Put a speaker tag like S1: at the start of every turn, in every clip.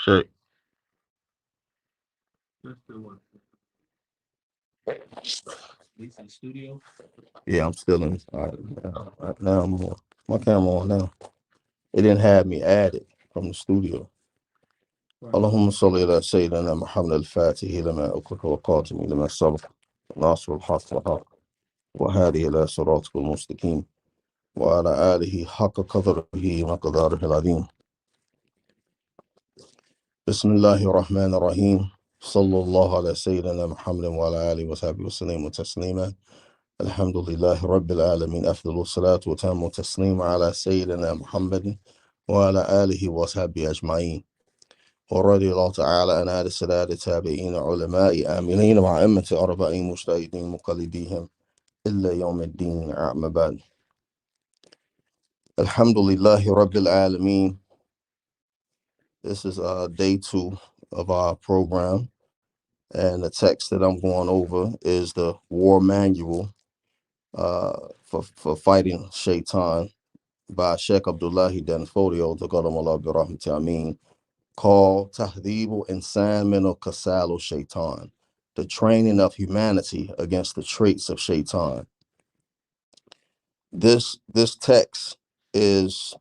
S1: Shit. Yeah, I'm still in. Right now, my camera on now. It didn't have me added from the studio. اللهم صل على سيدنا محمد الفاتح لما أغلق والخاتم لما سبق ناصر الحق والحق وهذه إلى صراطك المستقيم وعلى آله حق قدره ومقداره العظيم. بسم الله الرحمن الرحيم. صلى الله على سيدنا محمد وعلى آله وصحبه وسلم تسليما. الحمد لله رب العالمين. أفضل الصلاة وتم تسليم على سيدنا محمد وعلى آله وصحبه أجمعين. ورضي الله تعالى عن آل السادة التابعين علماء آمنين مع أئمة أربعين مجتهدين مقلديهم إلا يوم الدين. أما بعد. Alhamdulillahi Rabbil Alameen. This is day 2 of our program, and the text that I'm going over is the war manual for fighting Shaitan by Sheikh Abdullahi Danfodio, the Qadamallah bi Rahmati Ameen, called Tahdid Insan min al-Kasal Shaitan, the training of humanity against the traits of Shaitan. This text is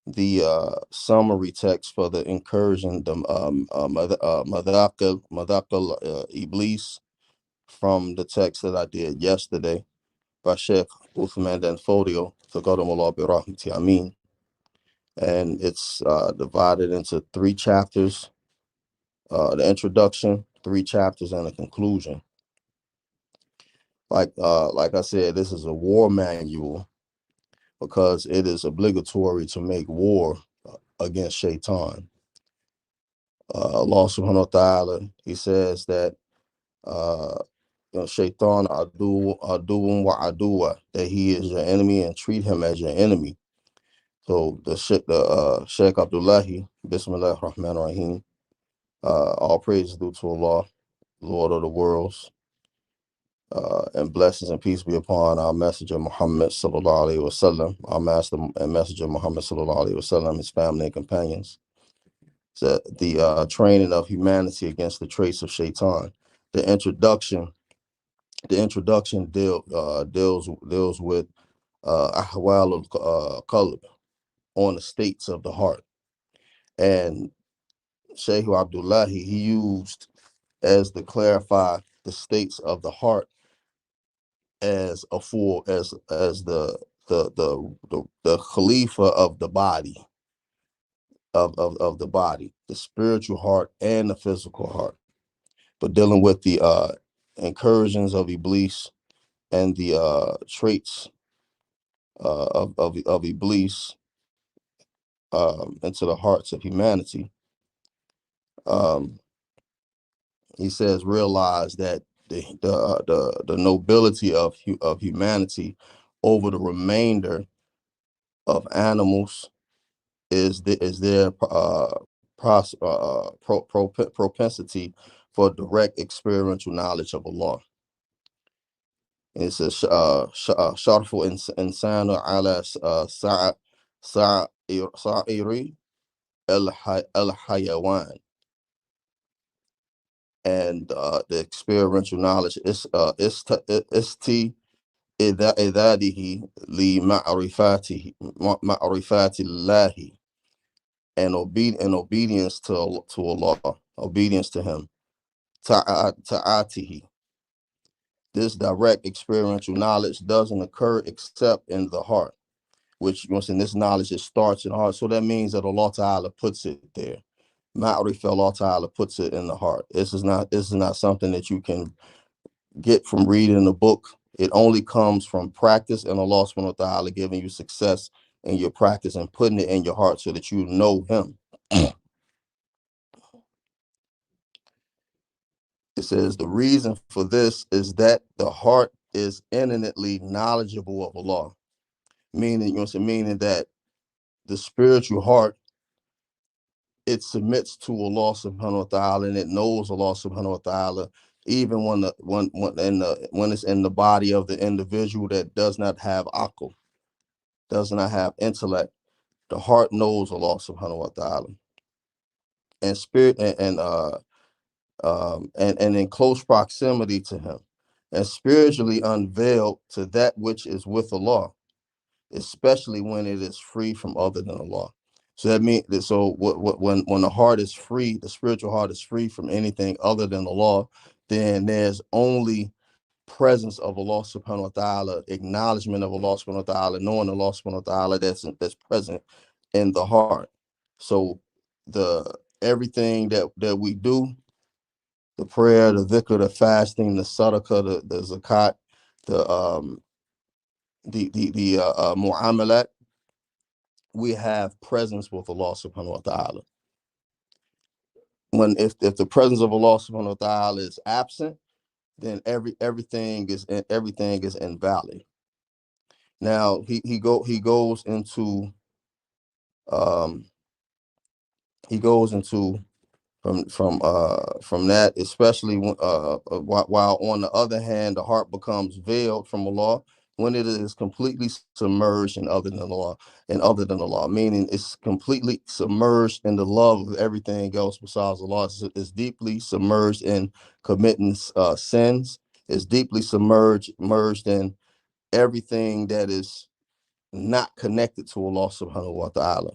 S1: the summary text for the incursion, the Madakal Iblis, from the text that I did yesterday by Sheikh Uthman Danfodio, Taqaddamullah bi Rahmati Ameen. And it's divided into 3 chapters, the introduction, 3 chapters, and a conclusion. Like I said, this is a war manual because it is obligatory to make war against Shaitan. Allah subhanahu wa ta'ala, he says that Shaitan adu wa aduwa, that he is your enemy and treat him as your enemy. So the Sheikh Abdullahi, Bismillah ar-Rahman ar-Rahim, all praise is due to Allah, Lord of the worlds, and blessings and peace be upon our messenger Muhammad sallallahu alaihi wasallam, our master and messenger Muhammad sallallahu alaihi wasallam, his family and companions. So the training of humanity against the traits of Shaitan. The introduction deals with ahwal al-qalb, on the states of the heart, and Shaykh Abdullahi, he used as to clarify the states of the heart as the Khalifa of the body, of the body, the spiritual heart and the physical heart, but dealing with the incursions of Iblis and the traits of Iblis into the hearts of humanity. He says, realize that the nobility of humanity over the remainder of animals is their propensity for direct experiential knowledge of Allah. And it says, sharfu insanu ala sa'iri al-hayawan. And the experiential knowledge is isti idadihi li ma'rifatillahi, and obedience to Allah, obedience to him, ta'atihi. This direct experiential knowledge doesn't occur except in the heart, which, you know, saying, this knowledge, it starts in the heart. So that means that Allah Ta'ala puts it there. Ma'rif, Allah Ta'ala puts it in the heart. This is not something that you can get from reading a book. It only comes from practice and Allah Subhanahu wa Ta'ala giving you success in your practice and putting it in your heart so that you know him. It says the reason for this is that the heart is eminently knowledgeable of Allah. Meaning, meaning that the spiritual heart, it submits to Allah Subhanahu wa Ta'ala, and it knows Allah Subhanahu wa Ta'ala, even when it's in the body of the individual that does not have aql, does not have intellect. The heart knows Allah Subhanahu wa Ta'ala. and spirit and in close proximity to him, and spiritually unveiled to that which is with Allah, especially when it is free from other than Allah. So that means that, so when the heart is free, the spiritual heart is free from anything other than Allah, then there's only presence of Allah subhanahu wa ta'ala, acknowledgement of Allah subhanahu wa ta'ala, knowing Allah subhanahu wa ta'ala that's present in the heart. So the everything that we do, the prayer, the dhikr, the fasting, the sadaqah, the zakat, the mu'amalat, we have presence with Allah subhanahu wa ta'ala. If the presence of Allah subhanahu wa ta'ala is absent, then everything is invalid. Now he goes into um he goes into from that, especially when, while on the other hand the heart becomes veiled from Allah when it is completely submerged in other than Allah, meaning it's completely submerged in the love of everything else besides Allah. It's deeply submerged in committing sins. It's deeply submerged in everything that is not connected to Allah subhanahu wa ta'ala.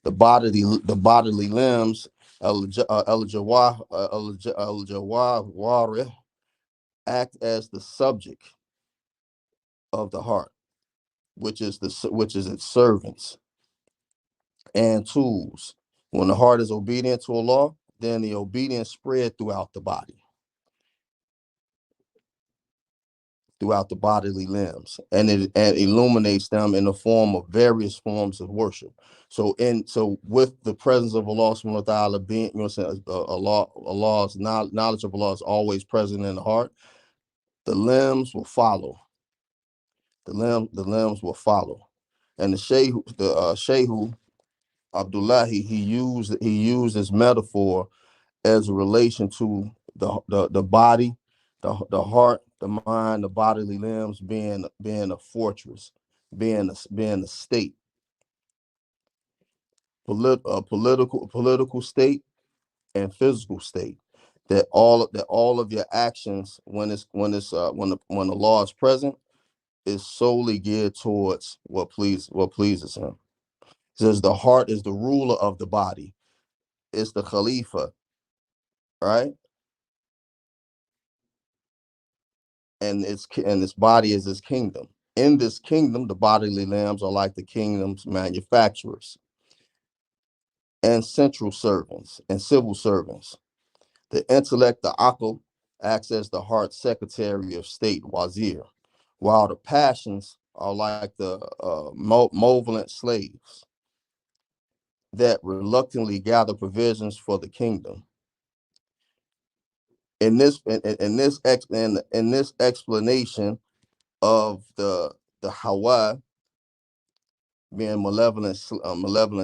S1: The bodily limbs, al-jawari, act as the subject of the heart, which is its servants and tools. When the heart is obedient to Allah, then the obedience spread throughout the bodily limbs, and it illuminates them in the form of various forms of worship. So with the presence of Allah subhanahu wa ta'ala being, Allah's knowledge of Allah is always present in the heart, the limbs will follow. The limbs will follow. And the Shehu Abdullahi, he used this metaphor as a relation to the body, the heart, the mind, the bodily limbs being a fortress, being a state, political state and physical state. That all of your actions, when the law is present, is solely geared towards what pleases him. It says the heart is the ruler of the body. It's the Khalifa, right? And its body is his kingdom. In this kingdom, the bodily limbs are like the kingdom's manufacturers and central servants and civil servants. The intellect, the akal, acts as the heart's secretary of state, wazir, while the passions are like the malevolent slaves that reluctantly gather provisions for the kingdom. In this explanation of the Hawa being malevolent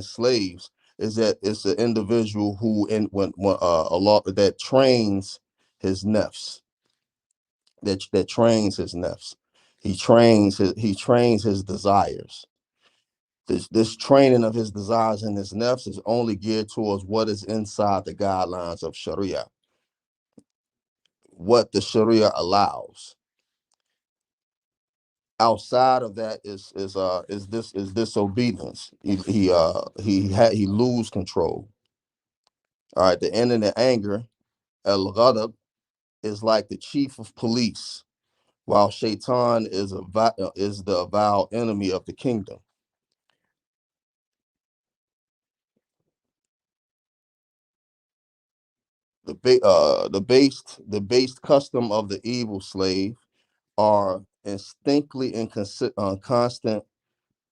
S1: slaves, is that it's an individual who when Allah that trains his nafs, that trains his nafs. He trains his desires. This training of his desires and his nafs is only geared towards what is inside the guidelines of Sharia, what the Sharia allows. Outside of that is disobedience. He lose control. All right, the end of the anger, el ghadab, is like the chief of police, while shaitan is the avowed enemy of the kingdom. The based custom of the evil slave are instinctively in constant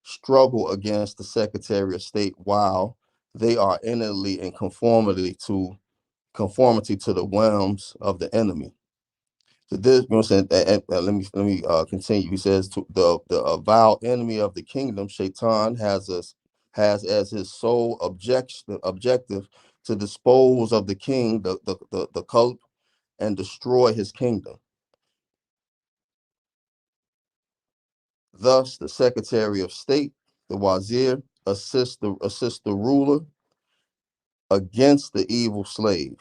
S1: struggle against the Secretary of State, while they are innately in conformity to the whims of the enemy. So this, you know what I'm saying? Let me continue. He says, to the avowed enemy of the kingdom, Shaitan, has as his sole objective to dispose of the king, the cult, and destroy his kingdom. Thus, the Secretary of State, the Wazir, assists the ruler against the evil slave.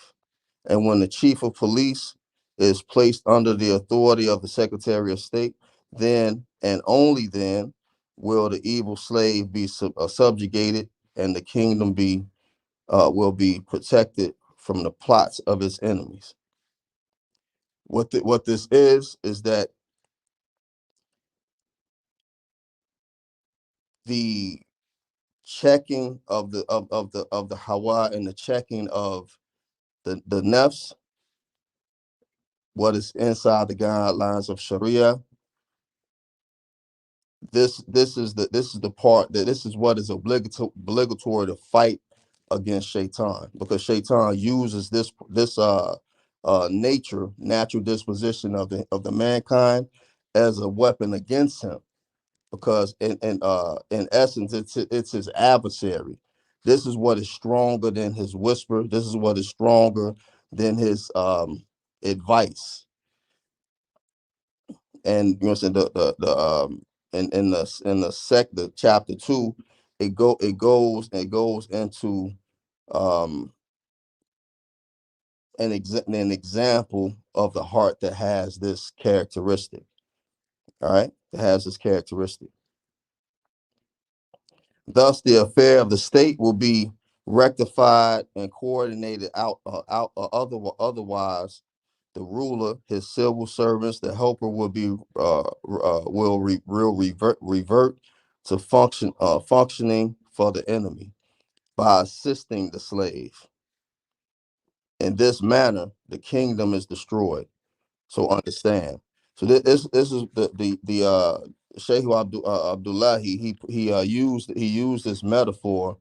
S1: And when the chief of police is placed under the authority of the Secretary of State, then and only then will the evil slave be subjugated, and the kingdom will be protected from the plots of its enemies. What this is that the checking of the hawa and the checking of the nafs, what is inside the guidelines of Sharia. This is the part that this is what is obligatory to fight against shaitan, because shaitan uses this natural disposition of the mankind as a weapon against him, because in essence it's his adversary. This is what is stronger than his whisper. This is what is stronger than his advice. And you know what I'm saying, the the chapter 2, it goes into um an example of the heart that has this characteristic. All right, that has this characteristic. Thus, the affair of the state will be rectified and coordinated otherwise. The ruler, his civil servants, the helper will revert to functioning for the enemy by assisting the slave. In this manner, the kingdom is destroyed. So understand. So this is the Sheikh Abdullahi. He used this metaphor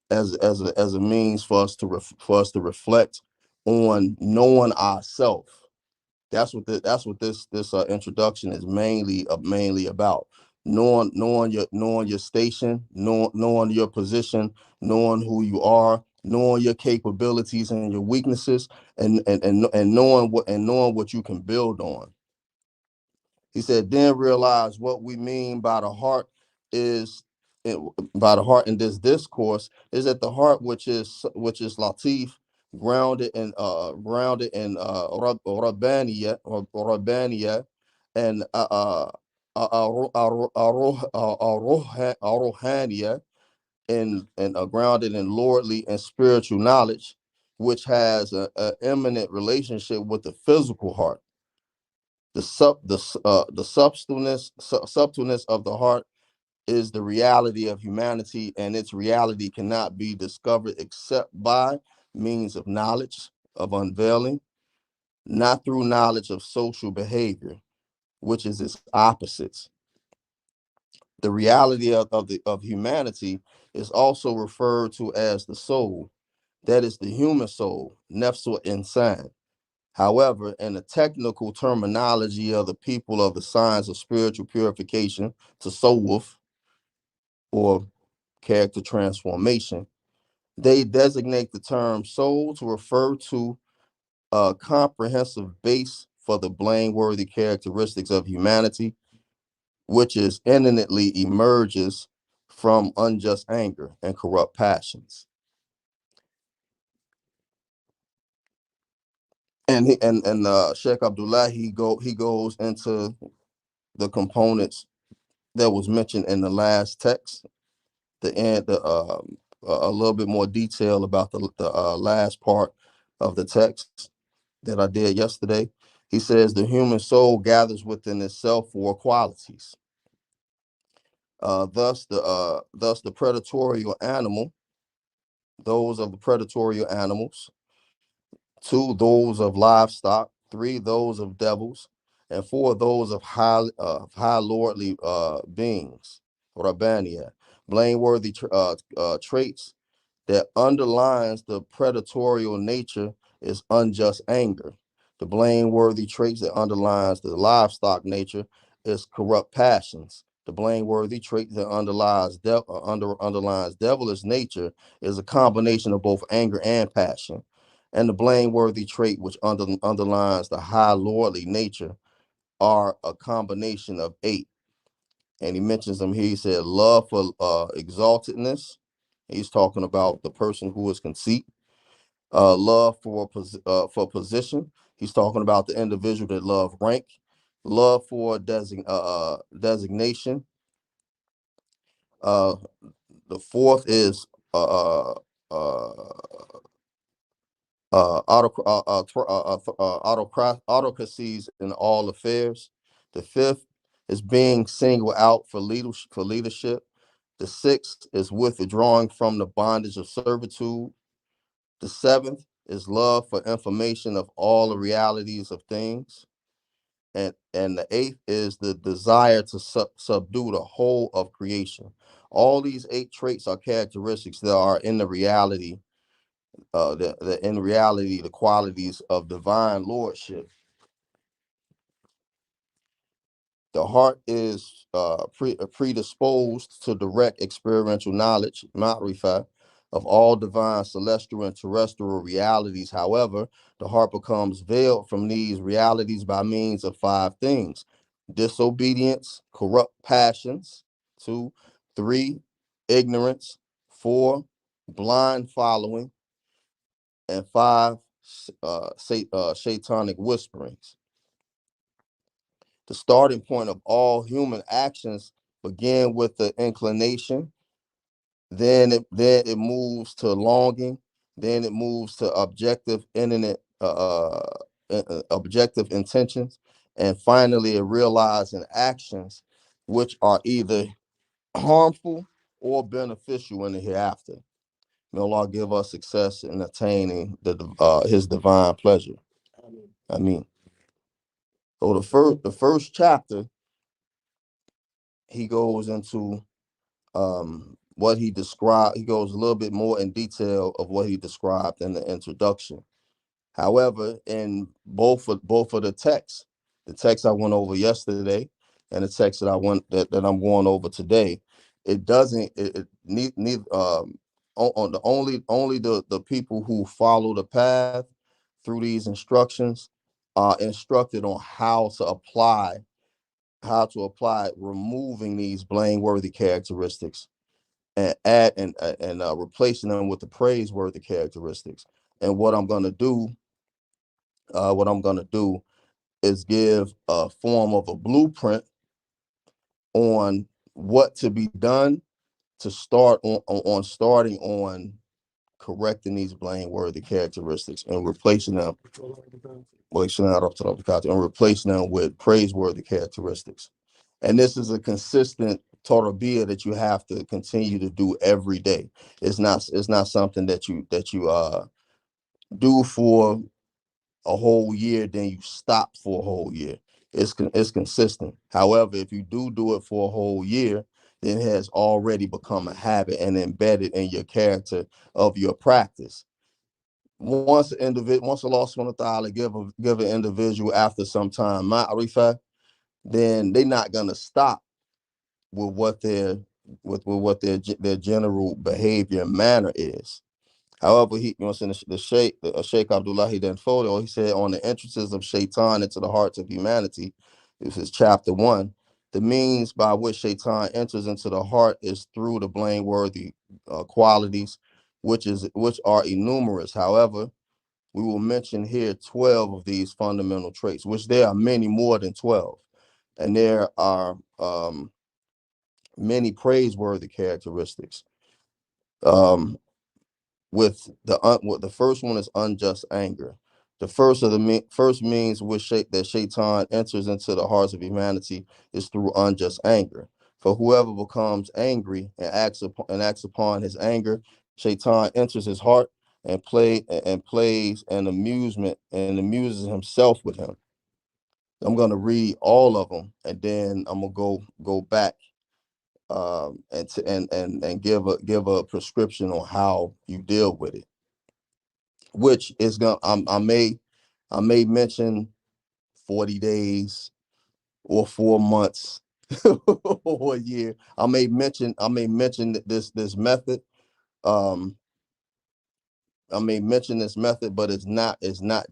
S1: as a means for us to reflect on knowing ourselves. That's what this introduction is mainly about. Knowing your station, knowing your position, knowing who you are, knowing your capabilities and your weaknesses, and knowing what you can build on. He said, then realize what we mean by the heart is by the heart in this discourse is that the heart, which is latif, rabbaniya, and ruhaniya, and grounded in lordly and spiritual knowledge, which has an eminent relationship with the physical heart. The subtleness of the heart is the reality of humanity, and its reality cannot be discovered except by means of knowledge, of unveiling, not through knowledge of social behavior, which is its opposites. The reality of humanity is also referred to as the soul, that is the human soul, nefsul insan. However, in the technical terminology of the people of the science of spiritual purification, tasawwuf, or character transformation, they designate the term soul to refer to a comprehensive base for the blameworthy characteristics of humanity, which is eminently emerges from unjust anger and corrupt passions. Sheikh Abdullah, he goes into the components that was mentioned in the last text, a little bit more detail about the last part of the text that I did yesterday. He says the human soul gathers within itself four qualities. Thus the predatorial animal, those of the predatorial animals, two those of livestock, three those of devils, and four those of high lordly beings, Rabbania, blameworthy traits that underlines the predatorial nature is unjust anger. The blameworthy traits that underlines the livestock nature is corrupt passions. The blameworthy trait that underlines devilish nature is a combination of both anger and passion. And the blameworthy trait which underlines the high lordly nature are a combination of 8. And he mentions them here. He said love for exaltedness. He's talking about the person who is conceit. Love for position. He's talking about the individual that love rank. Love for designation. Uh, the fourth is autocracies in all affairs. The fifth is being singled out for leadership. The sixth is withdrawing from the bondage of servitude. The seventh is love for information of all the realities of things. And the eighth is the desire to subdue the whole of creation. All these eight traits are characteristics that are in the reality, in reality, the qualities of divine lordship. The heart is predisposed to direct experiential knowledge, ma'rifah, of all divine, celestial, and terrestrial realities. However, the heart becomes veiled from these realities by means of five things: disobedience, corrupt passions; two, three, ignorance; four, blind following; and five, satanic whisperings. The starting point of all human actions begin with the inclination, then it moves to longing, then it moves to objective intentions, and finally it realizing actions which are either harmful or beneficial in the hereafter. May Allah give us success in attaining His divine pleasure. Ameen. So the first chapter, he goes into what he described. He goes a little bit more in detail of what he described in the introduction. However, in both of the text I went over yesterday and the text that I'm going over today, it doesn't it need on the only the people who follow the path through these instructions are instructed on how to apply removing these blameworthy characteristics and replacing them with the praiseworthy characteristics. And what I'm gonna do is give a form of a blueprint on what to be done to start on starting on correcting these blameworthy characteristics and replacing them with praiseworthy characteristics. And this is a consistent tarbiyah that you have to continue to do every day. It's not something that you do for a whole year, then you stop for a whole year. It's consistent. However, if you do it for a whole year, then it has already become a habit and embedded in your character of your practice. Once Allah subhanahu wa ta'ala give an individual after some time ma'rifah, then they're not gonna stop with what their general behavior and manner is. However, the Sheikh Abdullahi then followed. He said on the entrances of Shaitan into the hearts of humanity. This is chapter 1. The means by which Shaitan enters into the heart is through the blameworthy qualities, which are innumerous. However, we will mention here 12 of these fundamental traits, which there are many more than 12, and there are many praiseworthy characteristics. With the first one is unjust anger. The first means that Shaitan enters into the hearts of humanity is through unjust anger. For whoever becomes angry and acts upon his anger, Shaitan enters his heart and plays an amusement and amuses himself with him. I'm gonna read all of them, and then I'm gonna go back and give a prescription on how you deal with it, which is gonna I may mention 40 days or 4 months or a year. I may mention this method. Um, I may mention this method, but it's not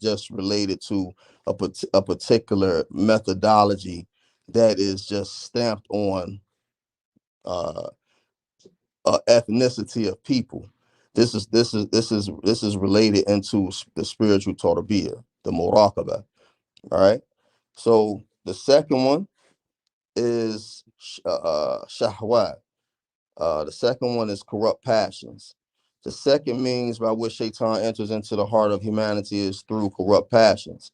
S1: just related to a particular methodology that is just stamped on uh ethnicity of people. This is related into the spiritual tarbiyah, the muraqabah. All right. So the second one is shahwat. The second one is corrupt passions. The second means by which Shaitan enters into the heart of humanity is through corrupt passions.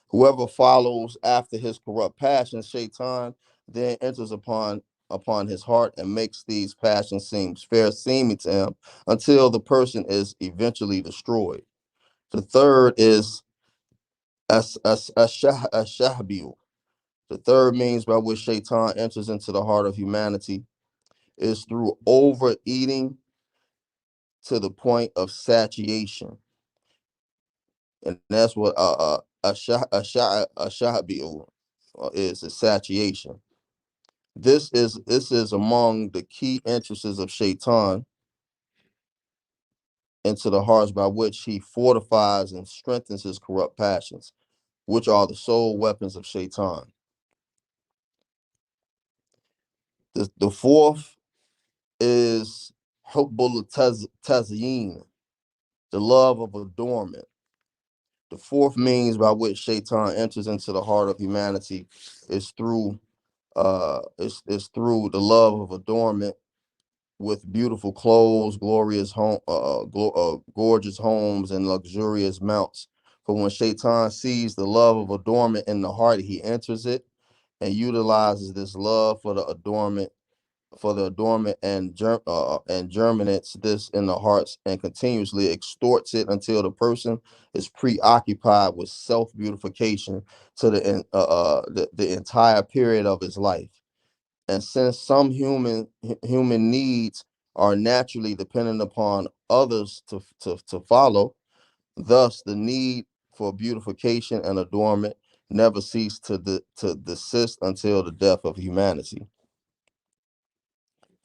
S1: Whoever follows after his corrupt passions, Shaitan then enters upon his heart and makes these passions seem fair seeming to him until the person is eventually destroyed. The third is ashahbiyu. The third means by which Shaitan enters into the heart of humanity is through overeating to the point of satiation, and that's what a is a satiation. This is among the key entrances of Shaitan into the hearts by which he fortifies and strengthens his corrupt passions, which are the sole weapons of Shaitan. The fourth is hubbul tazyin, the love of adornment. The fourth means by which Shaitan enters into the heart of humanity is through is through the love of adornment with beautiful clothes, gorgeous homes, and luxurious mounts. For when Shaitan sees the love of adornment in the heart, he enters it and utilizes this love for the adornment and germinates this in the hearts and continuously extorts it until the person is preoccupied with self beautification to the entire period of his life. And since some human needs are naturally dependent upon others to follow, thus the need for beautification and adornment never cease to desist until the death of humanity.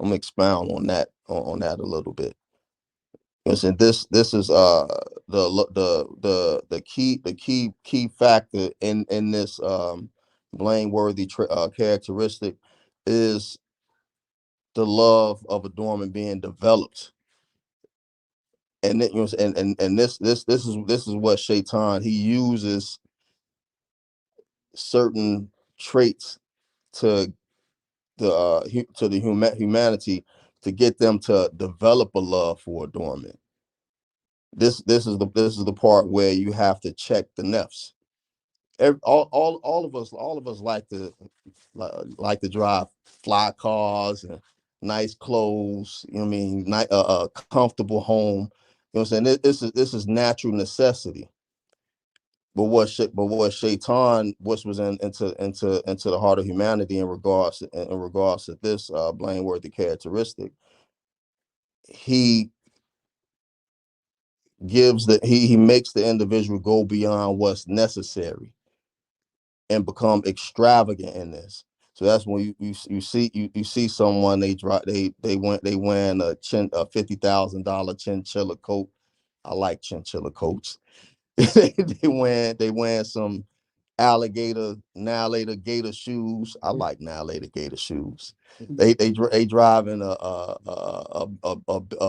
S1: I'm gonna expound on that a little bit. Listen, this is the key factor in this blameworthy characteristic is the love of adornment being developed. And it, and this is what Shaitan, he uses certain traits to to the humanity to get them to develop a love for adornment. This is the part where you have to check the nefs. All of us like to drive fly cars and nice clothes. You know what I mean? Comfortable home. You know what I'm saying? This is natural necessity. But what Shaitan, which was into the heart of humanity in regards to this blameworthy characteristic, he he makes the individual go beyond what's necessary and become extravagant in this. So that's when you see someone, they wearing a $50,000 chinchilla coat. I like chinchilla coats. They wearing some alligator gator shoes. I like alligator gator shoes. They driving a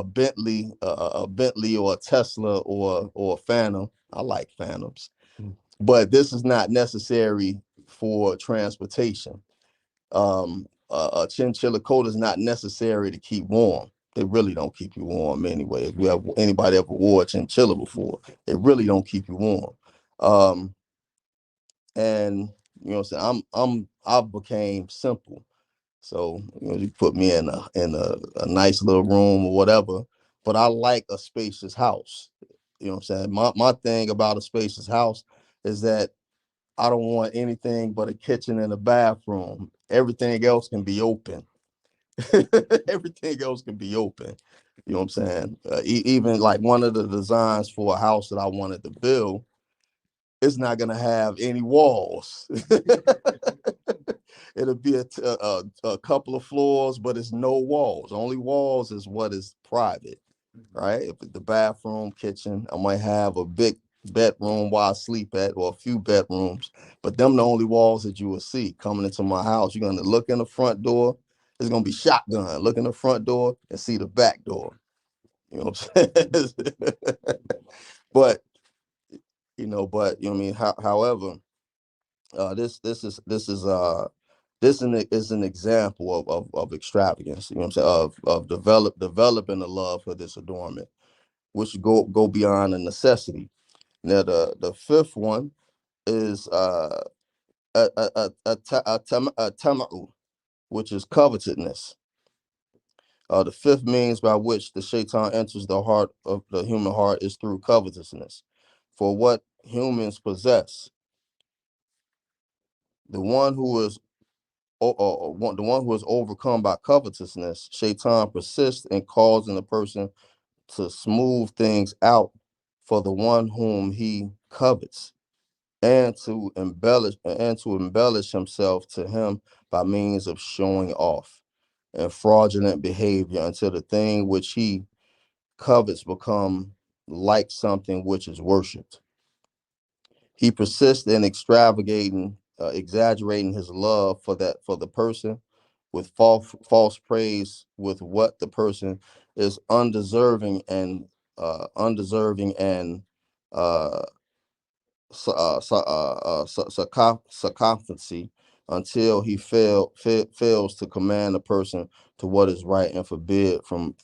S1: Bentley, a Bentley or a Tesla or a Phantom. I like Phantoms, but this is not necessary for transportation. A chinchilla coat is not necessary to keep warm. They really don't keep you warm anyway. If you have anybody ever wore a chinchilla before, they really don't keep you warm. Um, and you know what I'm saying, I became simple. So you put me in a nice little room or whatever, but I like a spacious house. You know what I'm saying? My thing about a spacious house is that I don't want anything but a kitchen and a bathroom. Everything else can be open. Everything else can be open. You know what I'm saying? Even like one of the designs for a house that I wanted to build, it's not gonna have any walls. It'll be a couple of floors, but it's no walls. Only walls is what is private, right? If the bathroom, kitchen, I might have a big bedroom where I sleep at, or a few bedrooms, but them the only walls that you will see coming into my house. You're gonna look in the front door. It's gonna be shotgun. Look in the front door and see the back door. You know what I'm saying? But but you know what I mean. However, this is an example of extravagance. You know what I'm saying? Of developing a love for this adornment, which go beyond a necessity. Now the fifth one is tama'u, which is covetousness. The fifth means by which the shaitan enters the heart of the human heart is through covetousness. For what humans possess, the one who is the one who is overcome by covetousness, shaitan persists in causing the person to smooth things out for the one whom he covets, and to embellish himself to him by means of showing off and fraudulent behavior until the thing which he covets become like something which is worshipped. He persists in exaggerating his love for the person with false praise, with what the person is uh, sarcophagy, until he fails to command a person to what is right and forbid from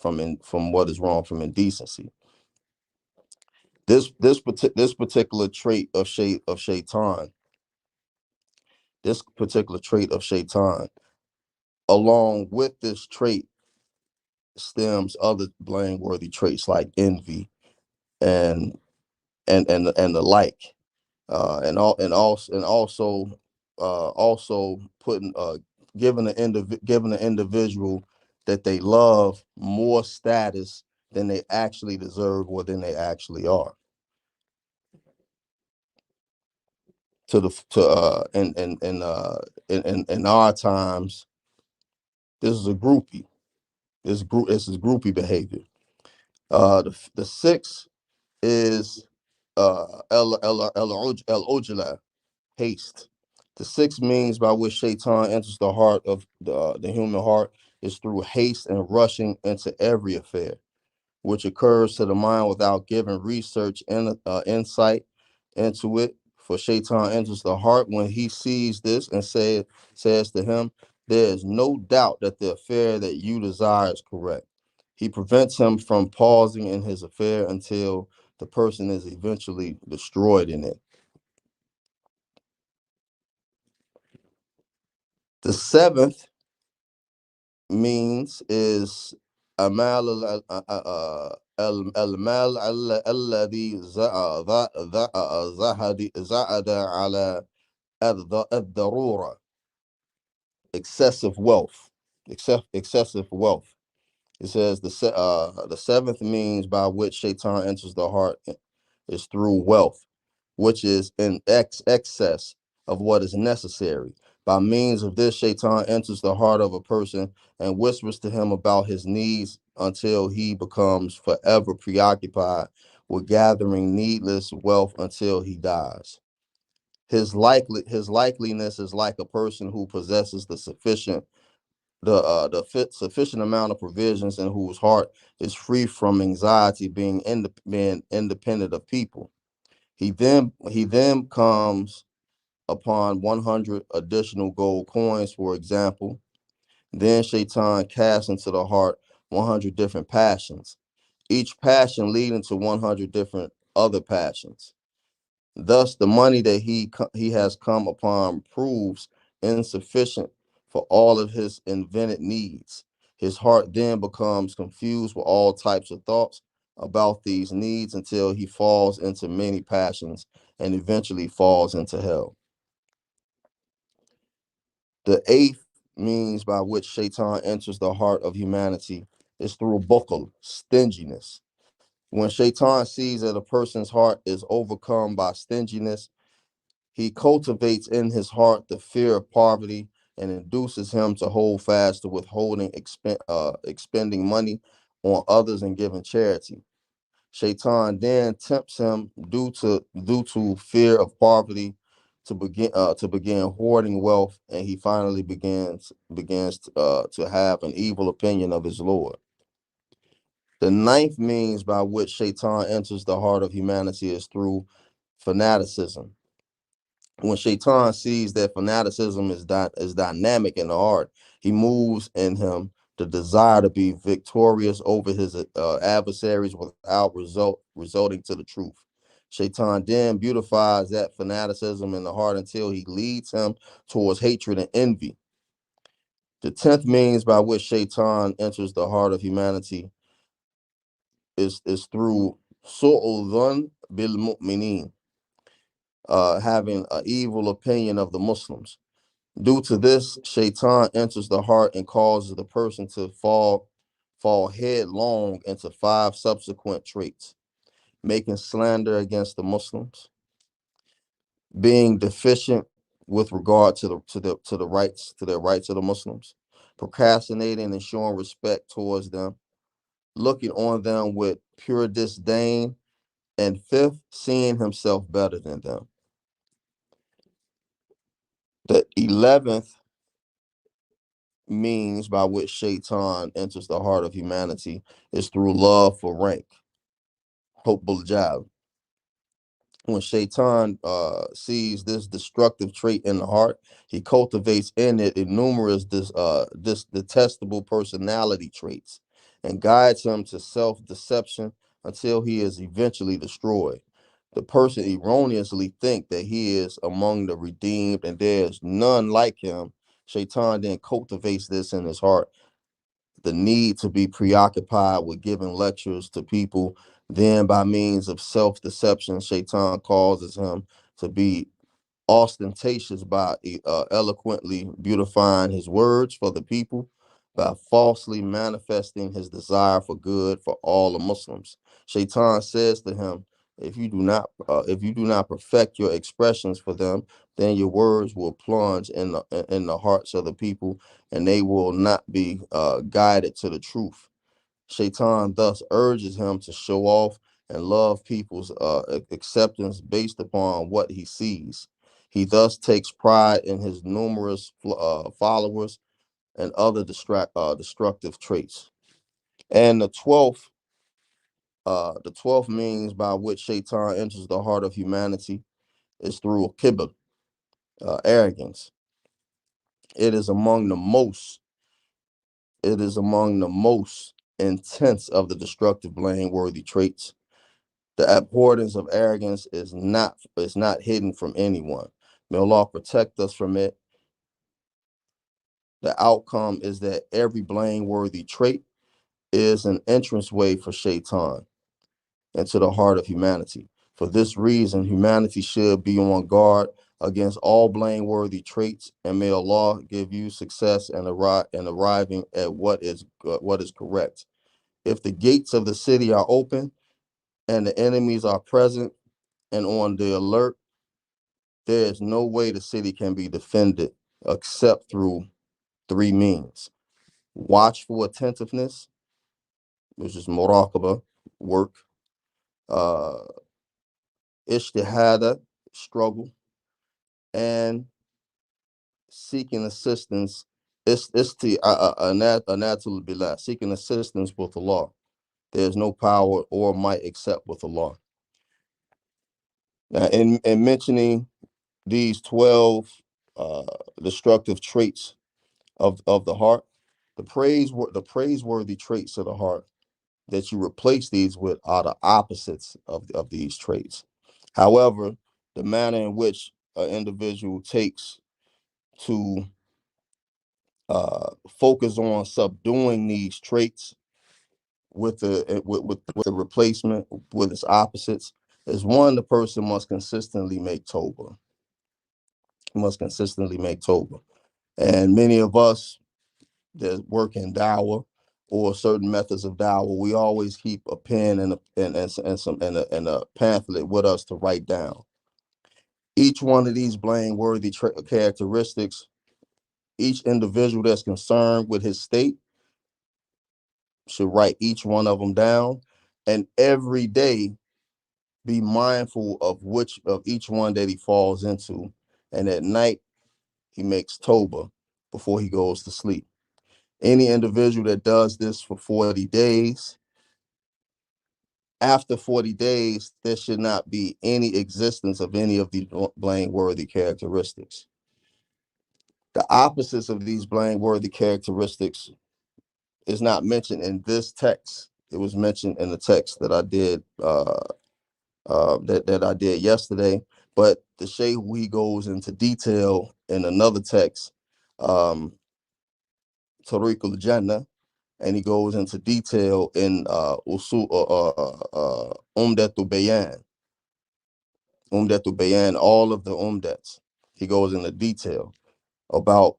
S1: what is wrong, from indecency. This particular trait of shaitan, this particular trait of shaitan, along with this trait stems other blameworthy traits like envy and and the like, and also putting giving the individual that they love more status than they actually deserve or than they actually are. To the to in our times, this is a groupie. This is groupie behavior. The sixth is el ojala, haste. The sixth means by which shaitan enters the heart of the human heart is through haste and rushing into every affair, which occurs to the mind without giving research and insight into it. For shaitan enters the heart when he sees this and says to him, "There is no doubt that the affair that you desire is correct." He prevents him from pausing in his affair until the person is eventually destroyed in it. The seventh means is amal المال الذي زاد على الضرورة. Excessive wealth. Excessive wealth. It says the seventh means by which shaitan enters the heart is through wealth, which is in excess of what is necessary. By means of this, shaitan enters the heart of a person and whispers to him about his needs until he becomes forever preoccupied with gathering needless wealth until he dies. His likeliness is like a person who possesses sufficient amount of provisions and whose heart is free from anxiety, being independent of people. He then comes upon 100 additional gold coins, for example. Then Shaitan casts into the heart 100 different passions, each passion leading to 100 different other passions. Thus, the money that he has come upon proves insufficient for all of his invented needs. His heart then becomes confused with all types of thoughts about these needs until he falls into many passions and eventually falls into hell. The eighth means by which Shaitan enters the heart of humanity is through bukhl, stinginess. When Shaitan sees that a person's heart is overcome by stinginess, he cultivates in his heart the fear of poverty and induces him to hold fast to expending money on others and giving charity. Shaitan then tempts him due to fear of poverty to begin hoarding wealth, and he finally begins to have an evil opinion of his Lord. The ninth means by which Shaitan enters the heart of humanity is through fanaticism. When Shaitan sees that fanaticism is dynamic in the heart, he moves in him the desire to be victorious over his adversaries without resulting to the truth. Shaitan then beautifies that fanaticism in the heart until he leads him towards hatred and envy. The 10th means by which Shaitan enters the heart of humanity is through su'udhan bil mu'minin, having an evil opinion of the Muslims. Due to this, Shaitan enters the heart and causes the person to fall headlong into 5 subsequent traits: making slander against the Muslims, being deficient with regard to their rights of the Muslims, procrastinating and showing respect towards them, looking on them with pure disdain, and fifth, seeing himself better than them. The 11th means by which Shaitan enters the heart of humanity is through love for rank. Hopeful job. When Shaitan sees this destructive trait in the heart, he cultivates in it numerous this detestable personality traits and guides him to self-deception until he is eventually destroyed. The person erroneously think that he is among the redeemed and there's none like him. Shaitan then cultivates this in his heart, the need to be preoccupied with giving lectures to people. Then, by means of self deception, Shaitan causes him to be ostentatious by eloquently beautifying his words for the people, by falsely manifesting his desire for good for all the Muslims. Shaitan says to him, if you do not perfect your expressions for them, then your words will plunge in the hearts of the people, and they will not be guided to the truth. Shaitan thus urges him to show off and love people's acceptance based upon what he sees. He thus takes pride in his numerous followers and other destructive traits. And the 12th means by which Shaitan enters the heart of humanity is through kibr, arrogance. It is among the most it is among the most intense of the destructive blameworthy traits. The abhorrence of arrogance is not hidden from anyone. May Allah protect us from it. The outcome is that every blameworthy trait is an entranceway for Shaitan into the heart of humanity. For this reason, humanity should be on guard against all blameworthy traits, and may Allah give you success in arriving at what is correct. If the gates of the city are open and the enemies are present and on the alert, there is no way the city can be defended except through 3 means: watchful attentiveness, which is muraqabah, work, uh, ijtihada, struggle, and seeking assistance. It's anatul billah, seeking assistance with the law. There's no power or might except with the law. Now, in mentioning these 12 uh, destructive traits of the heart, the praiseworthy traits of the heart that you replace these with are the opposites of these traits. However, the manner in which an individual takes to focus on subduing these traits with the replacement with its opposites is one: the person must consistently make Toba. Must consistently make Toba. And many of us that work in Dawah or certain methods of Dawah, we always keep a pen and a pamphlet with us to write down. Each one of these blameworthy characteristics, each individual that's concerned with his state should write each one of them down, and every day be mindful of which of each one that he falls into. And at night, he makes Toba before he goes to sleep. Any individual that does this for 40 days after 40 days, there should not be any existence of any of these blameworthy characteristics. The opposites of these blameworthy characteristics is not mentioned in this text. It was mentioned in the text that I did that I did yesterday. But the Shaykh, he goes into detail in another text, Tariq al-Jannah, and he goes into detail in Umdatul Bayan, all of the Umdats. He goes into detail about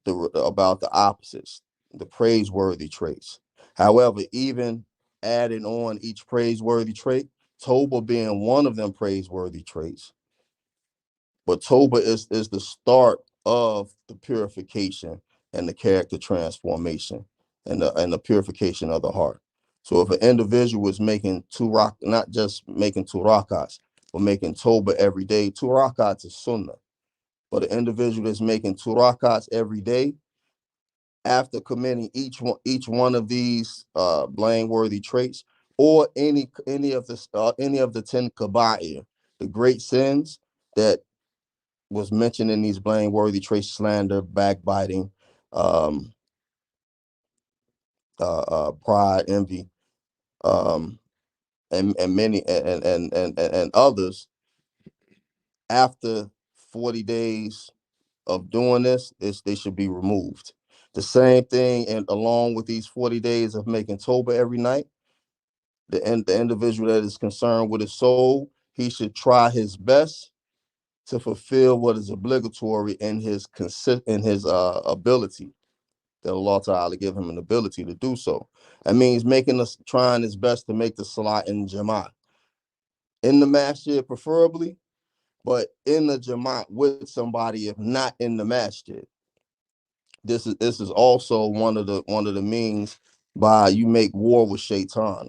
S1: the opposites, the praiseworthy traits. However, even adding on each praiseworthy trait, Toba being one of them praiseworthy traits, but Toba is the start of the purification and the character transformation and the purification of the heart. So if an individual is making not just making two rakats, but making Toba every day, two rakats is Sunnah. But an individual that's making two rakats every day, after committing each one of these blameworthy traits, or any of the 10 kaba'ir, the great sins that was mentioned in these blameworthy traits: slander, backbiting, um, pride, envy, um, and many and others. After 40 days of doing this, they should be removed. The same thing, and along with these 40 days of making Toba every night, the individual that is concerned with his soul, he should try his best to fulfill what is obligatory in his ability, that Allah Ta'ala give him an ability to do so. That means trying his best to make the salat in Jama'at, in the Masjid preferably, but in the Jama'at with somebody, if not in the Masjid. This is also one of the means by you make war with Shaitan,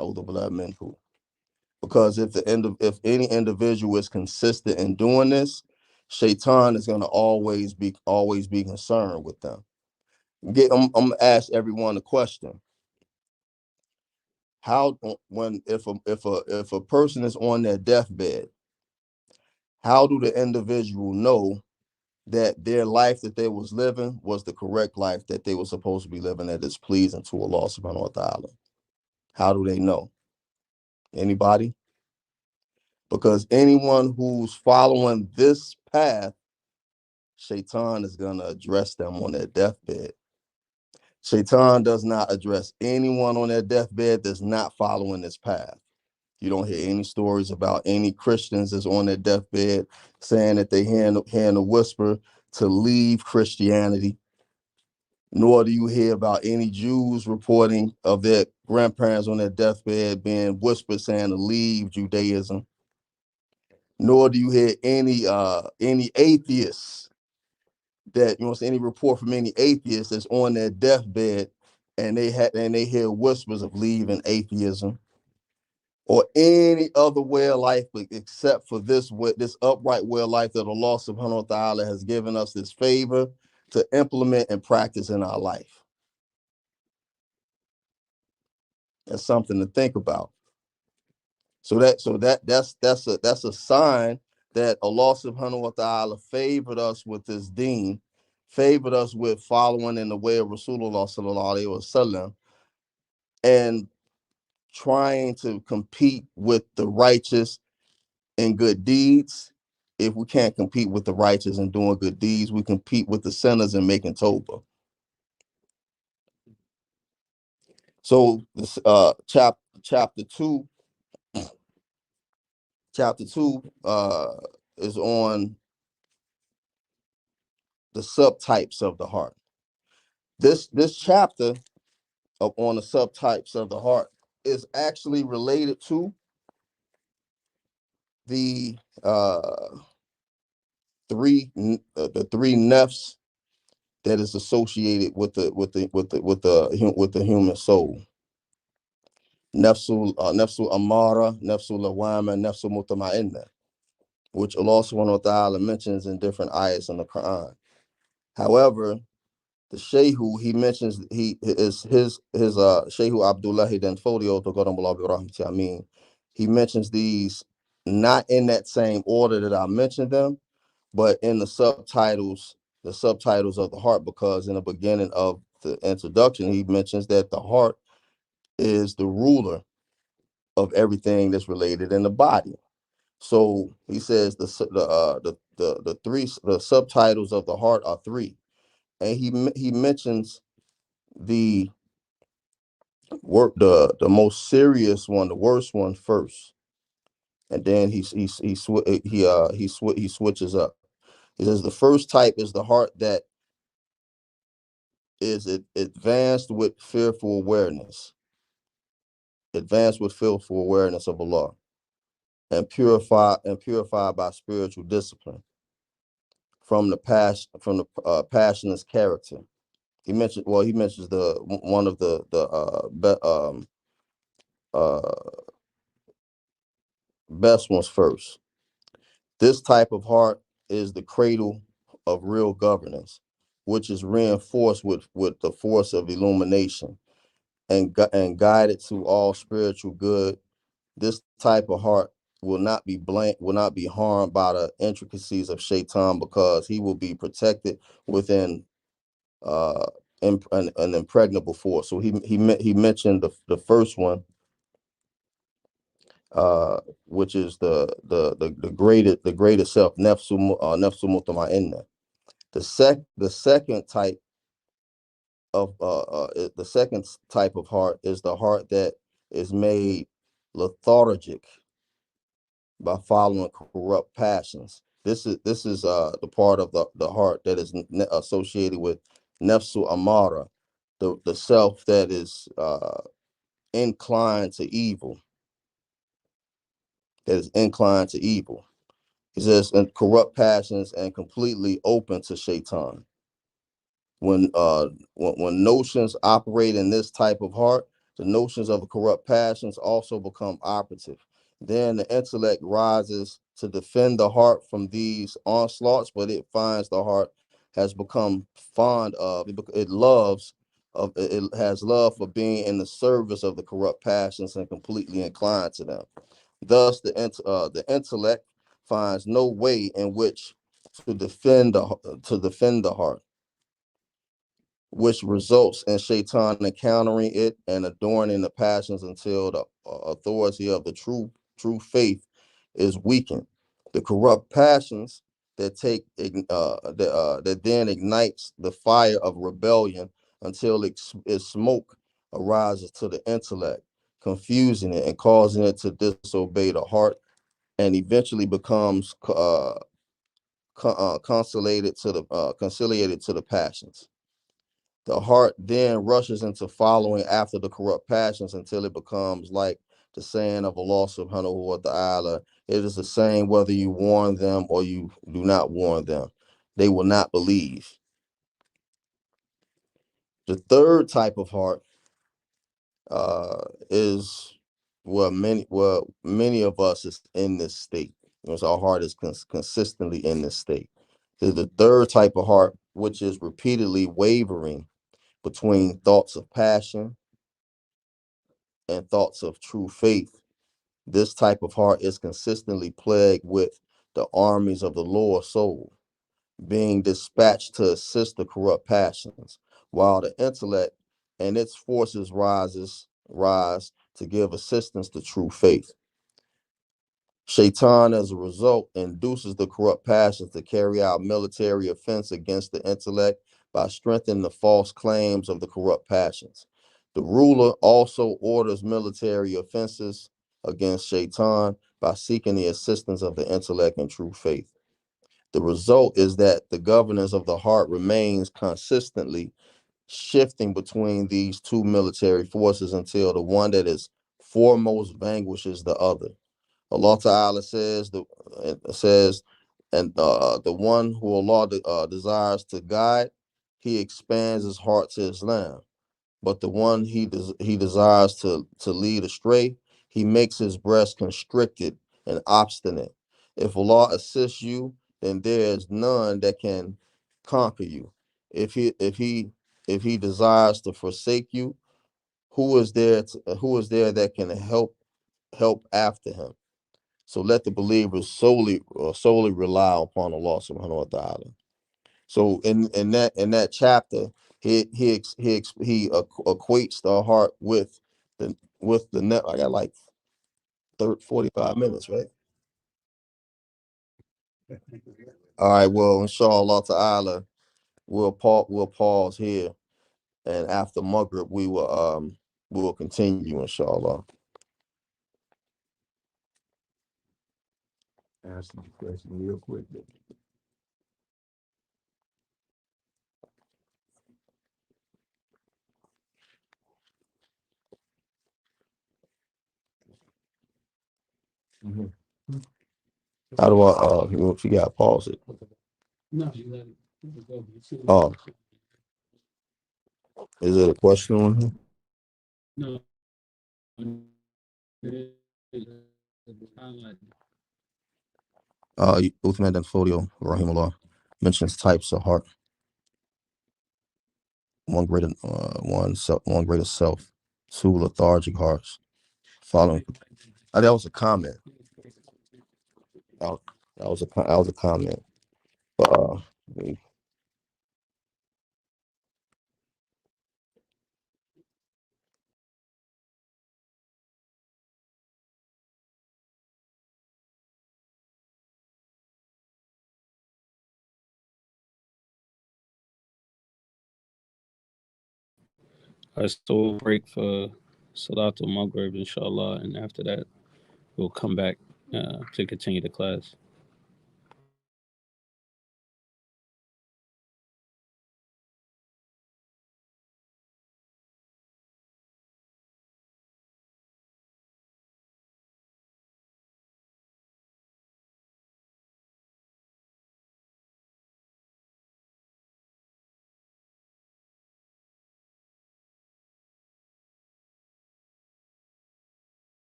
S1: because if any individual is consistent in doing this, Shaitan is going to always be concerned with them. I'm gonna ask everyone a question: How when if a person is on their deathbed, how do the individual know that their life that they was living was the correct life that they were supposed to be living, that is pleasing to Allah subhanahu wa ta'ala? How do they know? Anybody? Because anyone who's following this path, Shaitan is going to address them on their deathbed. Shaitan does not address anyone on their deathbed that's not following this path. You don't hear any stories about any Christians that's on their deathbed saying that they hearing a whisper to leave Christianity. Nor do you hear about any Jews reporting of their grandparents on their deathbed being whispered saying to leave Judaism. Nor do you hear any atheists that any report from any atheists that's on their deathbed and they hear whispers of leaving atheism or any other way of life except for this upright way of life that Allah subhanahu wa ta'ala has given us this favor to implement and practice in our life. That's something to think about. That's a sign that Allah subhanahu wa ta'ala favored us with this deen, favored us with following in the way of Rasulullah sallallahu alaihi wasallam, and trying to compete with the righteous in good deeds. If we can't compete with the righteous in doing good deeds, we compete with the sinners in making Tawbah. So this chapter two is on the subtypes of the heart. This chapter on the subtypes of the heart is actually related to the three nafs that is associated with the human soul. Nafsul amara, nafsul lawama, nafsul mutama'inna, which Allah subhanahu wa ta'ala mentions in different ayahs in the Quran. However, the Shehu, he mentions his Shehu Abdullahi then Folio to Ameen. He mentions these not in that same order that I mentioned them, but in the subtitles of the heart, because in the beginning of the introduction, he mentions that the heart is the ruler of everything that's related in the body. So he says the subtitles of the heart are three, and he mentions the the most serious one, the worst one first, and then he switches up. He says the first type is the heart that is advanced with fearful awareness, of Allah, and purified by spiritual discipline from the passionless character. He mentions the one of uh best ones first. This type of heart is the cradle of real governance, which is reinforced with the force of illumination and guided to all spiritual good. This type of heart will not be harmed by the intricacies of Shaitan, because he will be protected within uh an impregnable force. So he mentioned the first one, which is the greatest self, nafsu mutma'inna. The second type of heart is the heart that is made lethargic by following corrupt passions. This is the part of the heart that is associated with nafsu amara, the self that is inclined to evil, that is inclined to evil. He says, and corrupt passions and completely open to shaitan. When notions operate in this type of heart, the notions of the corrupt passions also become operative. Then the intellect rises to defend the heart from these onslaughts, but it finds the heart has become fond of it has love for being in the service of the corrupt passions and completely inclined to them. Thus, the intellect finds no way in which to defend the heart, which results in Shaitan encountering it and adorning the passions until the authority of the true faith is weakened. The corrupt passions that then ignites the fire of rebellion until its smoke arises to the intellect, confusing it and causing it to disobey the heart, and eventually becomes conciliated to the passions. The heart then rushes into following after the corrupt passions until it becomes like the saying of Allah subhanahu wa ta'ala. It is the same whether you warn them or you do not warn them. They will not believe. The third type of heart is where many of us is in this state. Because our heart is consistently in this state. There's the third type of heart, which is repeatedly wavering between thoughts of passion and thoughts of true faith. This type of heart is consistently plagued with the armies of the lower soul being dispatched to assist the corrupt passions, while the intellect and its forces rise to give assistance to true faith. Shaitan, as a result, induces the corrupt passions to carry out military offense against the intellect by strengthening the false claims of the corrupt passions. The ruler also orders military offenses against Shaitan by seeking the assistance of the intellect and true faith. The result is that the governance of the heart remains consistently shifting between these two military forces until the one that is foremost vanquishes the other. Allah Ta'ala says, and the one who Allah desires to guide, He expands his heart to Islam. But the one he desires to lead astray, He makes his breast constricted and obstinate. If Allah assists you, then there is none that can conquer you. If he desires to forsake you, who is there that can help help after him. So let the believers solely rely upon Allah subhanahu wa ta'ala. So in that chapter, he equates the heart with the net. I got like 45 minutes, right? All right. Well, inshallah ta'ala, we'll pause here, and after Maghrib we will continue, inshallah. Ask the question real quick. Mhm. How do I? If you got to pause it. No, you let it go. Oh, is it a question on here? No. Uthman and Folio, Rahimullah, mentions types of heart. One greater self. Two lethargic hearts. Following. That was a comment. Uh, that was a comment. But,
S2: I still break for Salatul Maghrib, inshallah, and after that, we'll come back to continue the class.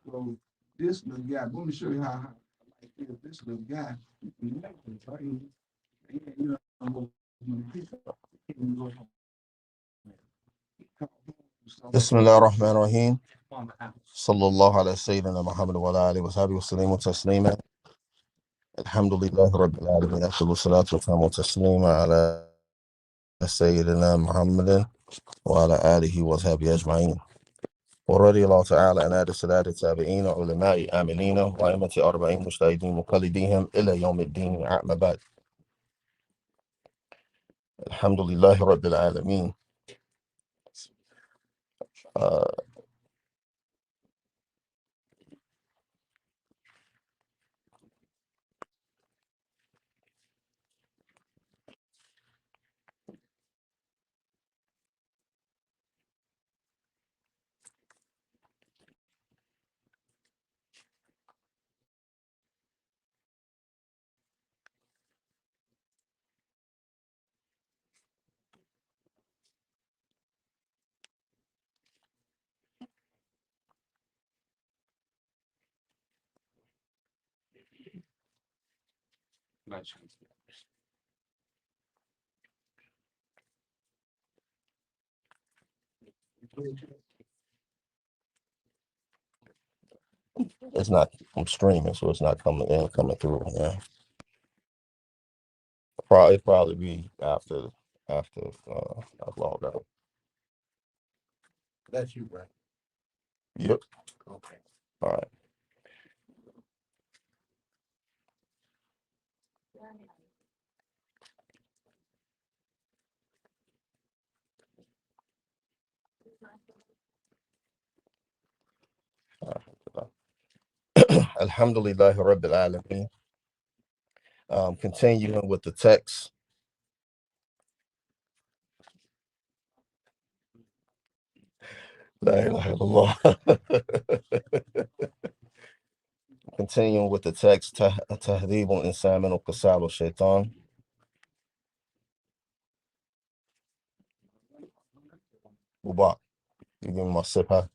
S3: So this little guy, let me show you how like this little guy, right? You know,
S1: بسم الله الرحمن الرحيم صلى الله على سيدنا محمد وعلى آله وصحبه وسلم تسليما الحمد لله رب العالمين أفضل الصلاة والسلام على سيدنا محمد وعلى آله وصحبه أجمعين ورضي الله تعالى عن السادة التابعين علماء آمنين وأئمة 40 مجتهدين مقلديهم إلى يوم الدين أما بعد الحمد لله رب العالمين. It's not, I'm streaming, so it's not coming through. Yeah. Probably be after I log out.
S3: That's you, right?
S1: Yep.
S3: Okay.
S1: All right. Alhamdulillah Rabbil Alameen. Continuing with the text. La ilaha illallah. Continuing with the text. Tahdid al-Insan min al-Qasal al-Shaytan. Mubak. You give me my sip, huh?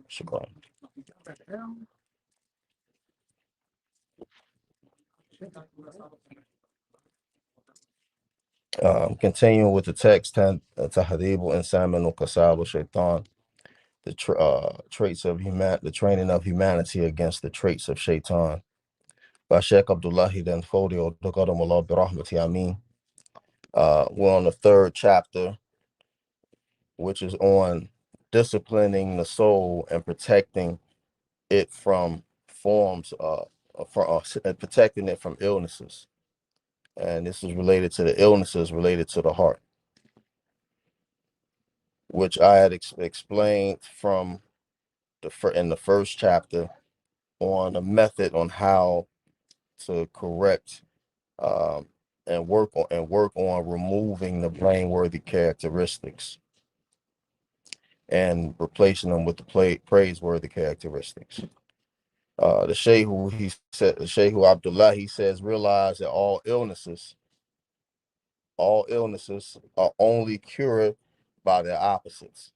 S1: Shukran. Continuing with the text, Tahdid al-Insan min al-Qasal al-Shaytan. The traits of the training of humanity against the traits of Shaitan. By Sheikh Abdullahi then Folio Daqadamullah Birahmati Ameen. We're on the third chapter, which is on disciplining the soul and protecting it from forms protecting it from illnesses. And this is related to the illnesses related to the heart, which I had explained from in the first chapter on a method on how to correct and work on removing the blameworthy characteristics and replacing them with the praiseworthy characteristics. The Shaykh Abdullah, he says, realize that all illnesses are only cured by their opposites.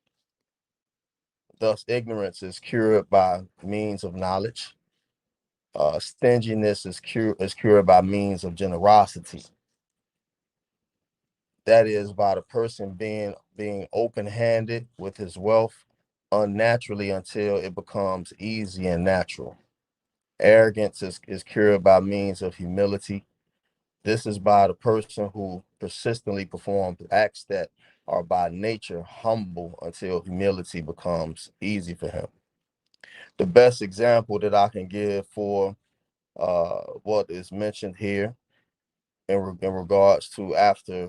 S1: Thus, ignorance is cured by means of knowledge. Stinginess is cured by means of generosity. That is by the person being open-handed with his wealth unnaturally until it becomes easy and natural. Arrogance is cured by means of humility. This is by the person who persistently performs acts that are by nature humble until humility becomes easy for him. The best example that I can give for what is mentioned here in regards to after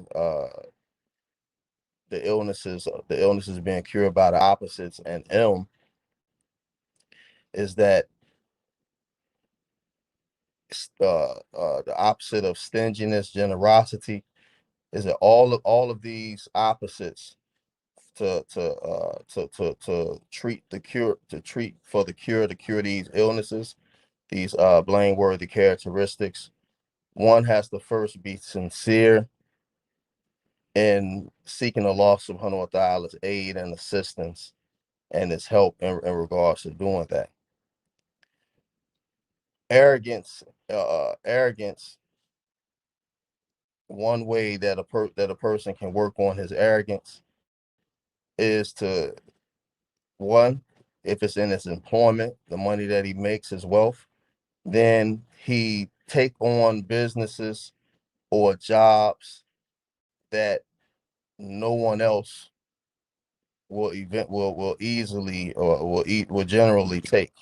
S1: the illnesses being cured by the opposites and ilm is that the opposite of stinginess, generosity, is that all of these opposites to treat the cure to cure these illnesses, these blameworthy characteristics. One has to first be sincere in seeking Allah subhanahu wa ta'ala's aid and assistance and his help in regards to doing that. Arrogance. One way that a person can work on his arrogance is to, one, if it's in his employment, the money that he makes, his wealth, then he take on businesses or jobs that no one else will easily or will generally take.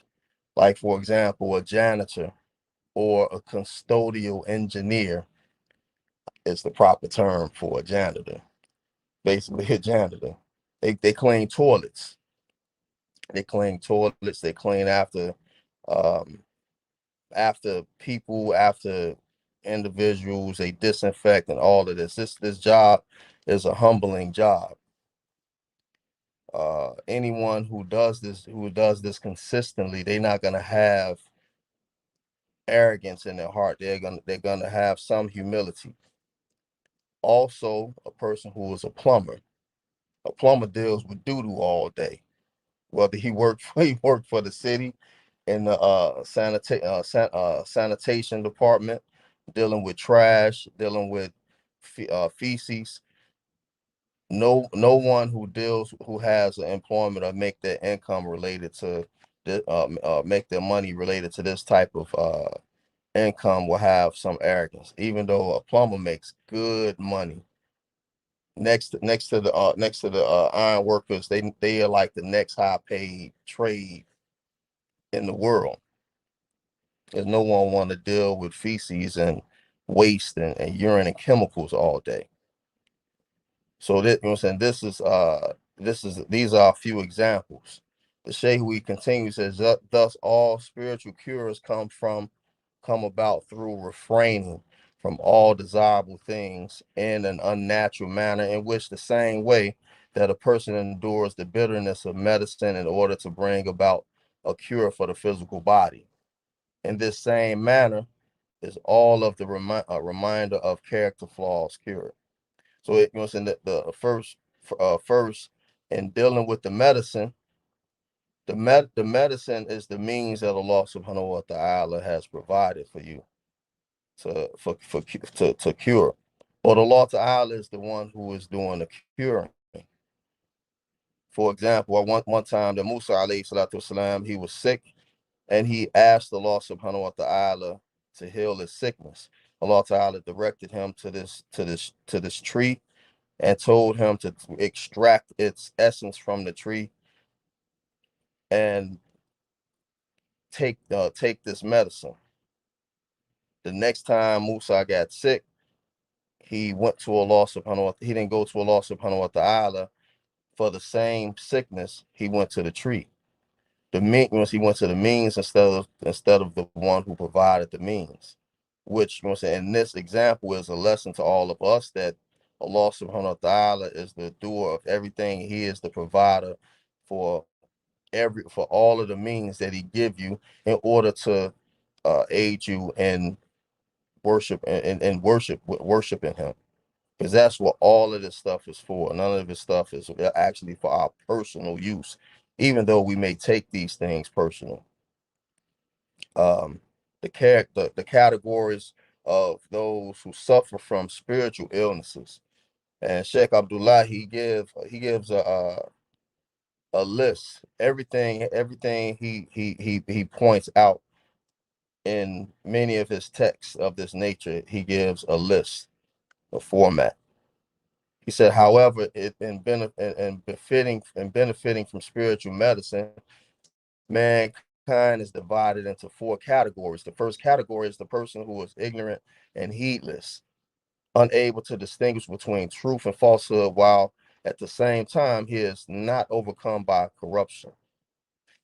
S1: Like, for example, a janitor or a custodial engineer is the proper term for a janitor. Basically, a janitor. They clean toilets. They clean toilets. They clean um, after people, after individuals. They disinfect and all of this. This job is a humbling job. Anyone who does this consistently, they're not gonna have arrogance in their heart. They're gonna have some humility. Also, a person who is a plumber. A plumber deals with doo-doo all day. Whether he worked for the city in the sanitation department, dealing with trash, dealing with feces. No one who has an employment or make their income related to make their money related to this type of income will have some arrogance, even though a plumber makes good money. Next to the iron workers, they are like the next high paid trade in the world. There's no one want to deal with feces and waste and urine and chemicals all day. So that, you know what I'm saying, these are a few examples. The Shehu continues, says, thus all spiritual cures come about through refraining from all desirable things in an unnatural manner, in which the same way that a person endures the bitterness of medicine in order to bring about a cure for the physical body. In this same manner is all of the reminder of character flaws cured. So it, you know what I'm saying, the first in dealing with the medicine, the medicine is the means that Allah subhanahu wa ta'ala has provided for you to cure. But Allah ta'ala is the one who is doing the curing. For example, one time the Musa alayhi salatu wasalam, he was sick and he asked Allah subhanahu wa ta'ala to heal his sickness. Allah ta'ala directed him to this tree and told him to extract its essence from the tree and take this medicine. The next time Musa got sick, he went to Allah subhanahu wa, he didn't go to Allah subhanahu wa ta'ala for the same sickness. He went to the tree. The means, he went to the means instead of the one who provided the means. Which, you know what I'm saying, in this example is a lesson to all of us that Allah subhanahu wa ta'ala is the doer of everything. He is the provider for for all of the means that he give you in order to aid you in worshiping him. Because that's what all of this stuff is for. None of this stuff is actually for our personal use, even though we may take these things personal. Um, the categories of those who suffer from spiritual illnesses, and Sheikh Abdullah, he gives a list. Everything he points out in many of his texts of this nature. He gives a list, a format. He said, however, benefiting from spiritual medicine, mankind is divided into four categories. The first category is the person who is ignorant and heedless, unable to distinguish between truth and falsehood, while at the same time he is not overcome by corruption.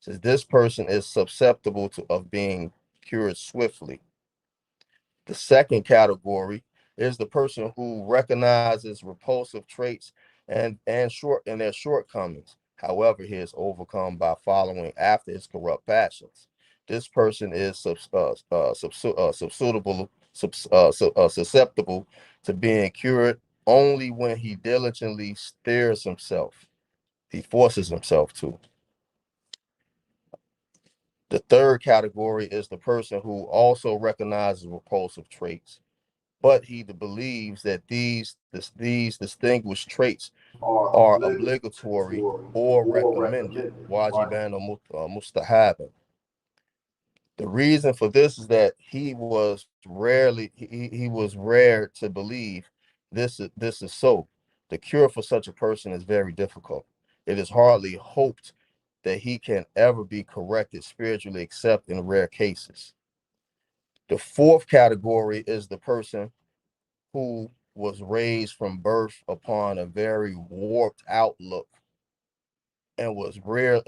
S1: Says this person is susceptible of being cured swiftly. The second category is the person who recognizes repulsive traits and their shortcomings. However, he is overcome by following after his corrupt passions. This person is susceptible to being cured only when he diligently steers himself, he forces himself to. The third category is the person who also recognizes repulsive traits, but he believes that these distinguished traits are obligatory or recommended, wajiban or mustahaban. The reason for this is that he was rare to believe this is so. The cure for such a person is very difficult. It is hardly hoped that he can ever be corrected spiritually except in rare cases. The fourth category is the person who was raised from birth upon a very warped outlook and was reared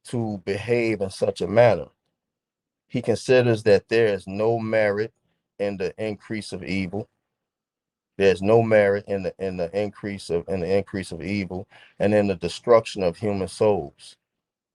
S1: to behave in such a manner. He considers that there is no merit in the increase of evil. There's no merit in the increase of evil and in the destruction of human souls.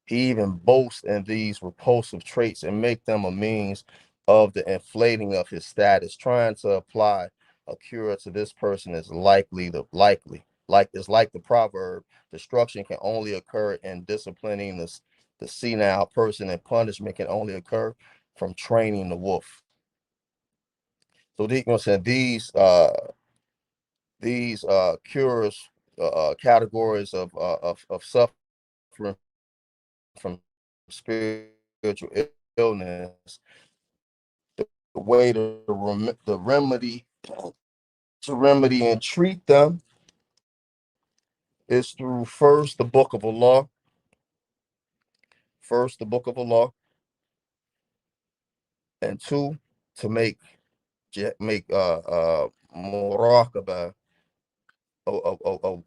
S1: He even boasts in these repulsive traits and make them a means of the inflating of his status. Trying to apply a cure to this person is likely. Like it's like the proverb, destruction can only occur in disciplining the senile person, and punishment can only occur from training the wolf. So these cures, categories of suffering from spiritual illness, the way to remedy and treat them is through first the book of Allah, and two, to make muraqabah,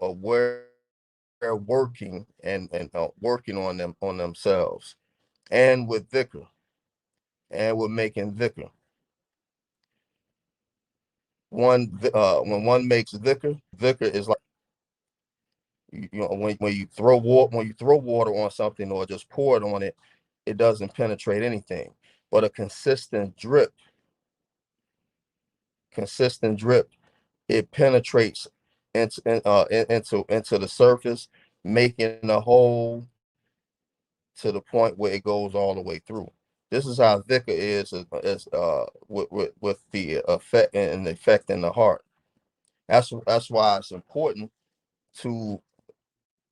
S1: aware, working and working on themselves, and with dhikr, and with making dhikr. When one makes dhikr is like, when you throw water on something or just pour it on it, it doesn't penetrate anything. But a consistent drip, it penetrates into the surface, making a hole to the point where it goes all the way through. This is how dhikr is with the effect in the heart. That's why it's important to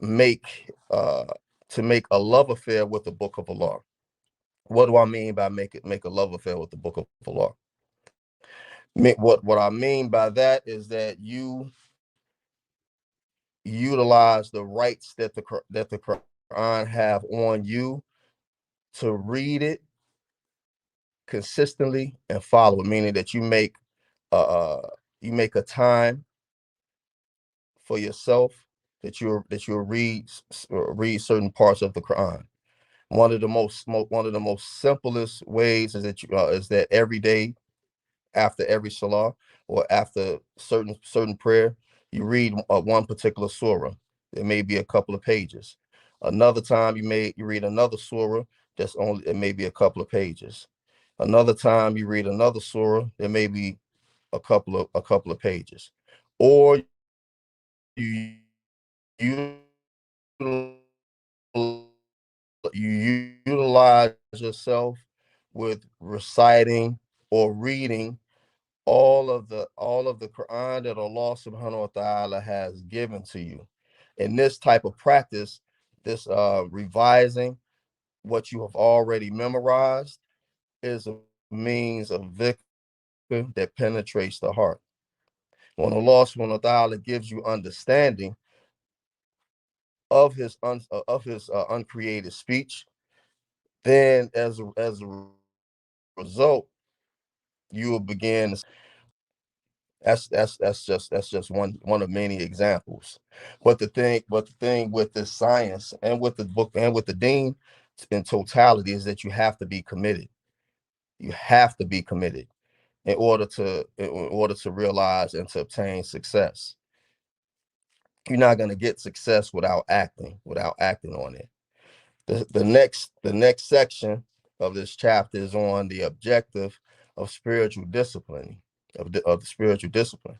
S1: make uh to make a love affair with the book of Allah. What do I mean by make a love affair with the book of Allah? What I mean by that is that you utilize the rights that the Quran have on you to read it consistently and follow it, meaning that uh you make a time for yourself that you'll read certain parts of the Quran. One of the most simplest ways is that every day, after every salah or after certain prayer, you read one particular surah. It may be a couple of pages. Another time you read another surah, it may be a couple of pages. Another time you read another surah, it may be a couple of pages. Or you you utilize yourself with reciting or reading all of the Quran that Allah subhanahu wa ta'ala has given to you. In this type of practice, this revising what you have already memorized is a means of dhikr that penetrates the heart. When Allah subhanahu wa ta'ala gives you understanding of his uncreated speech, then as a result, you will begin. That's just one of many examples. But the thing with this science and with the book and with the deen in totality is that you have to be committed. You have to be committed in order to realize and to obtain success. You're not going to get success without acting on it. The next section of this chapter is on the objective of spiritual discipline. of the spiritual discipline.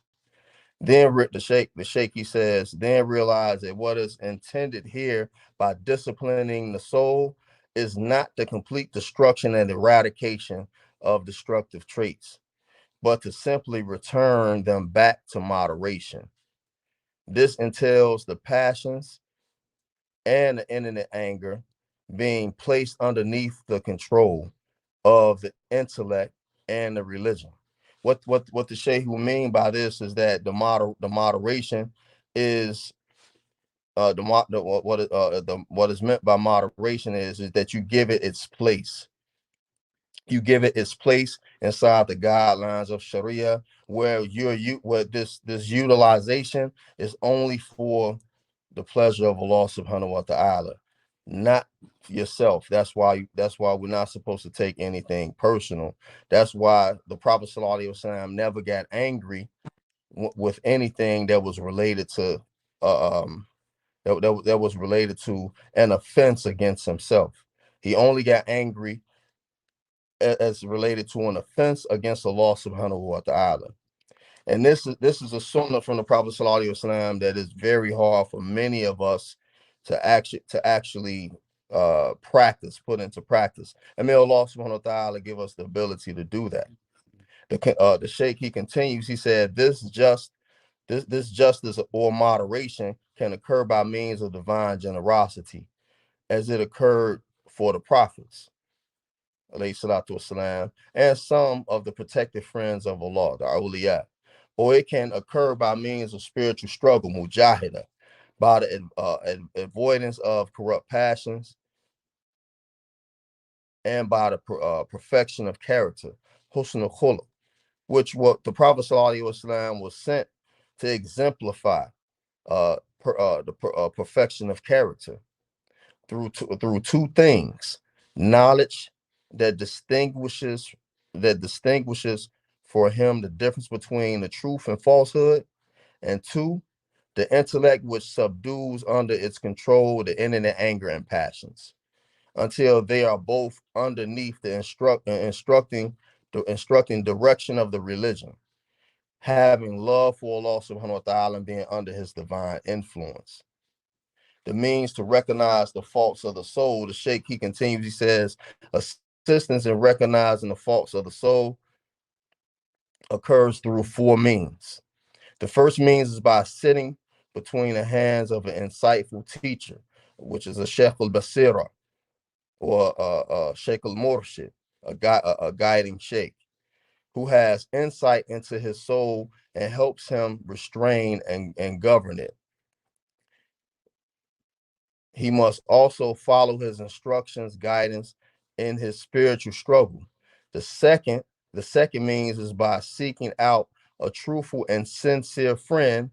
S1: Then the sheikh he says, then realize that what is intended here by disciplining the soul is not the complete destruction and eradication of destructive traits, but to simply return them back to moderation. This entails the passions and the infinite anger being placed underneath the control of the intellect and the religion. What the Sheikh will mean by this is that the moderation is what is meant by moderation is that you give it its place. You give it its place inside the guidelines of Sharia, where where this utilization is only for the pleasure of Allah subhanahu wa ta'ala, not yourself. That's why we're not supposed to take anything personal. That's why the Prophet sallallahu alaihi wasallam never got angry with anything that was related to that was related to an offense against himself. He only got angry as related to an offense against Allah subhanahu wa ta'ala. And this is a sunnah from the Prophet sallallahu alaihi wasallam that is very hard for many of us to actually practice, put into practice. And may Allah subhanahu wa ta'ala give us the ability to do that. The Sheikh, he continues, he said, this justice or moderation can occur by means of divine generosity, as it occurred for the prophets, alayhi salatu wasalam, and some of the protected friends of Allah, the awliya. Or it can occur by means of spiritual struggle, mujahida, by the avoidance of corrupt passions, and by the perfection of character, husn al-khuluq, which what the Prophet sallallahu alaihi wasallam was sent to exemplify the perfection of character through two things: knowledge that distinguishes for him the difference between the truth and falsehood, and two, the intellect which subdues under its control the infinite anger and passions, until they are both underneath the instructing direction of the religion, having love for Allah subhanahu wa ta'ala and being under his divine influence. The means to recognize the faults of the soul, the Sheikh, he continues, he says, assistance in recognizing the faults of the soul occurs through four means. The first means is by sitting between the hands of an insightful teacher, which is a Sheikh al-Basira, or Sheikh al-Murshid, a guiding Sheikh, who has insight into his soul and helps him restrain and govern it. He must also follow his instructions, guidance in his spiritual struggle. The second, the second means is by seeking out a truthful and sincere friend,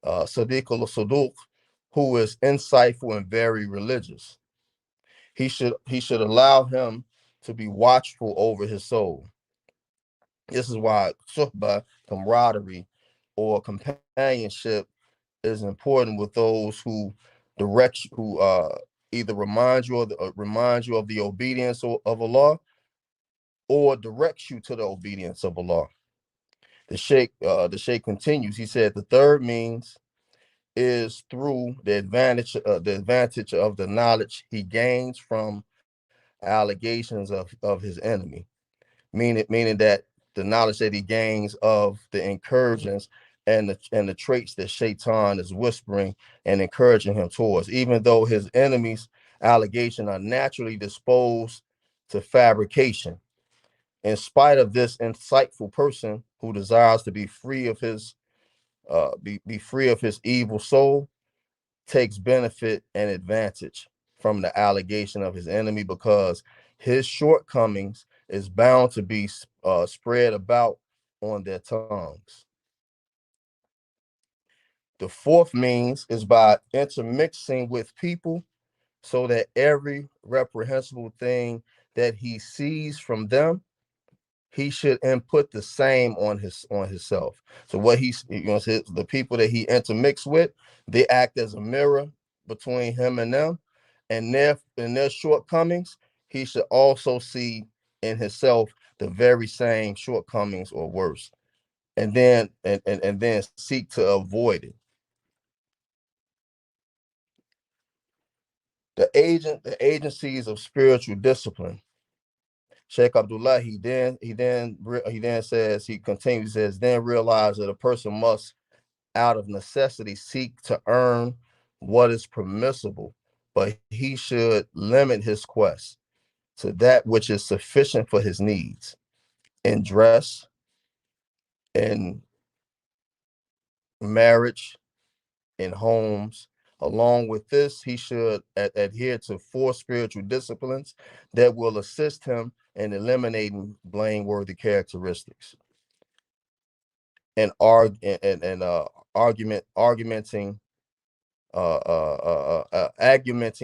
S1: Sadiq al-Saduq, who is insightful and very religious. He should allow him to be watchful over his soul. This is why suhbah, camaraderie, or companionship is important with those who either remind you of the obedience of Allah, or directs you to the obedience of Allah. The Sheikh continues. He said the third means is through the advantage of the knowledge he gains from allegations of his enemy, meaning that the knowledge that he gains of the incursions and the traits that Shaitan is whispering and encouraging him towards, even though his enemies' allegations are naturally disposed to fabrication. In spite of this, insightful person who desires to be free of his be free of his evil soul takes benefit and advantage from the allegation of his enemy, because his shortcomings is bound to be spread about on their tongues. The fourth means is by intermixing with people so that every reprehensible thing that he sees from them, he should input the same on himself. So what the people that he intermix with, they act as a mirror between him and them, and their shortcomings, he should also see in himself the very same shortcomings or worse, and then seek to avoid it. The agencies of spiritual discipline. Sheikh Abdullah, he continues, says, then realize that a person must, out of necessity, seek to earn what is permissible, but he should limit his quest to that which is sufficient for his needs in dress, in marriage, in homes. Along with this, he should adhere to 4 spiritual disciplines that will assist him in eliminating blameworthy characteristics and argumenting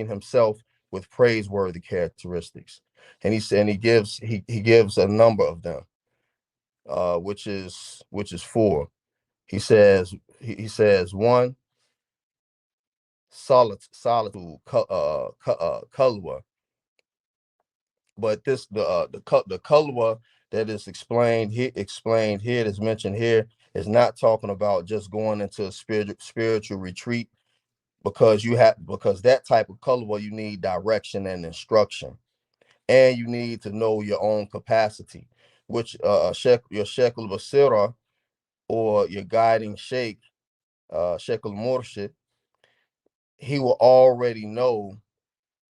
S1: himself with praiseworthy characteristics. And he gives a number of them, which is 4. He says 1, solitude, kalwa. But the kalwa that is explained here, that's mentioned here, is not talking about just going into a spiritual retreat, because that type of kalwa, you need direction and instruction, and you need to know your own capacity, which your Sheikh al-Basira, or your guiding Sheikh, Sheikh al-Murshid, he will already know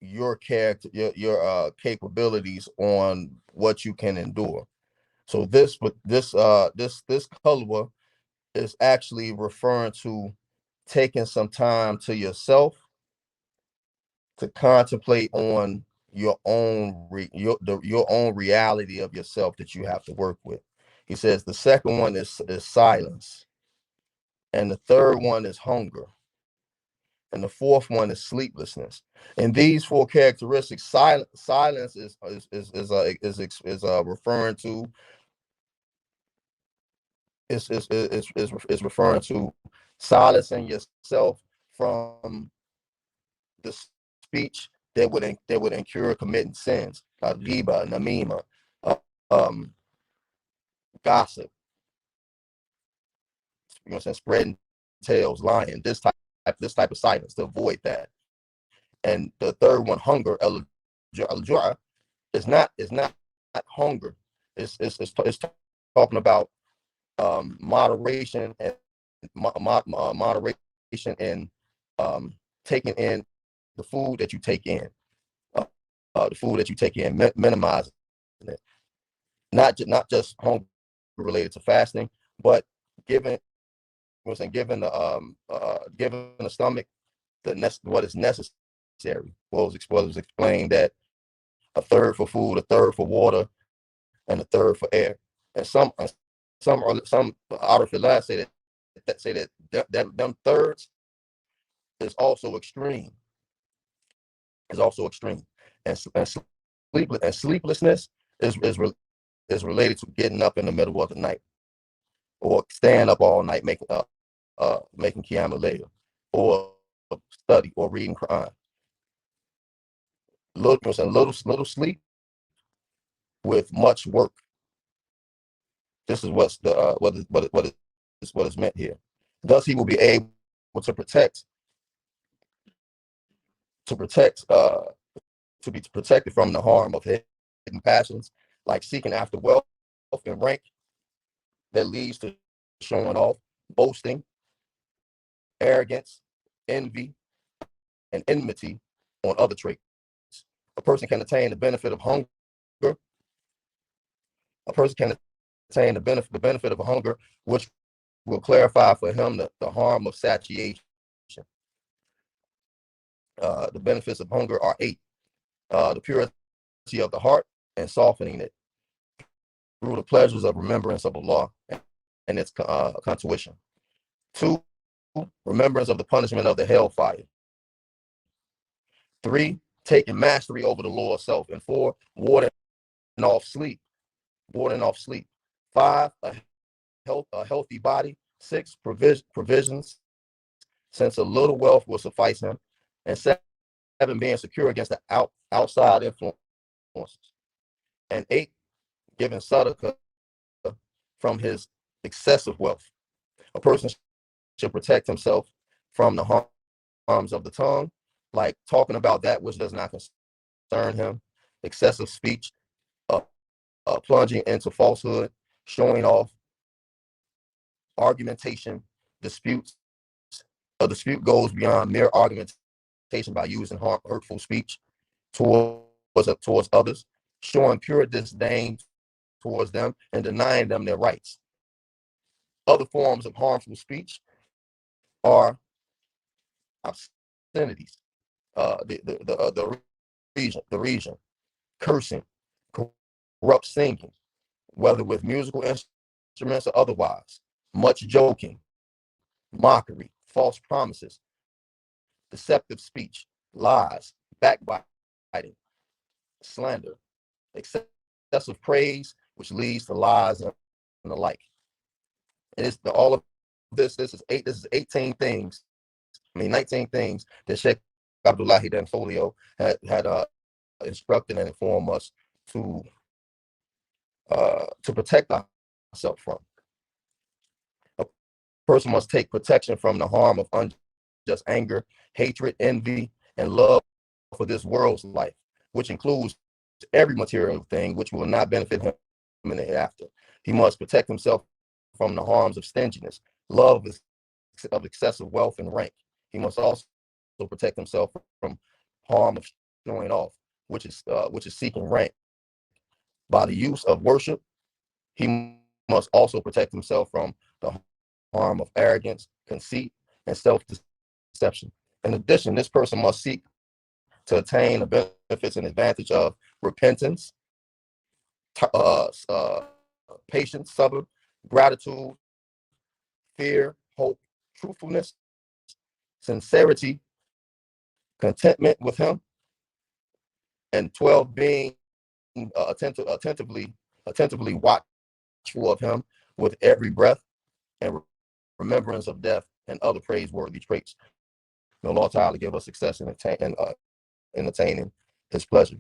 S1: your character, your capabilities on what you can endure. So this kalwa is actually referring to taking some time to yourself to contemplate on your own your own reality of yourself that you have to work with. He says the second one is silence, and the third one is hunger, and the fourth one is sleeplessness. And these 4 characteristics, silence is referring to is referring to silencing yourself from the speech that would incur committing sins, ghiba, namima, uh, um, gossip, you know what I'm saying, spreading tales, lying, this type of silence, to avoid that. And the third one, hunger, al-jua, is not hunger. It's talking about moderation and moderation and taking in the food that you take in, minimizing it. Not just hunger related to fasting, but giving, you know what I'm saying, giving the stomach what is necessary. Was explained that a third for food, a third for water, and a third for air. And some out of the say that them thirds is also extreme. And sleeplessness is related to getting up in the middle of the night, or staying up all night making qiyam al-layl, or study or reading Quran. Little sleep with much work. This is what is meant here. Thus, he will be able to be protected from the harm of hidden passions, like seeking after wealth and rank that leads to showing off, boasting, arrogance, envy, and enmity on other traits. A person can attain the benefit of hunger. A person can attain the benefit of hunger, which will clarify for him the harm of satiation. The benefits of hunger are 8: the purity of the heart and softening it through the pleasures of remembrance of Allah and its contuition. 2, remembrance of the punishment of the hellfire. 3, taking mastery over the law of self. And 4, warding off sleep. 5, a healthy body. 6, provisions, since a little wealth will suffice him. And 7, being secure against the outside influences. And 8, giving sadaqah from his excessive wealth. A person should protect himself from the harms of the tongue, like talking about that which does not concern him, excessive speech, uh, plunging into falsehood, showing off, argumentation, disputes. A dispute goes beyond mere argumentation by using hurtful speech towards others, showing pure disdain towards them, and denying them their rights. Other forms of harmful speech are obscenities, the region, cursing, corrupt singing, whether with musical instruments or otherwise, much joking, mockery, false promises, deceptive speech, lies, backbiting, slander, excessive praise, which leads to lies and the like. And it's all of this. This is 18 things. I mean, 19 things that Sheikh Abdullahi then Folio had instructed and informed us to protect ourselves from. A person must take protection from the harm of unjust anger, hatred, envy, and love for this world's life, which includes every material thing which will not benefit him in the hereafter. He must protect himself from the harms of stinginess, love of excessive wealth and rank. He must also protect himself from harm of showing off, which is seeking rank. By the use of worship, he must also protect himself from the harm of arrogance, conceit, and self-deception. In addition, this person must seek to attain the benefits and advantage of repentance, patience, sabr, gratitude, fear, hope, truthfulness, sincerity, contentment with him, and 12, being attentively watchful of him with every breath and remembrance of death and other praiseworthy traits. May Allah Ta'ala give us success in attaining his pleasure.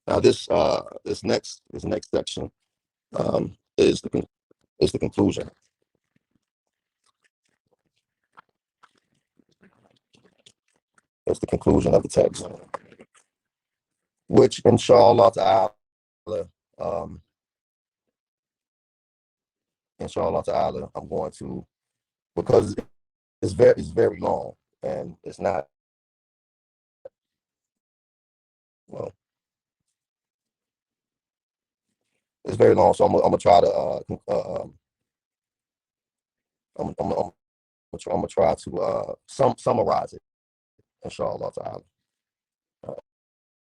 S1: Now this next section is the conclusion. It's the conclusion of the text, which inshallah ta'ala, I'm going to, because it's very long and it's not, well, it's very long, so I'm gonna try to I'm gonna try to summarize it, inshallah ta'ala.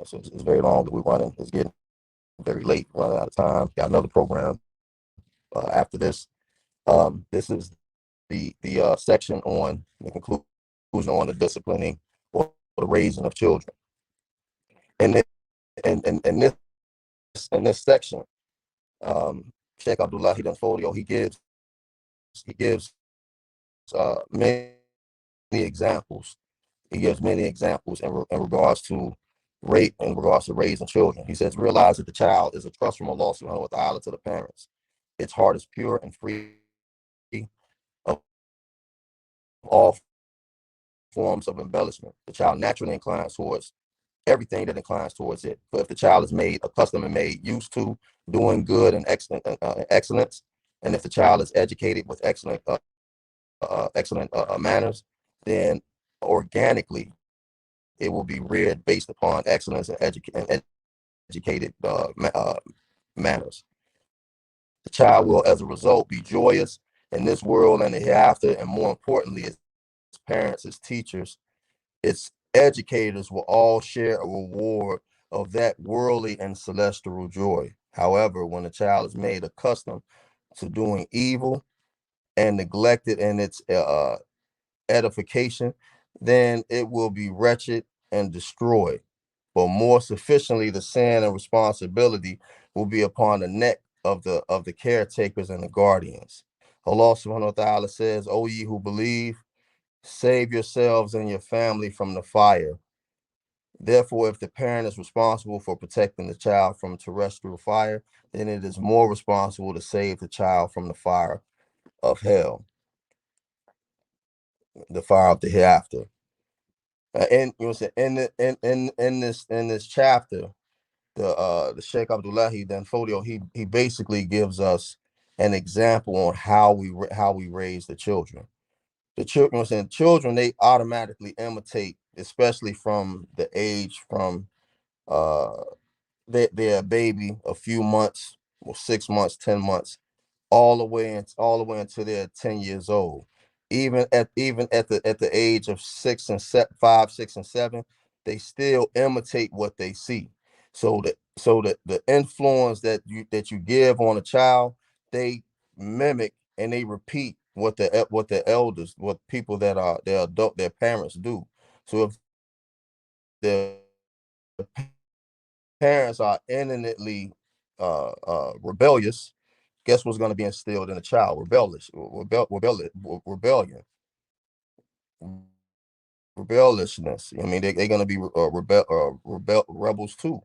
S1: So it's very long that we're running. It's getting very late, running out of time. Got another program after this. This is the section on the conclusion on the disciplining or the raising of children. And in this section, Sheikh Abdullah he gives many examples. He gives many examples in regards to raising children. He says, realize that the child is a trust from Allah subhanahu wa ta'ala to the parents. Its heart is pure and free of all forms of embellishment. The child naturally inclines towards everything that inclines towards it. But if the child is made accustomed and made used to doing good and excellence, and if the child is educated with excellent manners, then organically it will be reared based upon excellence and educated manners. The child will, as a result, be joyous in this world and the hereafter, and more importantly, its parents, its teachers, its educators will all share a reward of that worldly and celestial joy. However, when a child is made accustomed to doing evil and neglected in its edification, then it will be wretched and destroyed. But more sufficiently, the sin and responsibility will be upon the neck of the caretakers and the guardians. Allah subhanahu wa ta'ala says, O ye who believe, save yourselves and your family from the fire. Therefore, if the parent is responsible for protecting the child from terrestrial fire, then it is more responsible to save the child from the fire of hell, the fire of the hereafter. And you know what I'm saying, in this chapter, the Sheikh Abdullahi then Folio, he basically gives us an example on how we raise the children. The children, you know what I'm saying, children, they automatically imitate, especially from the age from uh they're a baby, a few months, or 6 months, 10 months, all the way until they're 10 years old. Even at the age of 5, 6, and 7, they still imitate what they see. So the influence that you give on a child, they mimic and they repeat what the elders, what people that are their adult, their parents do. So if their parents are eminently rebellious, guess what's going to be instilled in a child? Rebelliousness. I mean, they're going to be rebels too.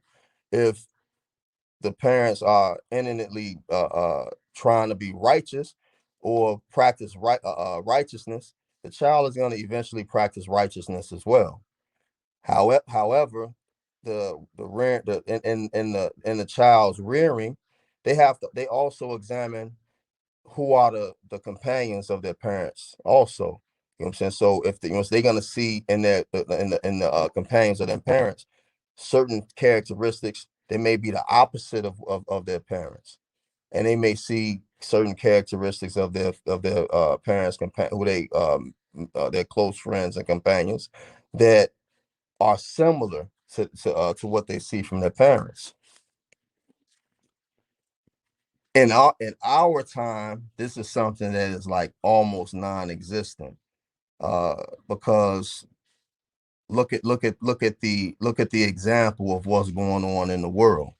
S1: If the parents are eminently trying to be righteous or practice righteousness, the child is going to eventually practice righteousness as well. However, in the child's rearing, they also examine who are the companions of their parents also. You know what I'm saying? So if they're gonna see in their in the companions of their parents certain characteristics, they may be the opposite of their parents, and they may see certain characteristics of their parents, who they their close friends and companions, that are similar to what they see from their parents. In our time, this is something that is like almost non-existent, uh, because look at the example of what's going on in the world,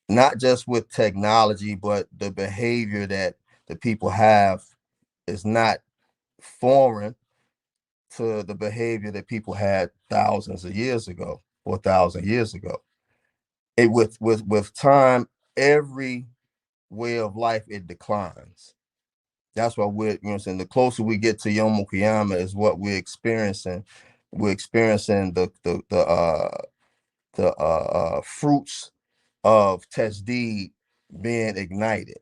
S1: not just with technology, but the behavior that the people have is not foreign to the behavior that people had thousands of years ago or 1,000 years ago. With time, every way of life, it declines. That's why we're, you know what I'm saying, the closer we get to Yom Kiyama is what we're experiencing. We're experiencing the fruits of Tajdid being ignited.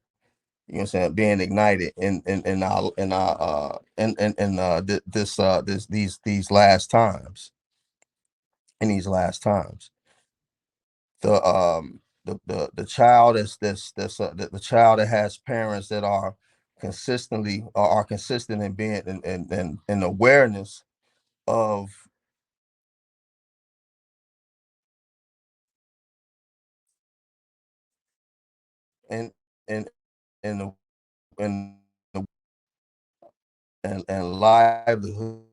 S1: You know what I'm saying? Being ignited in these last times. In these last times, the child the child that has parents that are consistently are consistent in being in awareness of and and and the and the and livelihood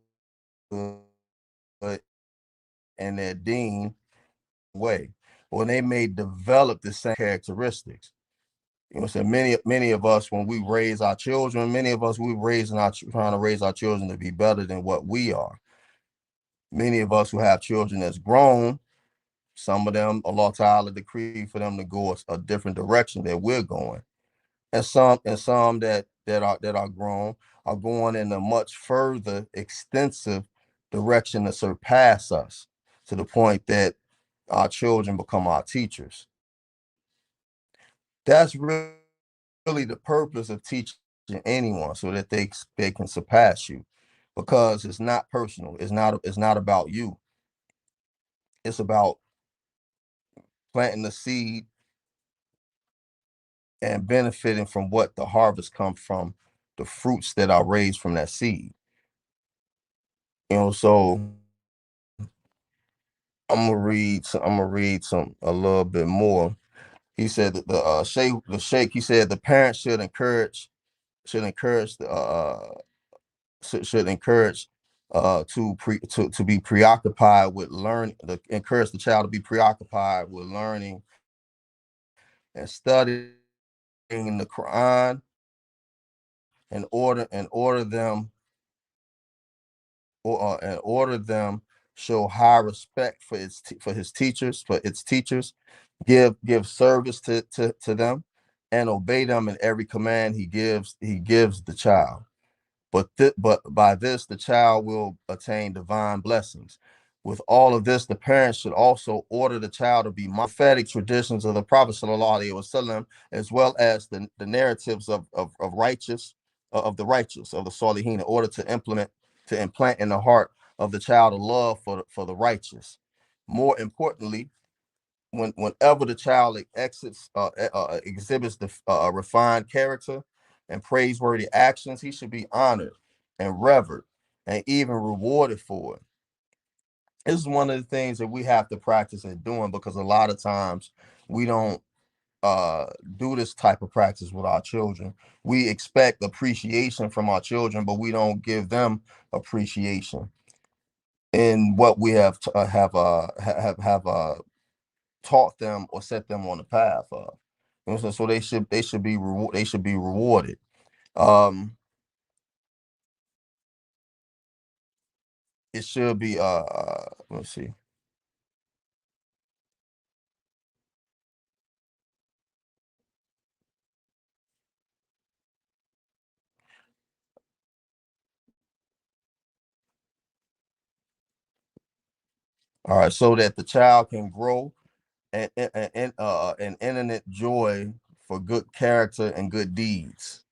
S1: and their dean way, when they may develop the same characteristics. You know, so many of us, when we raise our children, many of us, trying to raise our children to be better than what we are. Many of us who have children that's grown, some of them, Allah Ta'ala decree for them to go a different direction that we're going. And some that are grown are going in a much further extensive direction to surpass us, to the point that our children become our teachers. That's really the purpose of teaching anyone, so that they can surpass you, because it's not personal. It's not about you. It's about planting the seed and benefiting from what the harvest comes from, the fruits that are raised from that seed. So I'm gonna read a little bit more. He said that the sheikh, he said the parents should encourage the should encourage to be preoccupied with learning, encourage the child to be preoccupied with learning and studying the Quran, and order them show high respect for his teachers, for its teachers, give service to them, and obey them in every command he gives the child. But by this the child will attain divine blessings. With all of this, the parents should also order the child to be prophetic traditions of the Prophet sallallahu alaihi wasallam, as well as the narratives of righteous of the righteous of the Salihin, in order to implant in the heart of the child a love for the righteous. More importantly, whenever the child exhibits the refined character and praiseworthy actions, he should be honored and revered and even rewarded for it. This is one of the things that we have to practice at doing, because a lot of times we don't uh do this type of practice with our children. We expect appreciation from our children, but we don't give them appreciation in what we have taught them or set them on the path of. You know, so they should be rewarded. Um, it should be let's see. All right, so that the child can grow an infinite joy for good character and good deeds,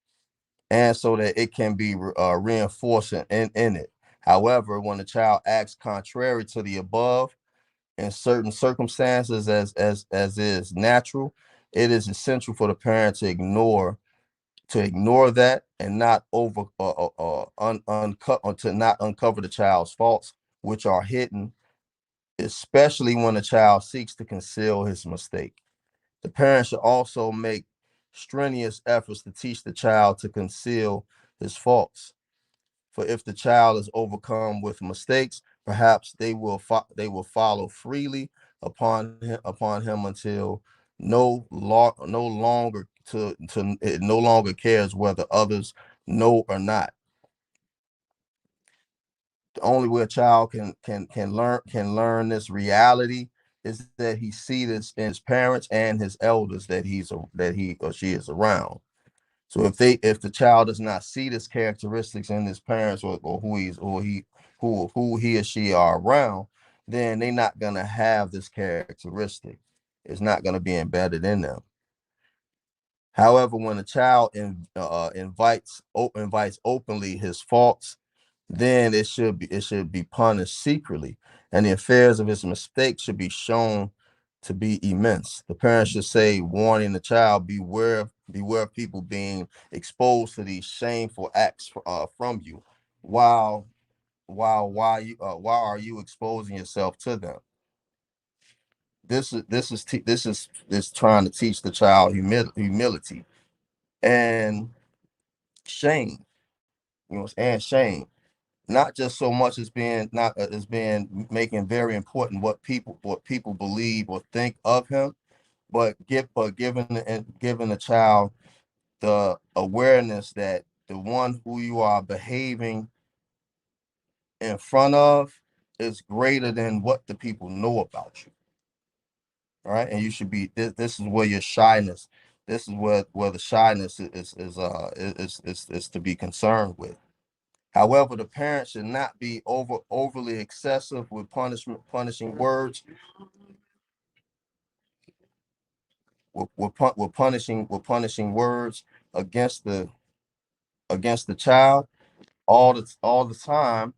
S1: and so that it can be reinforced in it. However, when the child acts contrary to the above, in certain circumstances, as is natural, it is essential for the parent to ignore that and not over uncut or to not uncover the child's faults, which are hidden, especially when the child seeks to conceal his mistake. The parent should also make strenuous efforts to teach the child to conceal his faults. For if the child is overcome with mistakes, perhaps they will follow freely upon him until no longer to it no longer cares whether others know or not. The only way a child can learn this reality is that he see this in his parents and his elders that he or she is around. So if the child does not see this characteristics in his parents, or who he or she are around, then they're not gonna have this characteristic. It's not gonna be embedded in them. However, when a child invites openly his faults, then it should be punished secretly, and the affairs of his mistakes should be shown to be immense. The parents should say, warning the child, beware of people being exposed to these shameful acts from you. While why are you exposing yourself to them? This is trying to teach the child humility and shame. And shame, not just so much as being not as being making very important what people believe or think of him, but giving the child the awareness that the one who you are behaving in front of is greater than what the people know about you. All right, and you should be this is where your shyness, this is where the shyness is to be concerned with. However, the parent should not be overly excessive with punishing words, with punishing words against the child all the time,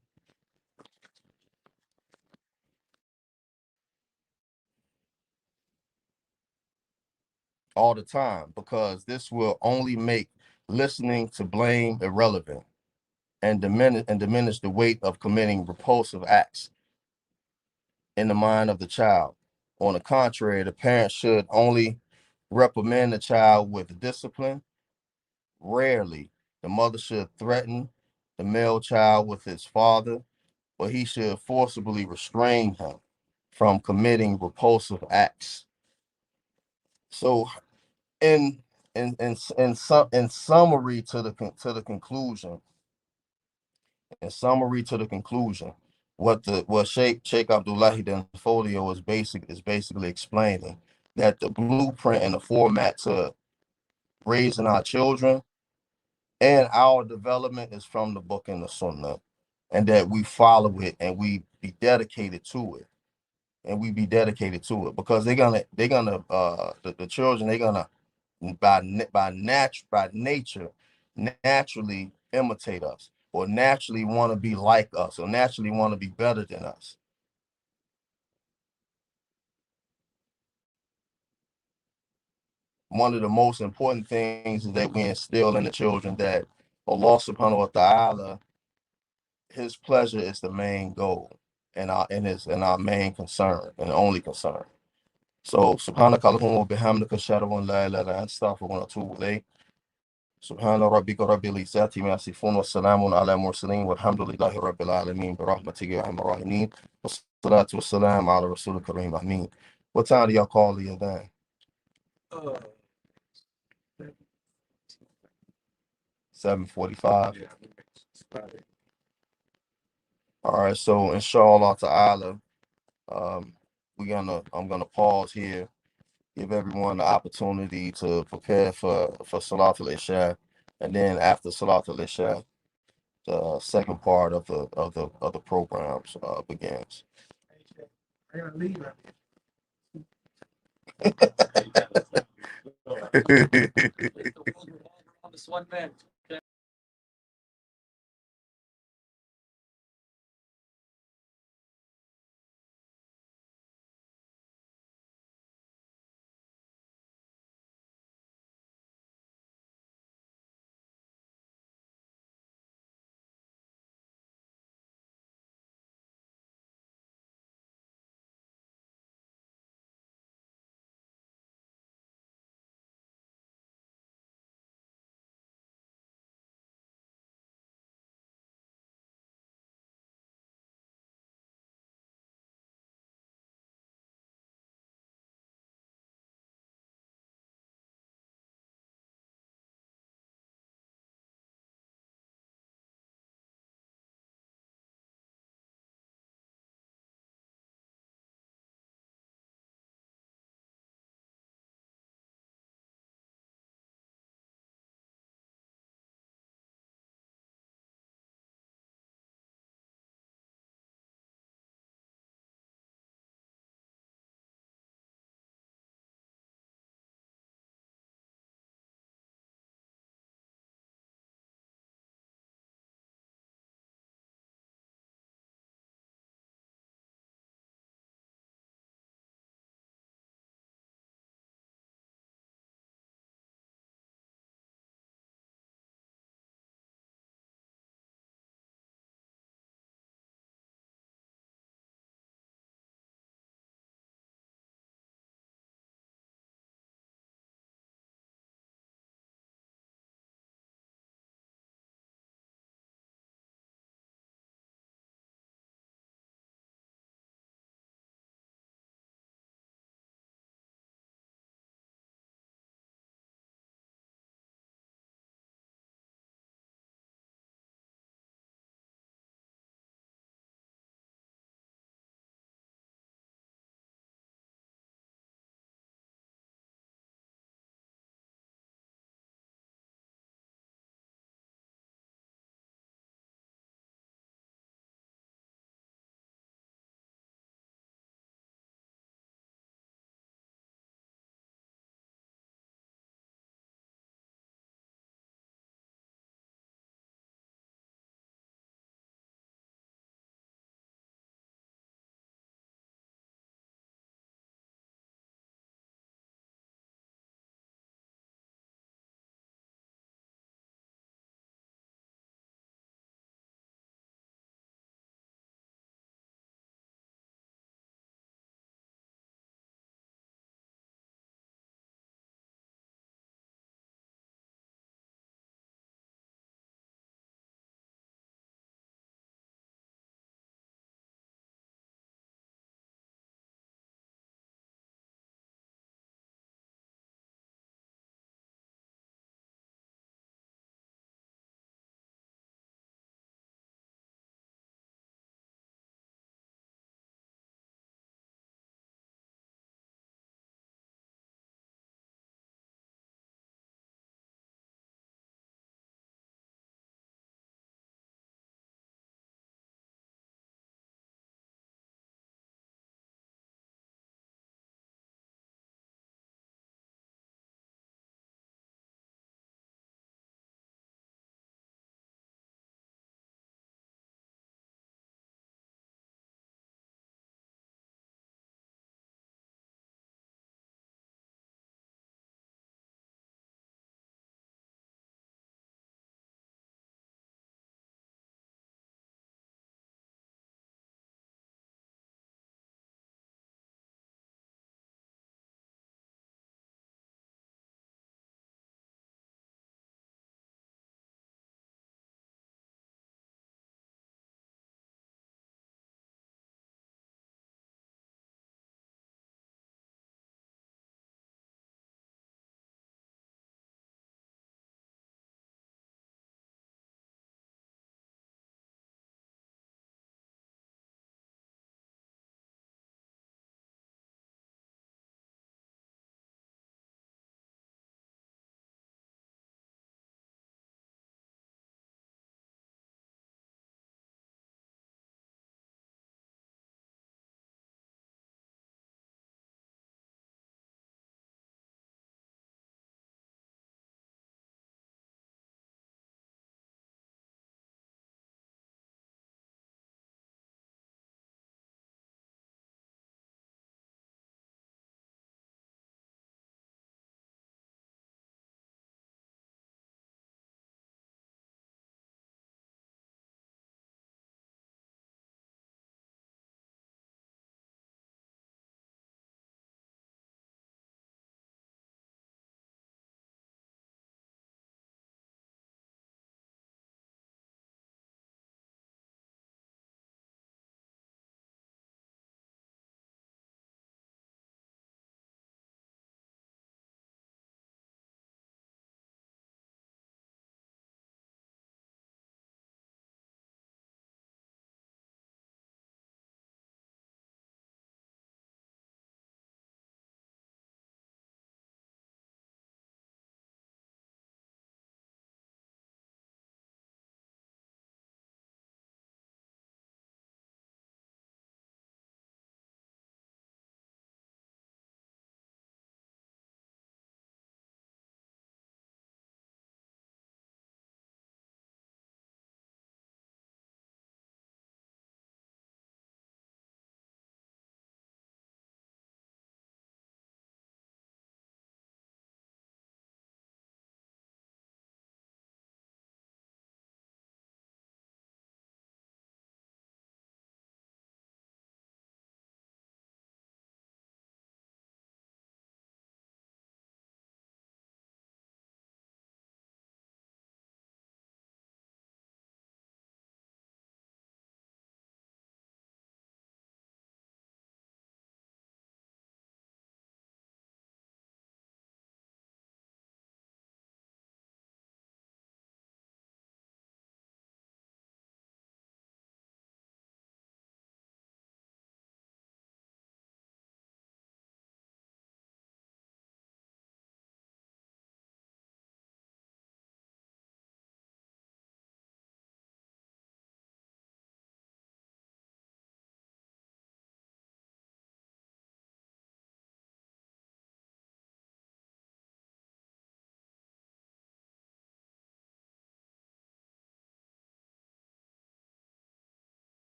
S1: because this will only make listening to blame irrelevant, and diminish the weight of committing repulsive acts in the mind of the child. On the contrary, the parent should only reprimand the child with discipline. Rarely, the mother should threaten the male child with his father, but he should forcibly restrain him from committing repulsive acts. So, in in summary to the conclusion, what Sheikh Abdullahi Folio is basically explaining that the blueprint and the format to raising our children and our development is from the book and the Sunnah, and that we follow it and we be dedicated to it, because the children, they're gonna by nature naturally imitate us, or naturally want to be like us, or naturally want to be better than us. One of the most important things is that we instill in the children that Allah subhanahu wa ta'ala, his pleasure is the main goal, and our main concern and only concern. So subhanaka Allahumma wa bihamdika ashhadu an la ilaha illa anta astaghfiruka wa atubu ilayk. سبحان ربك رب العزة ما يصفون والسلام على المرسلين والحمد لله رب العالمين برحمتك يا أرحم الراحمين والصلاة والسلام على رسول الكريم أمين. What time do y'all call the event? 7:45. All right, so inshallah ta'ala, I'm gonna pause here, give everyone the opportunity to prepare for Salatul Isha, and then after Salatul Isha, the second part of the programs begins.
S3: I gotta leave.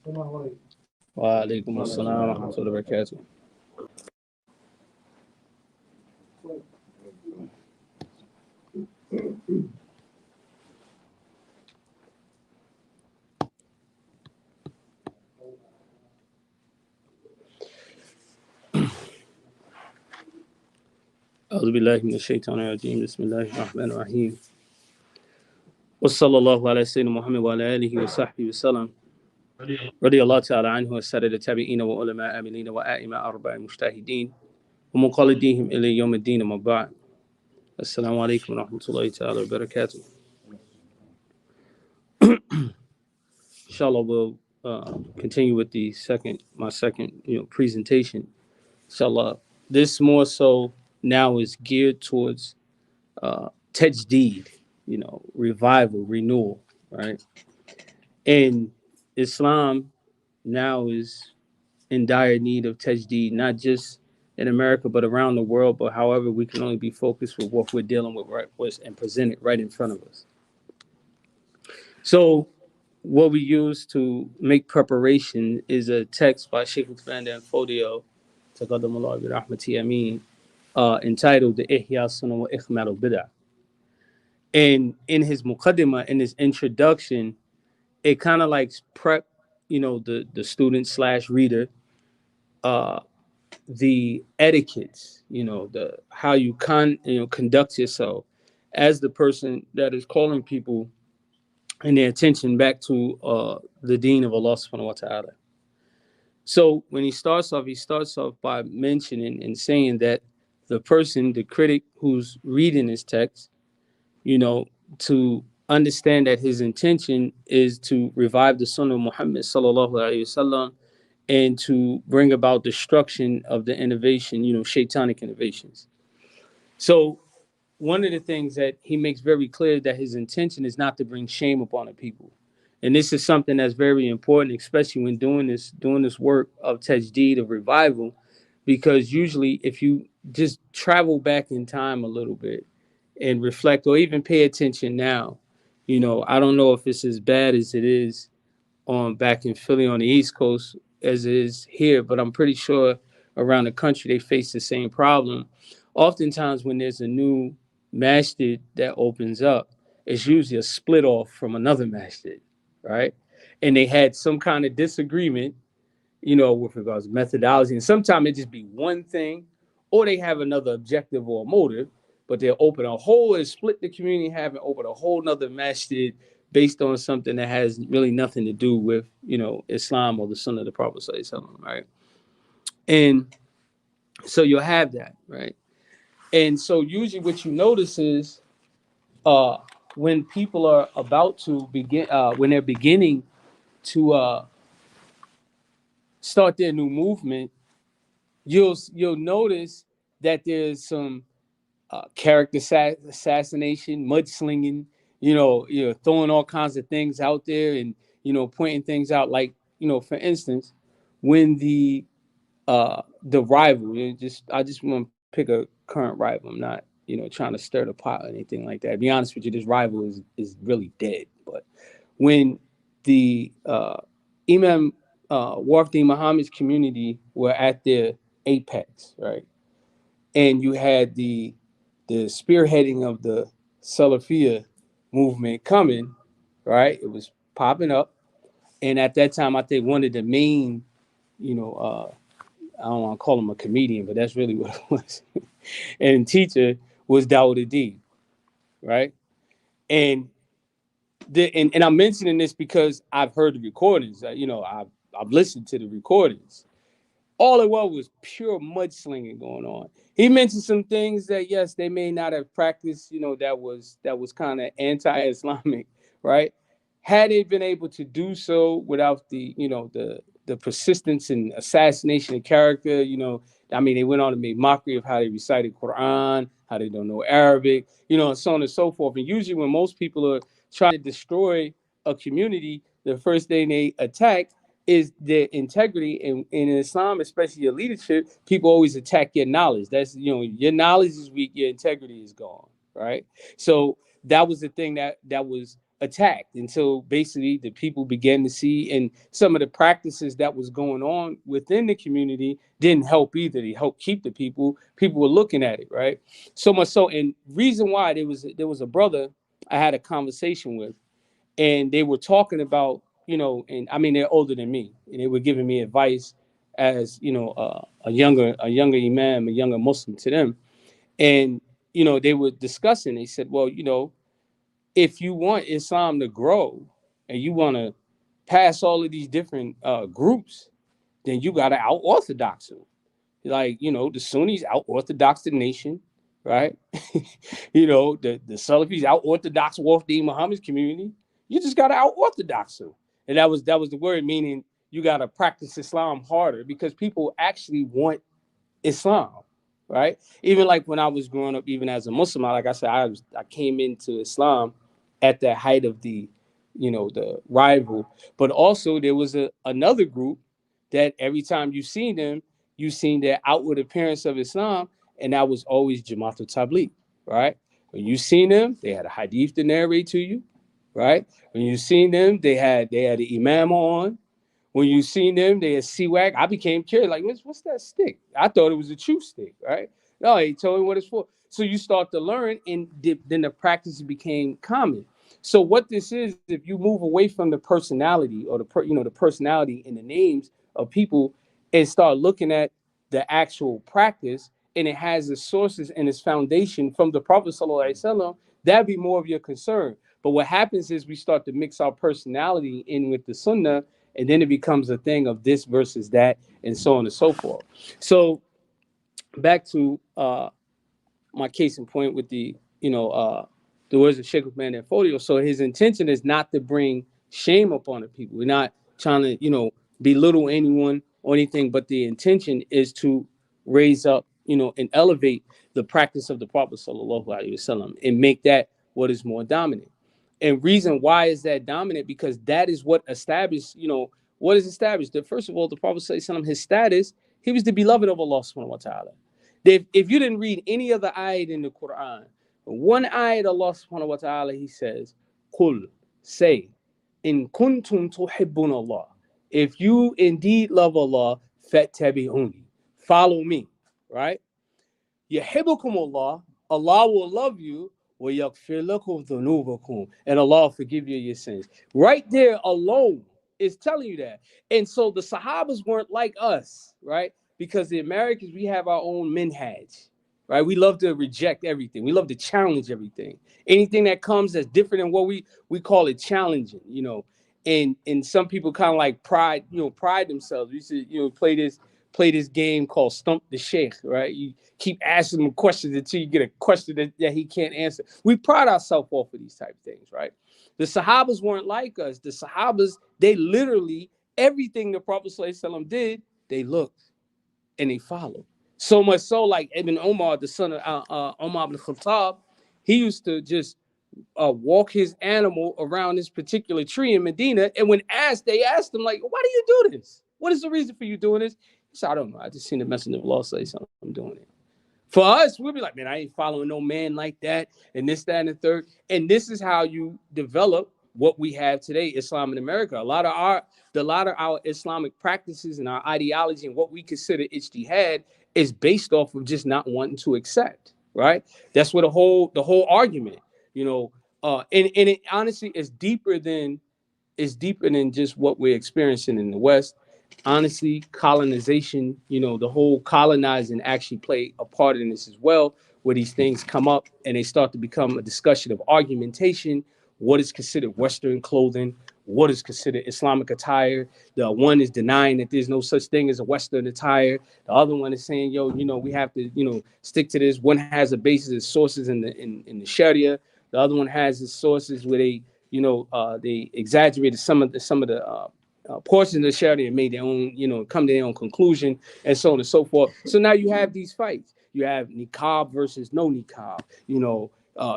S2: Wa alaikum assalam wa rahmatullahi wa barakatuh. أعوذ بالله من الشيطان الرجيم بسم الله الرحمن الرحيم وصلى الله على سيدنا محمد وعلى آله وصحبه وسلم رضي الله تعالى عنه والسادة التابعين وعلماء آمنين وآئمة أربع مجتهدين ومقلديهم إلى يوم الدين أما بعد. السلام عليكم ورحمة الله تعالى وبركاته. Inshallah, we'll continue with my second presentation. Inshallah, this more so now is geared towards Tajdid, revival, renewal, right? And Islam now is in dire need of Tajdid, not just in America, but around the world. But however, we can only be focused with what we're dealing with right and present it right in front of us. So what we use to make preparation is a text by Sheikh Uthman Fodio, Taqaddamullah bi rahmati Ameen, entitled The Ihya Sunnah wa Ikhmal al-Bid'ah. And in his muqaddimah, in his introduction, it kind of like prep, the student slash reader, the etiquettes, the how you conduct yourself as the person that is calling people and their attention back to the deen of Allah subhanahu wa ta'ala. So when he starts off by mentioning and saying that the person, the critic who's reading this text, to understand that his intention is to revive the Sunnah of Muhammad sallallahu alaihi wasallam and to bring about destruction of the innovation, shaitanic innovations. So one of the things that he makes very clear that his intention is not to bring shame upon the people. And this is something that's very important, especially when doing this work of tajdid, of revival, because usually if you just travel back in time a little bit and reflect or even pay attention now, I don't know if it's as bad as it is back in Philly on the East Coast as it is here, but I'm pretty sure around the country they face the same problem. Oftentimes when there's a new masjid that opens up, it's usually a split off from another masjid, right? And they had some kind of disagreement, with regards to methodology. And sometimes it just be one thing, or they have another objective or motive, but they'll open a whole and split the community, having open a whole nother masjid based on something that has really nothing to do with, Islam or the Sunnah of the Prophet sallallahu alaihi wasallam, right? And so you'll have that, right? And so usually what you notice is when people are about to begin, when they're beginning to start their new movement, you'll notice that there's some character assassination, mudslinging, throwing all kinds of things out there and, pointing things out. Like, for instance, when the rival, I just want to pick a current rival. I'm not, trying to stir the pot or anything like that. To be honest with you, this rival is really dead. But when the Imam Wafdi Muhammad's community were at their apex, right? And you had the spearheading of the Salafiyah movement coming, right? It was popping up. And at that time, I think one of the main, I don't want to call him a comedian, but that's really what it was. And teacher was Dawah, right? And and I'm mentioning this because I've heard the recordings. I've listened to the recordings. All it was pure mudslinging going on. He mentioned some things that, yes, they may not have practiced, that was kind of anti-Islamic, right? Had they been able to do so without the persistence and assassination of character, they went on to make mockery of how they recited Quran, how they don't know Arabic, and so on and so forth. And usually when most people are trying to destroy a community, the first thing they attack is their integrity. And in Islam, especially your leadership, people always attack your knowledge. That's, your knowledge is weak, your integrity is gone, right? So that was the thing that was attacked until basically the people began to see, and some of the practices that was going on within the community didn't help either. They helped keep the people were looking at it, right? So much so, and reason why, there was a brother I had a conversation with, and they were talking about, and I mean, they're older than me, and they were giving me advice as, a younger imam, a younger Muslim to them. And they were discussing, they said, well, if you want Islam to grow and you want to pass all of these different groups, then you got to out orthodox them. Like, the Sunnis out orthodox the nation, right? The Salafis out orthodox Wafdi Muhammad's community. You just got to out orthodox them. And that was the word, meaning you got to practice Islam harder, because people actually want Islam, right? Even like when I was growing up, even as a Muslim, like I said, I came into Islam at the height of the rival. But also there was another group that every time you seen their outward appearance of Islam, and that was always Jamaatul Tabligh, right? When you seen them, they had a hadith to narrate to you, right? When you seen them, they had an Imam on. When you seen them, they had CWAC. I became curious, like, what's that stick? I thought it was a true stick, right? No, he told me what it's for. So you start to learn, and then the practice became common. So what this is, if you move away from the personality, or the personality and the names of people, and start looking at the actual practice, and it has its sources and its foundation from the Prophet Sallallahu Alaihi Wasallam, that'd be more of your concern. But what happens is we start to mix our personality in with the Sunnah, and then it becomes a thing of this versus that, and so on and so forth. So back to my case in point with the words of Sheikh Uthman and Fodio. So his intention is not to bring shame upon the people. We're not trying to belittle anyone or anything, but the intention is to raise up, and elevate the practice of the Prophet Sallallahu Alaihi Wasallam, and make that what is more dominant. And reason why is that dominant? Because that is what established, what is established. That first of all, the Prophet Sallallahu Alaihi Wasallam, his status, he was the beloved of Allah Subhanahu wa Taala. If you didn't read any other ayat in the Quran, one ayat Allah Subhanahu wa Taala, he says, "Qul, say, in kuntum tuhibbun Allah, if you indeed love Allah, fattabi'uni, follow me," right? Yuhibbukum Allah, Allah will love you, wa yaghfir lakum dhunubakum, and Allah will forgive you your sins. Right there alone is telling you that. And so the Sahabas weren't like us, right? Because the Americans, we have our own minhaj, right? We love to reject everything. We love to challenge everything. Anything that comes that's different than what we call it challenging, And some people kind of like pride themselves. We should, play this game called Stump the Sheikh, right? You keep asking him questions until you get a question that he can't answer. We pride ourselves off of these type of things, right? The Sahabas weren't like us. The Sahabas, they literally, everything the Prophet ﷺ did, they looked and they followed. So much so, like Ibn Omar, the son of Omar ibn Khattab, he used to just walk his animal around this particular tree in Medina. And when they asked him, like, why do you do this? What is the reason for you doing this? He said, I don't know. I just seen the Messenger of Allah say something. I'm doing it. For us, we'll be like, man, I ain't following no man like that, and this, that, and the third. And this is how you develop what we have today, Islam in America. A lot of our Islamic practices and our ideology and what we consider ijtihad is based off of just not wanting to accept, right? That's what the whole argument, and it honestly is deeper than just what we're experiencing in the West. Honestly, colonization, the whole colonizing actually play a part in this as well, where these things come up and they start to become a discussion of argumentation. What is considered Western clothing? What is considered Islamic attire? The one is denying that there's no such thing as a Western attire. The other one is saying, we have to, stick to this. One has a basis of sources in the Sharia. The other one has its sources where they exaggerated some of the portions of the Sharia and made their own, come to their own conclusion, and so on and so forth. So now you have these fights. You have niqab versus no niqab,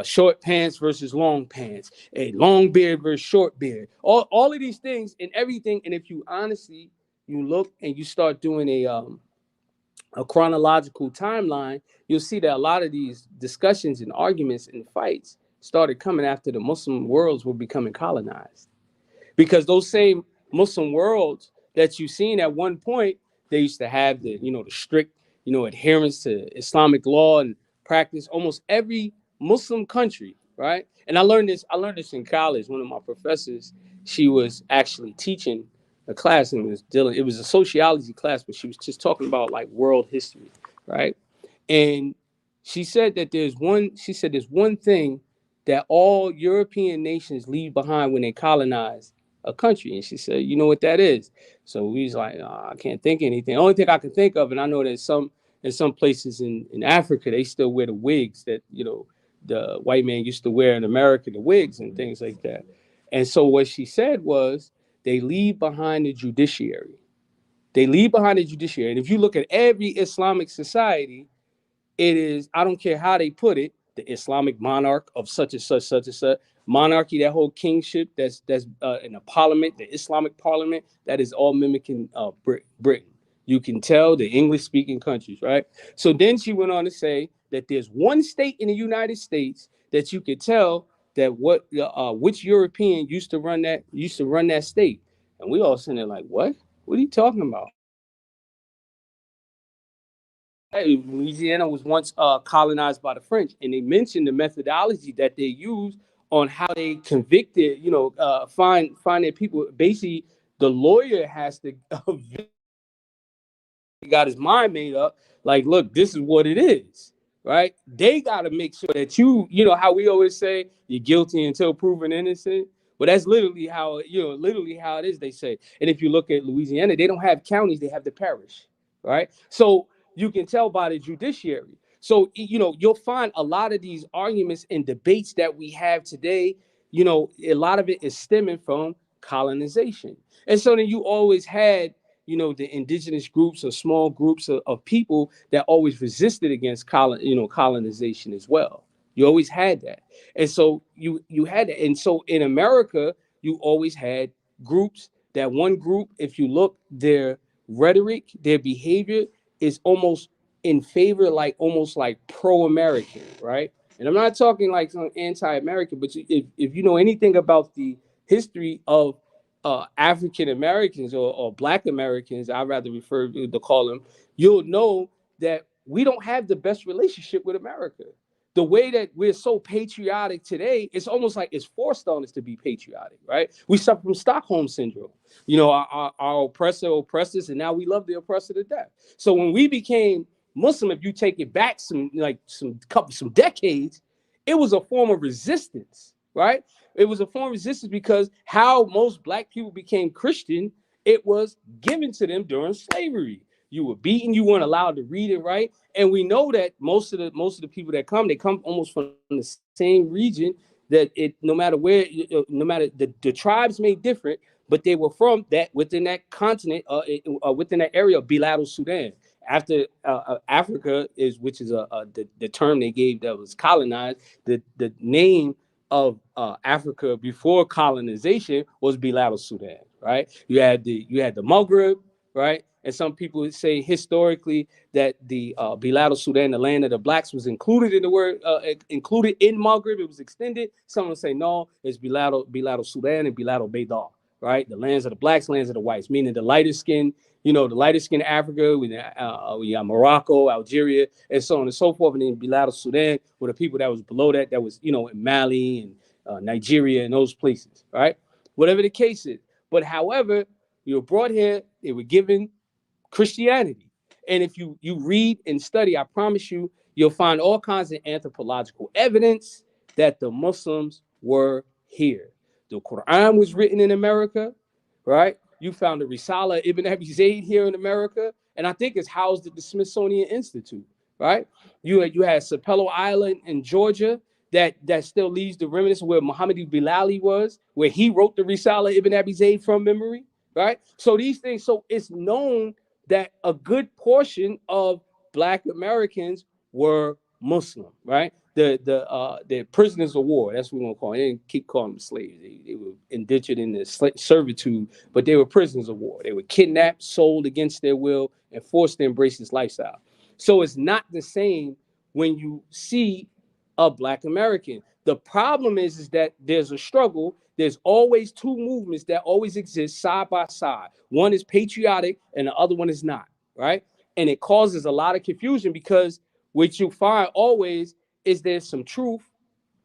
S2: short pants versus long pants, a long beard versus short beard, all of these things and everything. And if you honestly, you look and you start doing a chronological timeline, you'll see that a lot of these discussions and arguments and fights started coming after the Muslim worlds were becoming colonized. Because those same Muslim worlds that you've seen at one point, they used to have the, the strict, adherence to Islamic law and practice. Almost every Muslim country, right? And I learned this in college. One of my professors, she was actually teaching a class and it was a sociology class, but she was just talking about like world history, right? And she said there's one thing that all European nations leave behind when they colonize a country. And she said, you know what that is? So we was like, I can't think of anything. The only thing I can think of, and I know that in some places in Africa, they still wear the wigs that, the white man used to wear in America, the wigs and things like that. And so what she said was they leave behind the judiciary. They leave behind the judiciary. And if you look at every Islamic society, it is, I don't care how they put it, the Islamic monarch of such and such monarchy, that whole kingship that's in the parliament, the Islamic parliament, that is all mimicking Britain. You can tell the English speaking countries, right? So then she went on to say that there's one state in the United States that you could tell that which European used to run that state. And we all sitting there like, what are you talking about? Hey, Louisiana was once colonized by the French, and they mentioned the methodology that they use on how they convicted, find their people. Basically, the lawyer has to got his mind made up. Like, look, this is what it is, right? They got to make sure that you know how we always say you're guilty until proven innocent. Well, that's literally how it is. They say, and if you look at Louisiana, they don't have counties; they have the parish, right? So you can tell by the judiciary. So you'll find a lot of these arguments and debates that we have today. A lot of it is stemming from colonization, and so then you always had the indigenous groups or small groups of people that always resisted against colonization as well. You always had that. And so you had that. And so in America, you always had groups. That one group, if you look, their rhetoric, their behavior is almost in favor, like almost like pro-American, right? And I'm not talking like some anti-American, but if you know anything about the history of African Americans or Black Americans, I'd rather refer to call them, you'll know that we don't have the best relationship with America. The way that we're so patriotic today, it's almost like it's forced on us to be patriotic, right? We suffer from Stockholm syndrome. Our oppressor oppressed us, and now we love the oppressor to death. So when we became Muslim, if you take it back some decades, it was a form of resistance, right? It was a form of resistance because how most Black people became Christian, it was given to them during slavery. You were beaten, you weren't allowed to read and write. And we know that most of the people that come, they come almost from the same region, that it no matter where, no matter the tribes may different, but they were from that within that continent, within that area of Bilad Sudan. After Africa is, which is the term they gave that was colonized, the name of Africa before colonization was Bilad Sudan, right? You had the Maghreb, right? And some people say historically that the Bilad Sudan, the land of the blacks, was included in the word, included in Maghreb. It was extended. Some will say no, it's Bilad Sudan and Bilad Beidar, right? The lands of the blacks, lands of the whites, meaning the lighter skin, the lighter skin Africa, we got Morocco, Algeria, and so on and so forth. And then Bilad Sudan were the people that was below that was, in Mali and Nigeria and those places, right? Whatever the case is. But however, you were brought here, they were given Christianity. And if you read and study, I promise you'll find all kinds of anthropological evidence that the Muslims were here. The Quran was written in America, right? You found the Risala Ibn Abi Zayd here in America, and I think it's housed at the Smithsonian Institute, right? You had Sapelo Island in Georgia that still leaves the remnants of where Muhammad Bilali was, where he wrote the Risala Ibn Abi Zayd from memory, right? So these things, so it's known that a good portion of Black Americans were Muslim, right? The prisoners of war, that's what we're gonna call it. They didn't keep calling them slaves. They were indentured in the servitude, but they were prisoners of war. They were kidnapped, sold against their will, and forced to embrace this lifestyle. So it's not the same when you see a Black American. The problem is that there's a struggle. There's always two movements that always exist side by side. One is patriotic and the other one is not, right? And it causes a lot of confusion because what you find always is there's some truth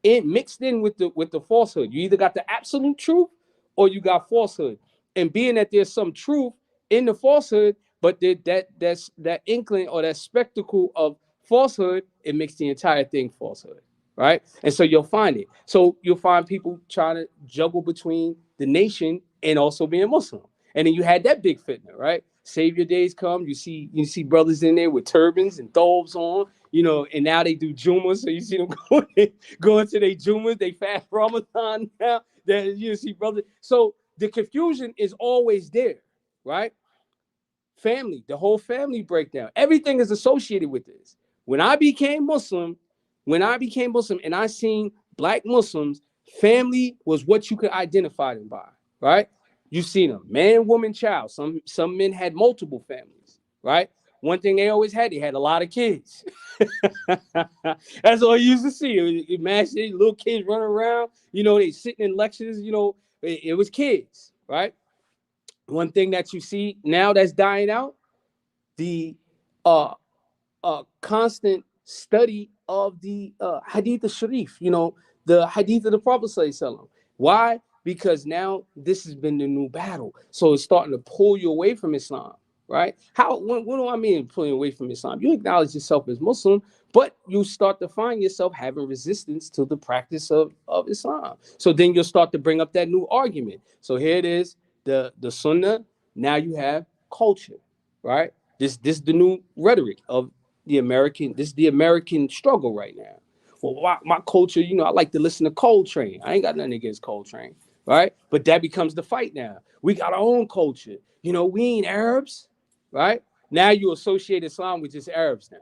S2: in mixed in with the falsehood. You either got the absolute truth or you got falsehood. And being that there's some truth in the falsehood, but that inkling or that spectacle of falsehood, it makes the entire thing falsehood, right? And so you'll find it. So you'll find people trying to juggle between the nation and also being Muslim. And then you had that big fitna, right? Savior days come, you see brothers in there with turbans and thobes on, and now they do Juma, so you see them going to their Jumas, they fast Ramadan now. That you see, brother. So the confusion is always there, right? Family, the whole family breakdown, everything is associated with this. When I became Muslim and I seen Black Muslims, family was what you could identify them by, right? You seen them, man, woman, child. Some men had multiple families, right? One thing they always had, they had a lot of kids. That's all you used to see. Imagine little kids running around, they sitting in lectures, it was kids, right? One thing that you see now that's dying out, the constant study of the Hadith al-Sharif, the Hadith of the Prophet Sallallahu Alaihi Wasallam. Why? Because now this has been the new battle. So it's starting to pull you away from Islam, right? What do I mean pulling away from Islam? You acknowledge yourself as Muslim, but you start to find yourself having resistance to the practice of Islam. So then you'll start to bring up that new argument. So here it is, the Sunnah, now you have culture, right? This the new rhetoric of the American, this is the American struggle right now. Well, my culture, I like to listen to Coltrane. I ain't got nothing against Coltrane, right? But that becomes the fight now. We got our own culture. We ain't Arabs, right? Now you associate Islam with just Arabs now.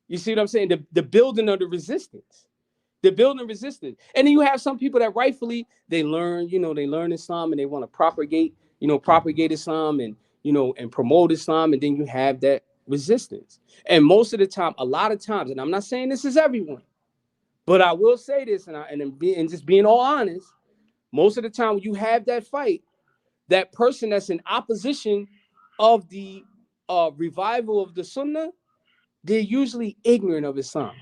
S2: You see what I'm saying? The building of the resistance. The building resistance. And then you have some people that rightfully, they learn Islam and they want to propagate Islam and promote Islam. And then you have that resistance. And most of the time, a lot of times, and I'm not saying this is everyone, but I will say this, and just being all honest, most of the time when you have that fight, that person that's in opposition of the revival of the Sunnah, they're usually ignorant of Islam.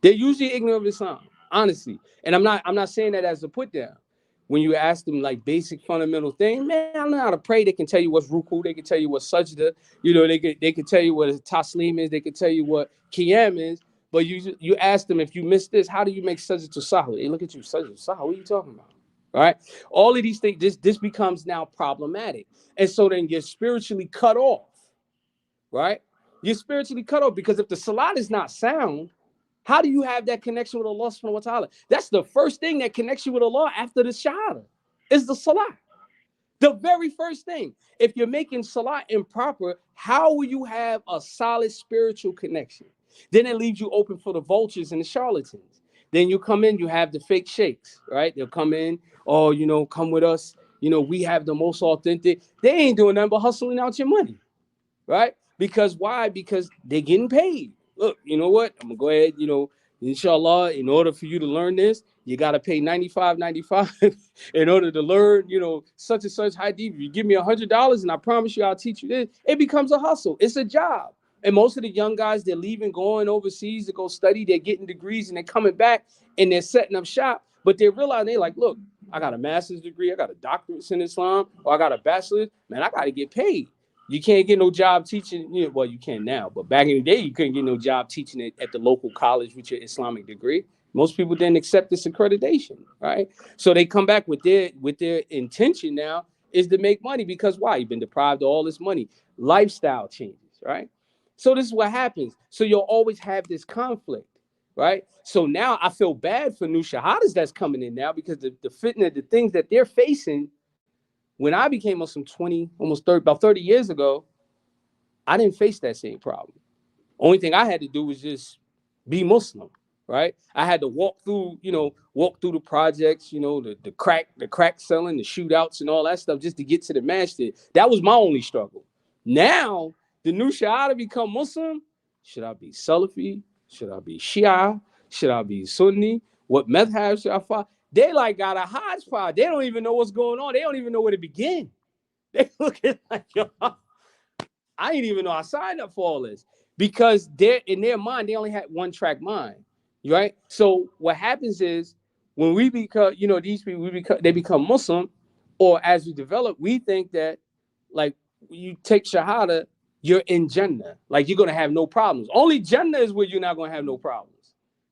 S2: They're usually ignorant of Islam, honestly. And I'm not saying that as a put down. When you ask them like basic fundamental things, man, I don't know how to pray. They can tell you what's ruku. They can tell you what sajda. They can tell you what taslim is. They can tell you what qiyam is. But you ask them, if you miss this, how do you make sajda to sahwi? They look at you, sajda to sahwi. What are you talking about? All right. All of these things, this becomes now problematic. And so then you're spiritually cut off, right? You're spiritually cut off because if the salat is not sound, how do you have that connection with Allah subhanahu wa ta'ala? That's the first thing that connects you with Allah after the shahada, is the salat. The very first thing. If you're making salat improper, how will you have a solid spiritual connection? Then it leaves you open for the vultures and the charlatans. Then you come in, you have the fake sheikhs, right? They'll come in, come with us. We have the most authentic. They ain't doing nothing but hustling out your money, right? Because why? Because they're getting paid. Look, you know what? I'm gonna go ahead, inshallah, in order for you to learn this, you gotta pay $95.95 in order to learn, such and such hadith. You give me $100 and I promise you I'll teach you this. It becomes a hustle. It's a job. And most of the young guys, they're leaving, going overseas to go study, they're getting degrees and they're coming back and they're setting up shop. But they realize, they're like, look, I got a master's degree, I got a doctorate in Islam, or I got a bachelor's, man, I gotta get paid. You can't get no job teaching. Well, you can now, but back in the day, you couldn't get no job teaching it at the local college with your Islamic degree. Most people didn't accept this accreditation, right? So they come back with their intention now is to make money because why? You've been deprived of all this money. Lifestyle changes, right? So this is what happens. So you'll always have this conflict, right? So now I feel bad for new shahadas that's coming in now because the fitna, the things that they're facing. When I became Muslim about 30 years ago, I didn't face that same problem. Only thing I had to do was just be Muslim, right? I had to walk through the projects, the crack selling, the shootouts and all that stuff just to get to the masjid. That was my only struggle. Now, the new Shia to become Muslim, should I be Salafi? Should I be Shia? Should I be Sunni? What madhab should I follow? They like got a hodgepodge. They don't even know what's going on. They don't even know where to begin. They looking like, yo, I didn't even know I signed up for all this, because they're in their mind, they only had one track mind, right? So what happens is when we become, these people, they become Muslim, or as we develop, we think that like you take Shahada, you're in Jannah, like you're gonna have no problems. Only Jannah is where you're not gonna have no problems.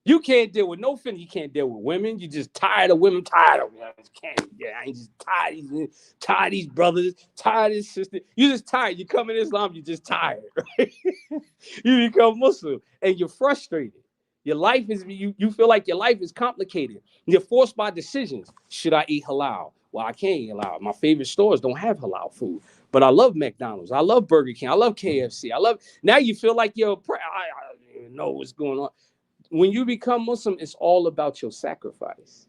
S2: You can't deal with no fin. You can't deal with women. You're just tired of women. Tired of women. I ain't just tired of these brothers. Tired of this sister. You're just tired. You come in Islam. You're just tired. Right? You become Muslim and you're frustrated. Your life is you feel like your life is complicated. You're forced by decisions. Should I eat halal? Well, I can't eat halal. My favorite stores don't have halal food, but I love McDonald's. I love Burger King. I love KFC. I love. Now you feel like I don't even know what's going on. When you become Muslim, it's all about your sacrifice.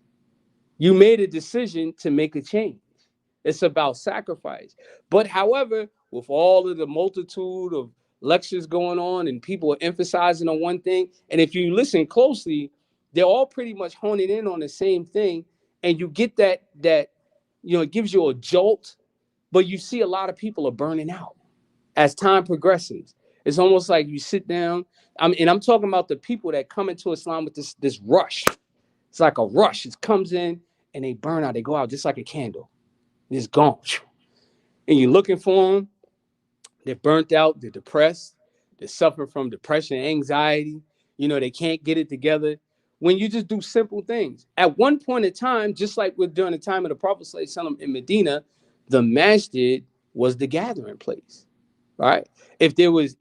S2: You made a decision to make a change. It's about sacrifice. But however, with all of the multitude of lectures going on and people are emphasizing on one thing, and if you listen closely, they're all pretty much honing in on the same thing, and you get that it gives you a jolt, but you see a lot of people are burning out as time progresses. It's almost like you sit down. I'm talking about the people that come into Islam with this rush. It's like a rush. It comes in and they burn out. They go out just like a candle. It's gone. And you're looking for them. They're burnt out. They're depressed. They suffer from depression, anxiety. They can't get it together. When you just do simple things. At one point in time, just like during the time of the Prophet ﷺ in Medina, the Masjid was the gathering place. Right? If there was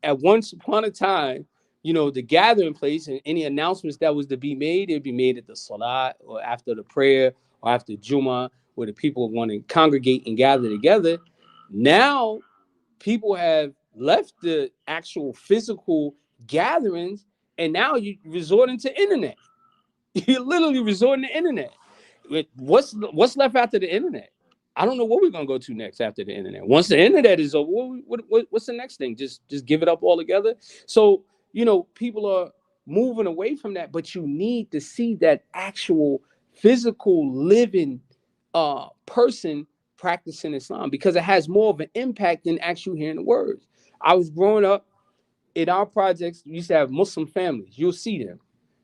S2: at once upon a time, the gathering place and any announcements that was to be made, it'd be made at the Salat or after the prayer or after Jummah, where the people want to congregate and gather together. Now, people have left the actual physical gatherings, and now you resorting to internet. You're literally resorting to internet. What's left after the internet? I don't know what we're gonna go to next after the internet. Once the internet is over, what's the next thing? Just give it up altogether. So people are moving away from that, but you need to see that actual physical living person practicing Islam, because it has more of an impact than actually hearing the words. I was growing up in our projects. We used to have Muslim families. You'll see them,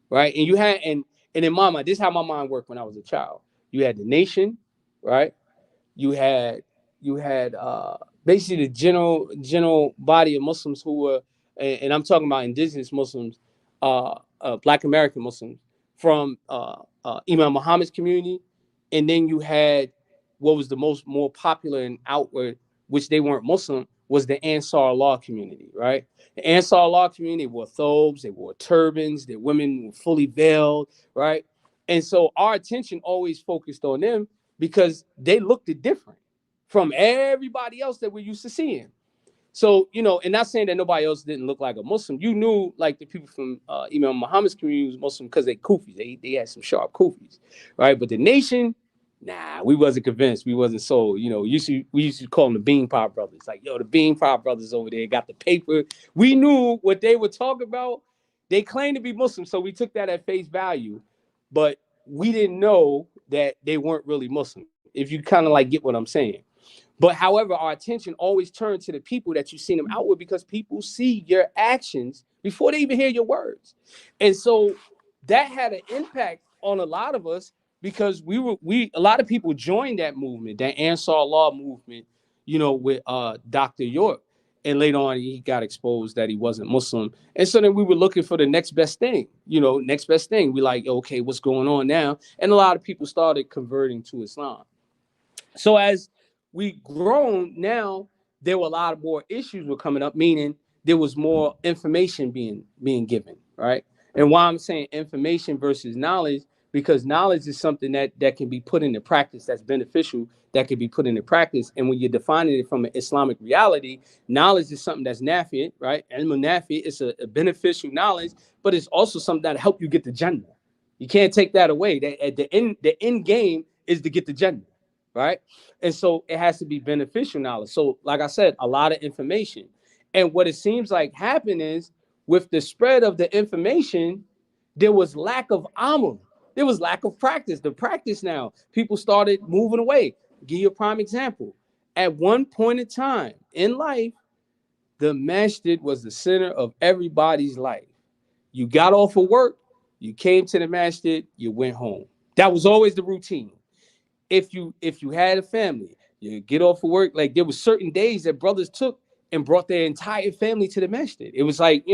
S2: right? And you had and in my mind, this is how my mind worked when I was a child. You had the nation, right? You had basically the general body of Muslims who were, and I'm talking about indigenous Muslims, Black American Muslims from Imam Muhammad's community, and then you had what was the more popular and outward, which they weren't Muslim, was the Ansar Allah community, right? The Ansar Allah community wore thobes, they wore turbans, their women were fully veiled, right? And so our attention always focused on them because they looked different from everybody else that we're used to seeing. So, and not saying that nobody else didn't look like a Muslim. You knew like the people from Imam Muhammad's community was Muslim because they Kufis. They had some sharp Kufis, right? But the nation, nah, we wasn't convinced. We wasn't sold. We used to call them the Bean Pot Brothers. Like, yo, the Bean Pot Brothers over there got the paper. We knew what they were talking about. They claimed to be Muslim, so we took that at face value. But we didn't know that they weren't really Muslim, if you kind of like get what I'm saying. But however, our attention always turns to the people that you seen them out with, because people see your actions before they even hear your words. And so that had an impact on a lot of us, because a lot of people joined that movement, that Ansar Allah movement, with Dr. York. And later on, he got exposed that he wasn't Muslim. And so then we were looking for the next best thing, next best thing. We like, okay, what's going on now? And a lot of people started converting to Islam. So as we grown now, there were a lot of more issues were coming up, meaning there was more information being given, right? And why I'm saying information versus knowledge, because knowledge is something that can be put into practice, that's beneficial, that can be put into practice. And when you're defining it from an Islamic reality, knowledge is something that's nafi, right? And nafi is a beneficial knowledge, but it's also something that help you get the Jannah. You can't take that away. That at the end game is to get the Jannah, right? And so it has to be beneficial knowledge. So like I said, a lot of information. And what it seems like happened is, with the spread of the information, there was lack of amal. There was lack of practice. The practice now, people started moving away. Give you a prime example. At one point in time in life, the masjid was the center of everybody's life. You got off of work, you came to the masjid, you went home. That was always the routine. If you had a family, you get off of work. Like there was certain days that brothers took and brought their entire family to the masjid. It was like,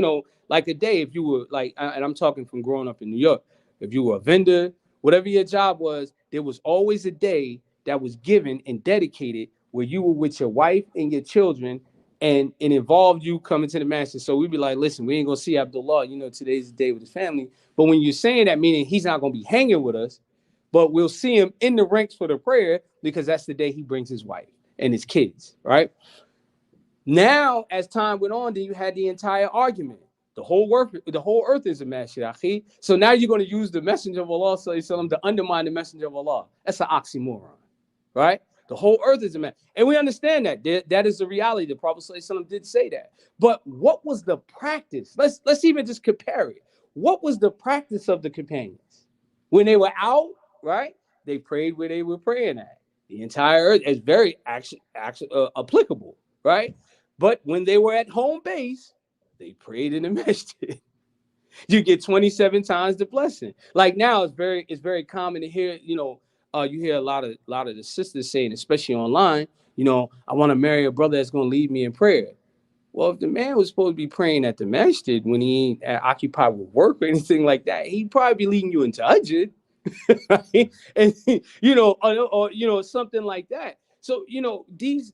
S2: like a day. If you were like, and I'm talking from growing up in New York, if you were a vendor, whatever your job was, there was always a day that was given and dedicated where you were with your wife and your children, and it involved you coming to the masjid. So we'd be like, listen, we ain't gonna see Abdullah, today's the day with his family. But when you're saying that, meaning he's not gonna be hanging with us, but we'll see him in the ranks for the prayer because that's the day he brings his wife and his kids, right? Now, as time went on, then you had the entire argument. The whole earth is a masjid, akhi. So now you're going to use the messenger of Allah to undermine the messenger of Allah. That's an oxymoron, right? The whole earth is a masjid. And we understand that. That is the reality. The Prophet did say that. But what was the practice? Let's even just compare it. What was the practice of the companions? When they were out, right? They prayed where they were praying at. The entire earth is very actually applicable, right? But when they were at home base, they prayed in the masjid. You get 27 times the blessing. Like now, it's very common to hear, you hear a lot of the sisters saying, especially online, I want to marry a brother that's going to lead me in prayer. Well, if the man was supposed to be praying at the masjid when he ain't occupied with work or anything like that, he'd probably be leading you into Tajdid. Right? And or something like that. So these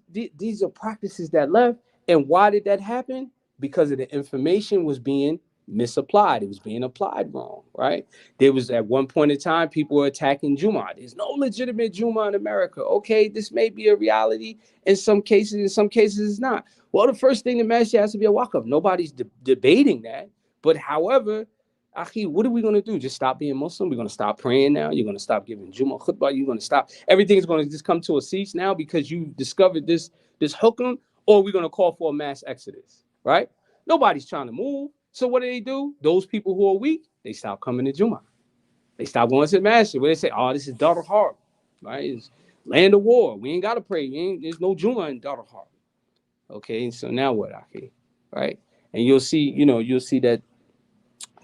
S2: are practices that left. And why did that happen? Because of the information was being misapplied. It was being applied wrong, right? There was at one point in time people were attacking Jumu'ah. There's no legitimate Jumu'ah in America. Okay, this may be a reality in some cases it's not. Well, the first thing the masjid has to be a waqf. Nobody's debating that. But however, Akhi, what are we going to do? Just stop being Muslim? We're going to stop praying now? You're going to stop giving Jummah khutbah? You're going to stop? Everything's going to just come to a cease now because you discovered this hukum? Or we're going to call for a mass exodus, right? Nobody's trying to move. So what do? Those people who are weak, they stop coming to Jummah. They stop going to the masjid where they say, oh, this is Dar al-Harb, right? It's land of war. We ain't got to pray. There's no Jummah in Dar al-Harb. Okay, so now what, Akhi, right? And you'll see that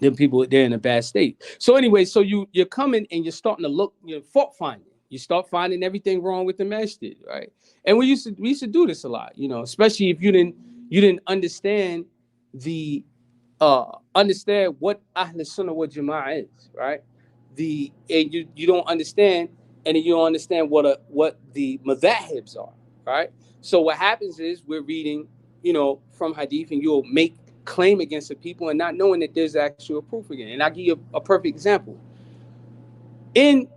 S2: them people, they're in a bad state. So anyway, so you're coming and you're starting to look, fault finding. You start finding everything wrong with the masjid, right? And we used to do this a lot, especially if you didn't understand understand what Ahl Sunnah wal Jama'ah is, right? And you don't understand, and you don't understand what the madhahibs are, right? So what happens is we're reading, from hadith, and you'll make claim against the people and not knowing that there's actual proof again. And I'll give you a perfect example. In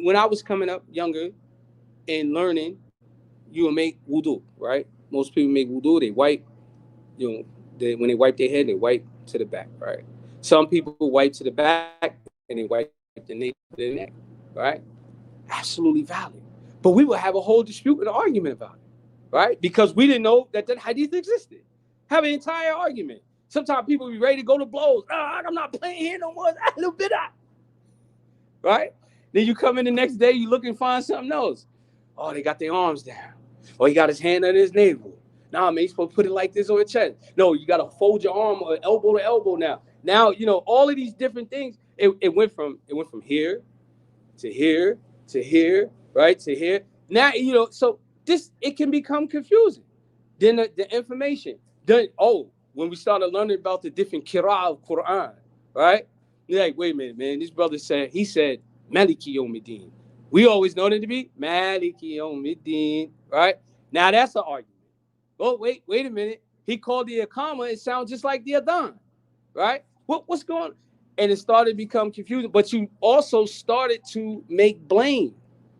S2: when I was coming up younger and learning, you would make wudu, right? Most people make wudu, they wipe, when they wipe their head, they wipe to the back, right? Some people wipe to the back and they wipe their neck, right? Absolutely valid. But we would have a whole dispute and argument about it, right? Because we didn't know that hadith existed. Have an entire argument. Sometimes people be ready to go to blows. I'm not playing here no more. A little bit out. Right? Then you come in the next day, you look and find something else. Oh, they got their arms down. Or he got his hand under his navel. Nah, man, you supposed to put it like this on your chest. No, you got to fold your arm or elbow to elbow now. Now, all of these different things, it went from here to here to here, right? To here. Now, so it can become confusing. Then the information. When we started learning about the different qira'ah of Quran, right? You're like, wait a minute, man. This brother said Maliki Yawmiddin. We always know it to be Maliki Yawmiddin, right? Now that's an argument. Oh, wait a minute. He called the Iqama. It sounds just like the Adhan, right? What's going on? And it started to become confusing. But you also started to make blame,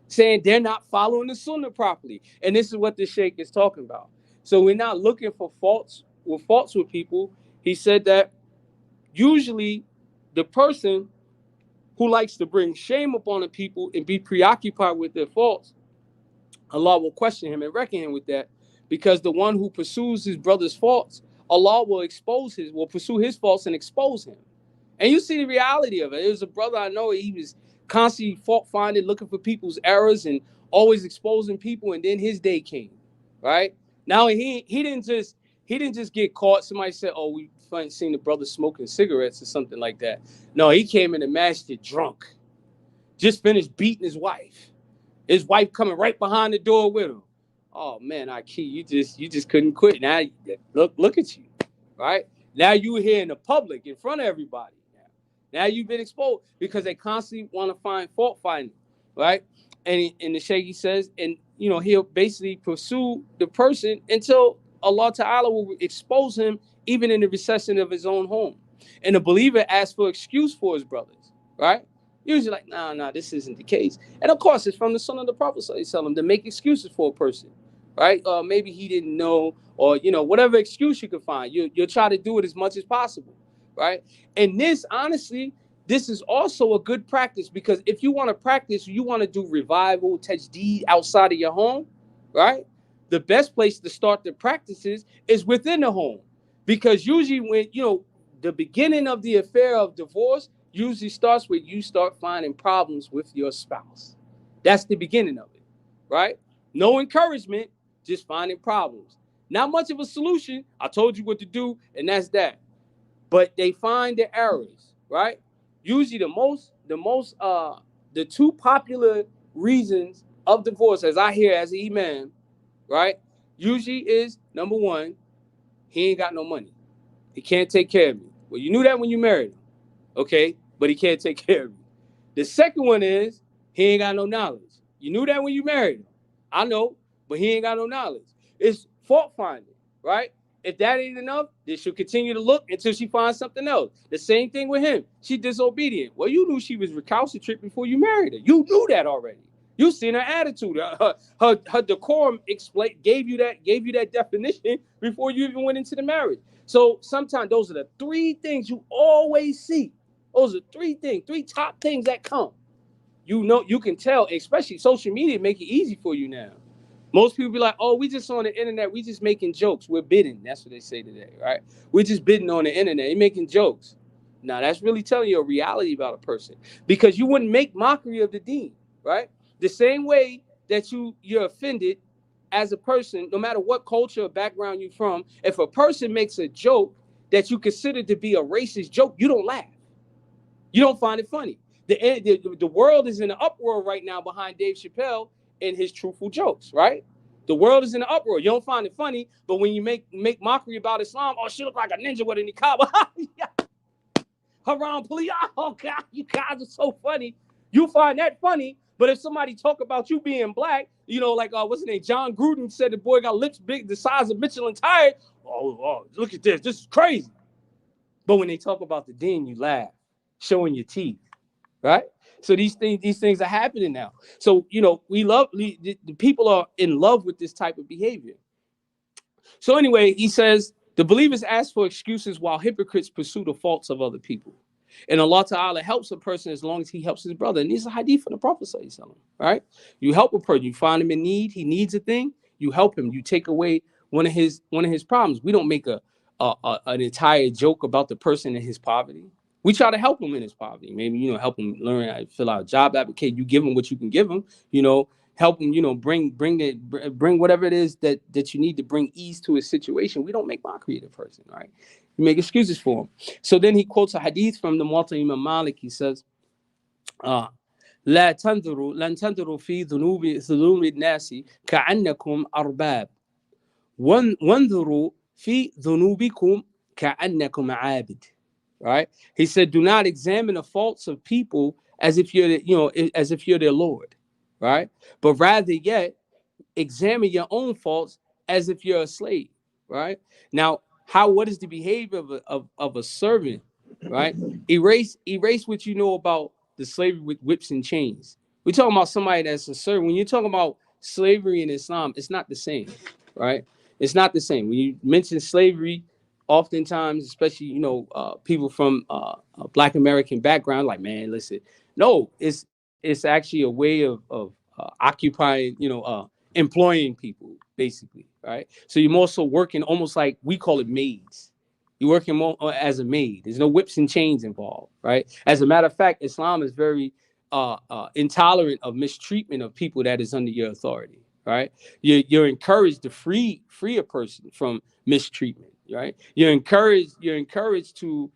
S2: saying they're not following the Sunnah properly. And this is what the Sheikh is talking about. So we're not looking for faults with people. He said that usually the person who likes to bring shame upon the people and be preoccupied with their faults, Allah will question him and reckon him with that, because the one who pursues his brother's faults, Allah will pursue his faults and expose him. And you see the reality of it. It was a brother I know, he was constantly fault finding, looking for people's errors and always exposing people, and then his day came, right? Now he didn't just get caught. Somebody said, "Oh, we seen the brother smoking cigarettes or something like that." No, he came in the masjid drunk, just finished beating his wife. His wife coming right behind the door with him. Oh man, Aki, you just couldn't quit. Now look at you, right? Now you here in the public in front of everybody. Now you've been exposed because they constantly want to find fault finding, right? And the Shaykh says, and he'll basically pursue the person until Allah Ta'ala will expose him, even in the recession of his own home. And the believer asks for excuse for his brothers, right? Usually like, nah, this isn't the case. And of course, it's from the Sunnah of the Prophet ﷺ to make excuses for a person, right? Maybe he didn't know, or whatever excuse you can find. You'll try to do it as much as possible, right? And this, honestly, this is also a good practice, because if you want to practice, you want to do revival, tajdid outside of your home, right? The best place to start the practices is within the home, because usually when the beginning of the affair of divorce usually starts with you start finding problems with your spouse. That's the beginning of it, right? No encouragement, just finding problems. Not much of a solution. I told you what to do, and that's that. But they find the errors, right? Usually the two popular reasons of divorce, as I hear as an imam, right? Usually is number one, he ain't got no money. He can't take care of me. Well, you knew that when you married him, okay? But he can't take care of you. The second one is he ain't got no knowledge. You knew that when you married him. I know, but he ain't got no knowledge. It's fault finding, right? If that ain't enough, then she'll continue to look until she finds something else. The same thing with him. She disobedient. Well, you knew she was recalcitrant before you married her. You knew that already. You seen her attitude. Her decorum gave you that definition before you even went into the marriage. So sometimes those are the three things you always see. Those are three top things that come. You can tell, especially social media make it easy for you now. Most people be like, oh, we just on the internet, we just making jokes. We're bidding. That's what they say today, right? We're just bidding on the internet. You're making jokes. Now, that's really telling you a reality about a person, because you wouldn't make mockery of the deen, right? The same way that you're offended as a person, no matter what culture or background you're from, if a person makes a joke that you consider to be a racist joke, you don't laugh. You don't find it funny. The world is in an uproar right now behind Dave Chappelle and his truthful jokes, right? The world is in an uproar. You don't find it funny, but when you make mockery about Islam, oh, she look like a ninja with a niqab. Haram police. Oh, God, you guys are so funny. You find that funny, but if somebody talk about you being black, like what's his name? John Gruden said the boy got lips big, the size of Michelin tire. Oh, look at this. This is crazy. But when they talk about the deen, you laugh, showing your teeth, right? So these things are happening now. So the people are in love with this type of behavior. So anyway, he says the believers ask for excuses while hypocrites pursue the faults of other people. And Allah Ta'ala helps a person as long as he helps his brother. And this is a hadith from the Prophet ﷺ, right? You help a person, you find him in need, he needs a thing, you help him, you take away one of his problems. We don't make an entire joke about the person and his poverty. We try to help him in his poverty. Maybe, help him learn how to fill out a job application. You give him what you can give him, help him, bring whatever it is that you need to bring ease to his situation. We don't make mockery of the person, right? We make excuses for him. So then he quotes a hadith from the Muwatta Imam Malik. He says, لا تنظروا لن تنظروا في ذنوب الناس كأنكم أرباب وانظروا في ذنوبكم كأنكم عابد. Right? He said, do not examine the faults of people as if you're their Lord, right? But rather yet examine your own faults as if you're a slave, right? Now, what is the behavior of a servant, right? Erase what you know about the slavery with whips and chains. We're talking about somebody that's a servant. When you're talking about slavery in Islam, it's not the same, right? It's not the same. When you mention slavery, oftentimes, especially people from a Black American background, like, man, listen, no, it's actually a way of occupying, employing people, basically, right? So you're more so working almost like we call it maids, You're working more as a maid. There's no whips and chains involved, right? As a matter of fact, Islam is very intolerant of mistreatment of people that is under your authority, right? You're encouraged to free a person from mistreatment, right? You're encouraged to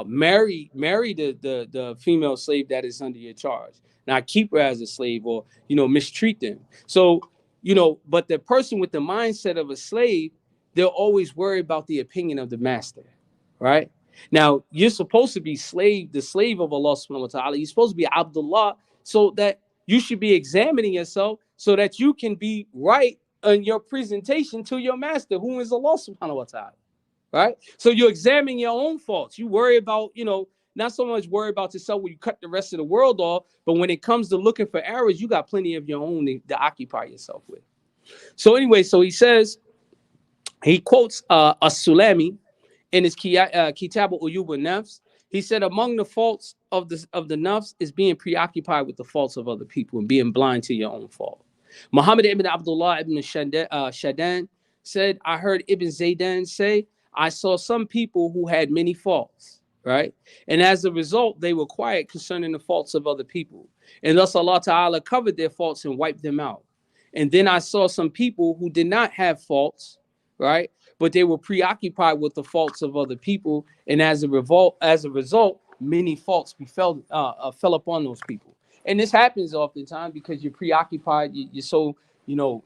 S2: marry the female slave that is under your charge, not keep her as a slave or mistreat them. So but the person with the mindset of a slave, they'll always worry about the opinion of the master, right? Now, you're supposed to be the slave of Allah subhanahu wa ta'ala. You're supposed to be Abdullah, so that you should be examining yourself so that you can be right in your presentation to your master, who is Allah subhanahu wa ta'ala, right? So you examine your own faults. You worry about, not so much worry about yourself when you cut the rest of the world off, but when it comes to looking for errors, you got plenty of your own to occupy yourself with. So anyway, so he quotes As-Sulami in his Kitab al-Uyub al-Nafs. He said, among the faults of the nafs is being preoccupied with the faults of other people and being blind to your own fault. Muhammad ibn Abdullah ibn Shadan said, I heard Ibn Zaydan say, I saw some people who had many faults, right? And as a result, they were quiet concerning the faults of other people. And thus Allah Ta'ala covered their faults and wiped them out. And then I saw some people who did not have faults, right? But they were preoccupied with the faults of other people. And as a result, many faults fell upon those people. And this happens oftentimes because you're preoccupied. You're so,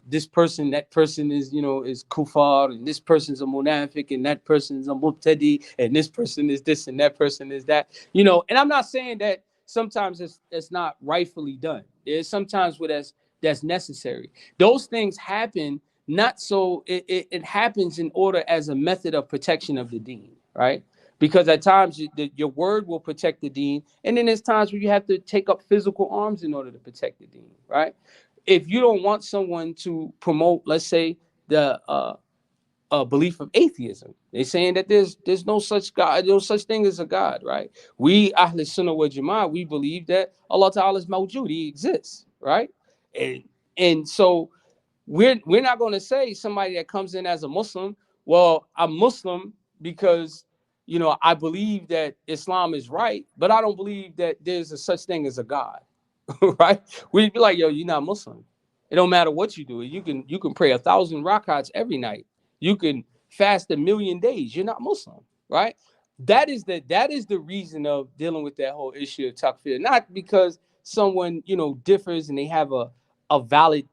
S2: this person, that person is, is kufar, and this person's a munafiq, and that person's a mubtadi, and this person is this, and that person is that, And I'm not saying that sometimes it's not rightfully done. There's sometimes where that's necessary. Those things happen not so it happens in order as a method of protection of the deen, right? Because at times your word will protect the deen, and then there's times where you have to take up physical arms in order to protect the deen, right? If you don't want someone to promote, let's say, the belief of atheism, they're saying that there's no such God, no such thing as a God, right? We Ahl Sunnah wal Jama'ah, we believe that Allah Ta'ala is mawjood, He exists, right? And so we're not going to say somebody that comes in as a Muslim, well, I'm Muslim because I believe that Islam is right, but I don't believe that there's a such thing as a God. Right? We'd be like, yo, you're not Muslim. It don't matter what you do. You can pray 1,000 rakats every night. You can fast 1,000,000 days. You're not Muslim, right? That is the reason of dealing with that whole issue of takfir. Not because someone differs and they have a valid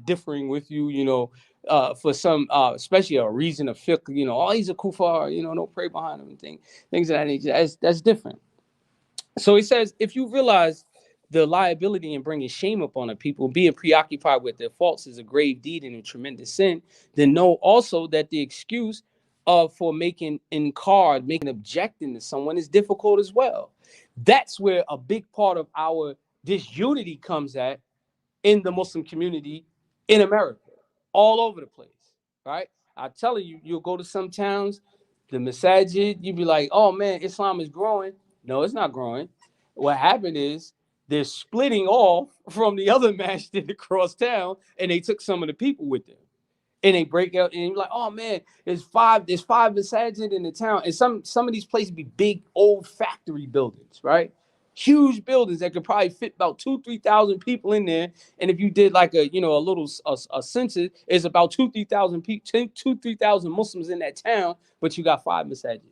S2: differing with you, for some especially a reason of fiqh, oh, he's a kufar, don't pray behind him and things of that nature. That's different. So he says, if you realize the liability in bringing shame upon a people, being preoccupied with their faults is a grave deed and a tremendous sin, then know also that the excuse for making objecting to someone is difficult as well. That's where a big part of our disunity comes at in the Muslim community in America, all over the place, right? I'm telling you, you'll go to some towns, the Masjid, you'll be like, oh man, Islam is growing. No, it's not growing. What happened is they're splitting off from the other masjid across town, and they took some of the people with them. And they break out, and you're like, oh man, there's five masajid in the town. And some of these places be big old factory buildings, right? Huge buildings that could probably fit about 2,000-3,000 people in there. And if you did like a little census, it's about 2,000-3,000 people, 2,000-3,000 Muslims in that town, but you got 5 masajid,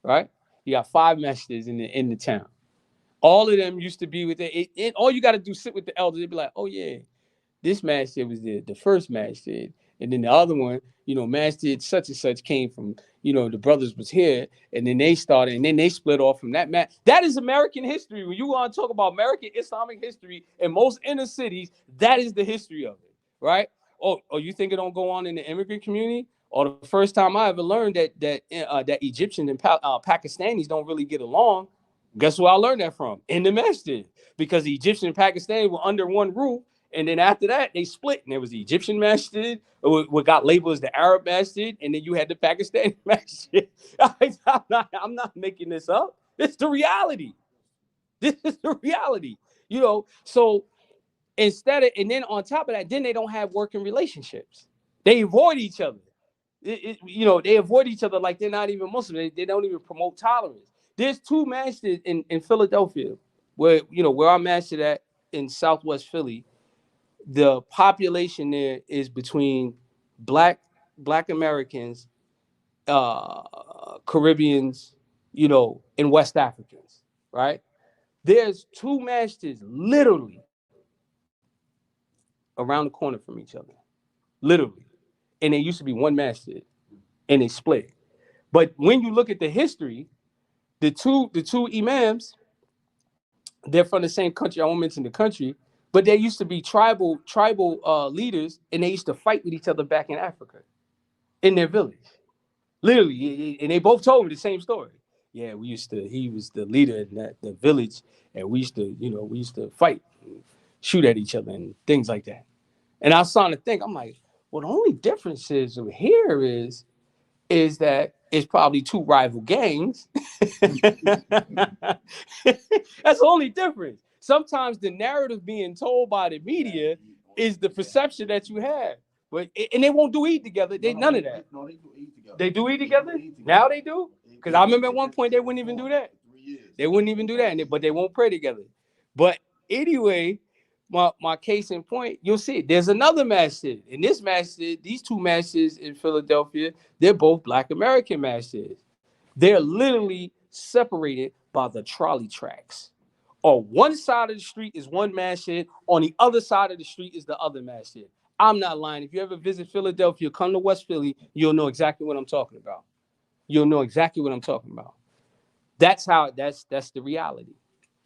S2: right? You got 5 masjids in the town. All of them used to be with it. All you got to do is sit with the elders. They'd be like, oh yeah, this masjid was the first masjid. And then the other one, masjid such and such came from, the brothers was here. And then they started, and then they split off from that masjid. That is American history. When you want to talk about American Islamic history in most inner cities, that is the history of it, right? Oh, you think it don't go on in the immigrant community? Or the first time I ever learned that Egyptians and Pakistanis don't really get along. Guess where I learned that from? In the masjid. Because the Egyptian and Pakistani were under one roof. And then after that, they split. And there was the Egyptian masjid, what got labeled as the Arab masjid. And then you had the Pakistani masjid. I'm not making this up. It's the reality. This is the reality. So and then on top of that, then they don't have working relationships. They avoid each other. They avoid each other like they're not even Muslim. They don't even promote tolerance. There's two masjids in Philadelphia where our masjid at in Southwest Philly. The population there is between black black Americans, Caribbeans, and West Africans, right? There's two masjids literally around the corner from each other, literally, and they used to be one masjid, and they split. But when you look at the history, the two imams, they're from the same country. I won't mention the country, but they used to be tribal leaders, and they used to fight with each other back in Africa, in their village. Literally, and they both told me the same story. Yeah, he was the leader in the village, and we used to fight, and shoot at each other, and things like that. And I was starting to think, I'm like, well, the only difference is here is that it's probably two rival gangs. That's the only difference. Sometimes the narrative being told by the media is the perception that you have. But and they won't do Eid together. None of that.
S1: No, they do eat together.
S2: They do Eid together? Now they do? Because I remember at one point they wouldn't even do that. They wouldn't even do that, but they won't pray together. But anyway, my case in point, you'll see it. There's another masjid. In this masjid, these two masjids in Philadelphia, they're both Black American masjids. They're literally separated by the trolley tracks. On one side of the street is one masjid. On the other side of the street is the other masjid. I'm not lying. If you ever visit Philadelphia, come to West Philly, you'll know exactly what I'm talking about. You'll know exactly what I'm talking about. That's the reality.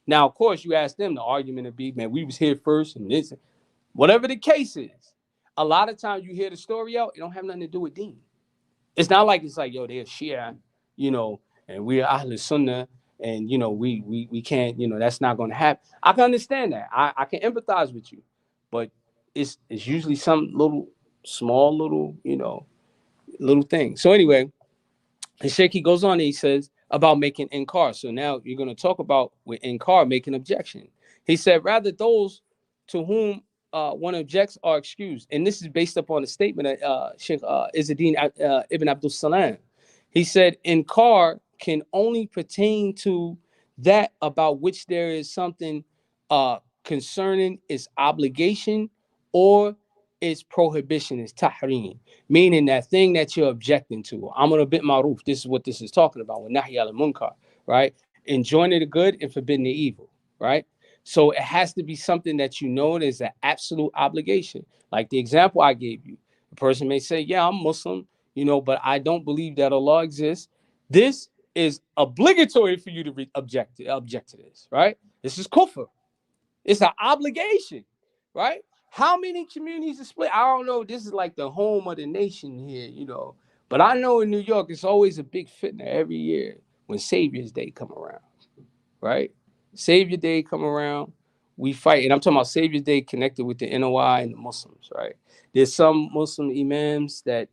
S2: Now, of course, you ask them, the argument would be, man, we was here first, and this, whatever the case is. A lot of times you hear the story out, it don't have nothing to do with Deen. It's not like yo, they're Shia, and we're Ahl Sunnah, and we can't, that's not going to happen. I can understand that. I can empathize with you, but it's usually some small little thing. So anyway, and Sheikh, he goes on and he says about making inkar. So now you're going to talk about with inkar making objection. He said, rather those to whom one objects are excused. And this is based upon a statement of Sheikh Izzuddin Ibn Abdul Salam. He said, inkar can only pertain to that about which there is something concerning its obligation or its prohibition, is tahrim, meaning that thing that you're objecting to. Amr bit maruf. This is what this is talking about with nahy al munkar, right? Enjoining the good and forbidding the evil, right? So it has to be something that you know there's an absolute obligation. Like the example I gave you, a person may say, "Yeah, I'm Muslim, but I don't believe that Allah exists." This is obligatory for you to object to this, right? This is kufr. It's an obligation, right? How many communities are split? I don't know. This is like the home of the nation here, But I know in New York, it's always a big fitna every year when Savior's Day come around, right? Savior Day come around, we fight. And I'm talking about Savior's Day connected with the NOI and the Muslims, right? There's some Muslim imams that,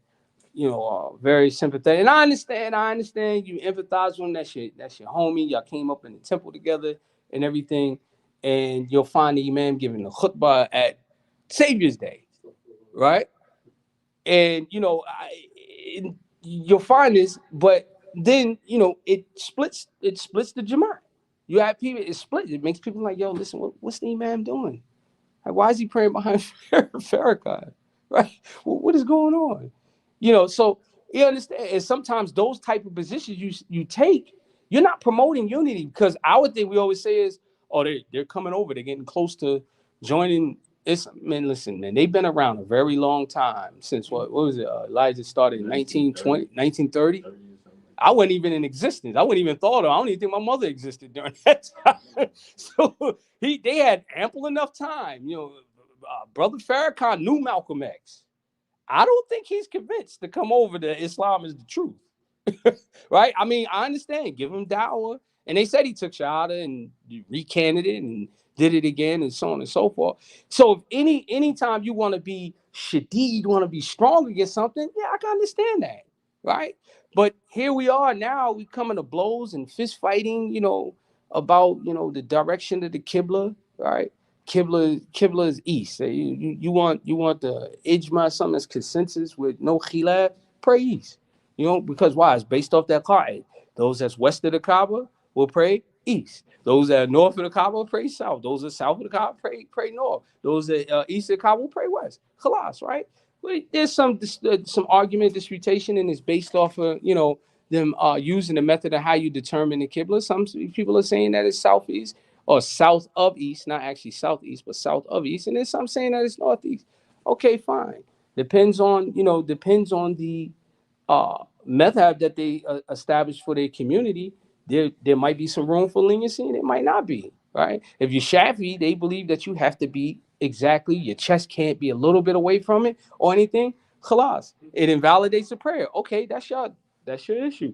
S2: are very sympathetic. And I understand you empathize with them. That's your homie. Y'all came up in the temple together and everything. And you'll find the imam giving a khutbah at Savior's Day, right? And you'll find this, but then it splits the Jamaat. You have people, it split. It makes people like, yo, listen, what's the imam doing? Like, why is he praying behind Farrakhan? Right? What is going on? So you understand. And sometimes those type of positions you take, you're not promoting unity, because our thing we always say is, oh, they're coming over, they're getting close to joining. Man, listen, man, they've been around a very long time, since what was it? Elijah started in 1920, 1930. I wasn't even in existence. I wouldn't even thought of. I don't even think my mother existed during that time. So they had ample enough time. Brother Farrakhan knew Malcolm X. I don't think he's convinced to come over to Islam is the truth. Right? I mean, I understand. Give him dawah. And they said he took shahada and recanted it and did it again and so on and so forth. So if anytime you want to be shadid, want to be strong against something, yeah, I can understand that. Right? But here we are now, we coming to blows and fist fighting, about, the direction of the Qibla, right? Qibla is east. You want the ijma, something that's consensus with no khilaf, pray east. You know, because why? It's based off that Qaid. Those that's west of the Kaaba will pray east. Those that are north of the Kaaba will pray south. Those that are south of the Kaaba pray north. Those that east of the Kaaba will pray west. Khalas, right? But there's some argument, disputation, and it's based off of, you know, them using the method of how you determine the Qibla. Some people are saying that it's southeast or south of east, not actually southeast, but south of east. And then some saying that it's northeast. Okay, fine. Depends on, you know, depends on the method that they establish for their community. There might be some room for leniency, and it might not be. Right? If you're Shafi, they believe that you have to be exactly, your chest can't be a little bit away from it or anything. Khalas, it invalidates the prayer. Okay, that's your issue.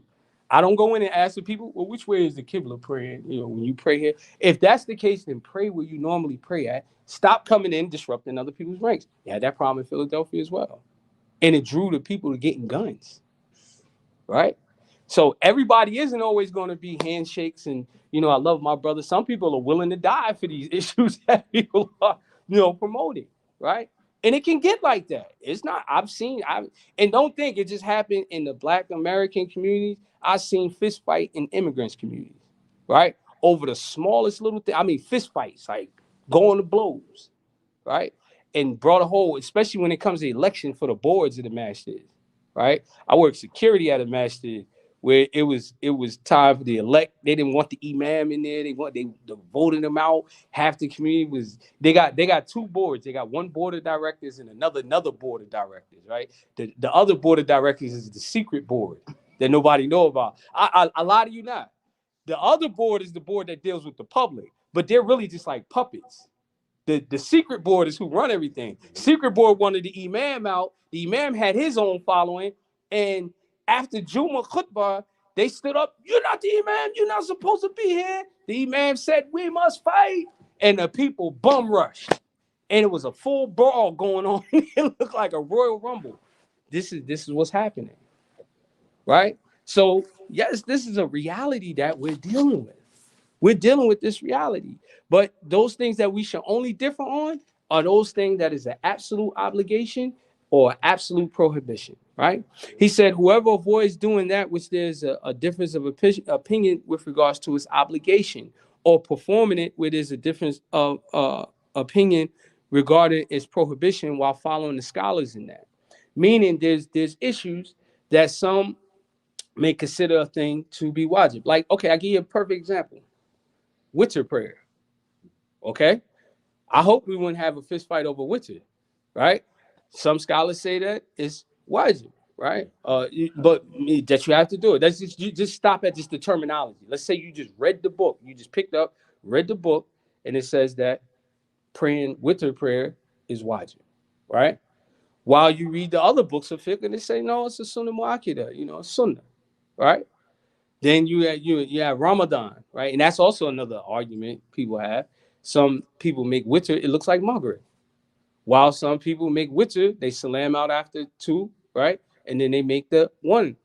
S2: I don't go in and ask the people, well, which way is the Qibla praying? You know, when you pray here, if that's the case, then pray where you normally pray at. Stop coming in disrupting other people's ranks. You had that problem in Philadelphia as well, and it drew the people to getting guns. Right? So everybody isn't always going to be handshakes and, you know, I love my brother. Some people are willing to die for these issues that people are, you know, promoting, right? And it can get like that. It's not, and don't think it just happened in the Black American communities. I've seen fist fight in immigrants communities, right? Over the smallest little thing. I mean, fist fights, like going to blows, right? And brought a whole, especially when it comes to election for the boards of the Masjid, right? I worked security at a Masjid where it was time for the elect. They didn't want the Imam in there. They voted him out. Half the community was, they got two boards. They got one board of directors and another board of directors, right? The other board of directors is the secret board that nobody know about. I lie to you not. The other board is the board that deals with the public, but they're really just like puppets. The secret board is who run everything. Secret board wanted the Imam out. The Imam had his own following. And after Juma Khutbah, they stood up. You're not the Imam. You're not supposed to be here. The Imam said, we must fight. And the people bum rushed. And it was a full brawl going on. It looked like a Royal Rumble. This is what's happening. Right? So, yes, this is a reality that we're dealing with. We're dealing with this reality. But those things that we should only differ on are those things that is an absolute obligation or absolute prohibition, right? He said, whoever avoids doing that which there's a difference of opinion with regards to its obligation, or performing it where there's a difference of opinion regarding its prohibition, while following the scholars in that. Meaning there's issues that some may consider a thing to be wajib. Like, okay, I'll give you a perfect example. Witr prayer. Okay, I hope we wouldn't have a fist fight over witr, right? Some scholars say that it's wajib, right? But that you have to do it. That's just, you just stop at just the terminology. Let's say you just read the book, you just picked up, read the book, and it says that praying witr prayer is wajib, right? While you read the other books of fiqh and they say no, it's a sunnah mu'akkada, you know, it's sunnah, right? Then you have Ramadan, right? And that's also another argument people have. Some people make witr, it looks like Maghrib. While some people make witr, they salam out after two, right? And then they make the one.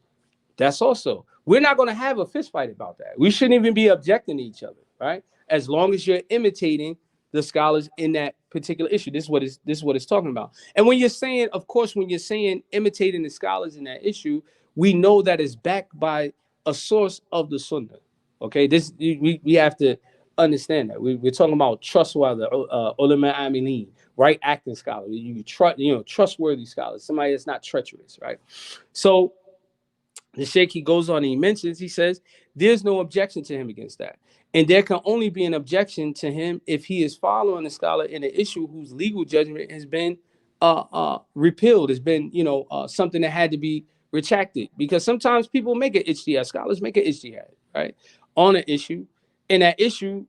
S2: That's also, we're not going to have a fist fight about that. We shouldn't even be objecting to each other, right? As long as you're imitating the scholars in that particular issue. This is what it's talking about. And when you're saying, of course, when you're saying imitating the scholars in that issue, we know that it's backed by a source of the Sunnah. Okay, we have to understand that we're talking about trustworthy ulama ameen, right acting scholars. You trust, trustworthy scholars, somebody that's not treacherous, right? So the Sheikh, he goes on and he mentions, he says, there's no objection to him against that. And there can only be an objection to him if he is following a scholar in an issue whose legal judgment has been repealed, has been, something that had to be retracted. Because sometimes people make an ijtihad, scholars make an ijtihad, right, on an issue. And that issue,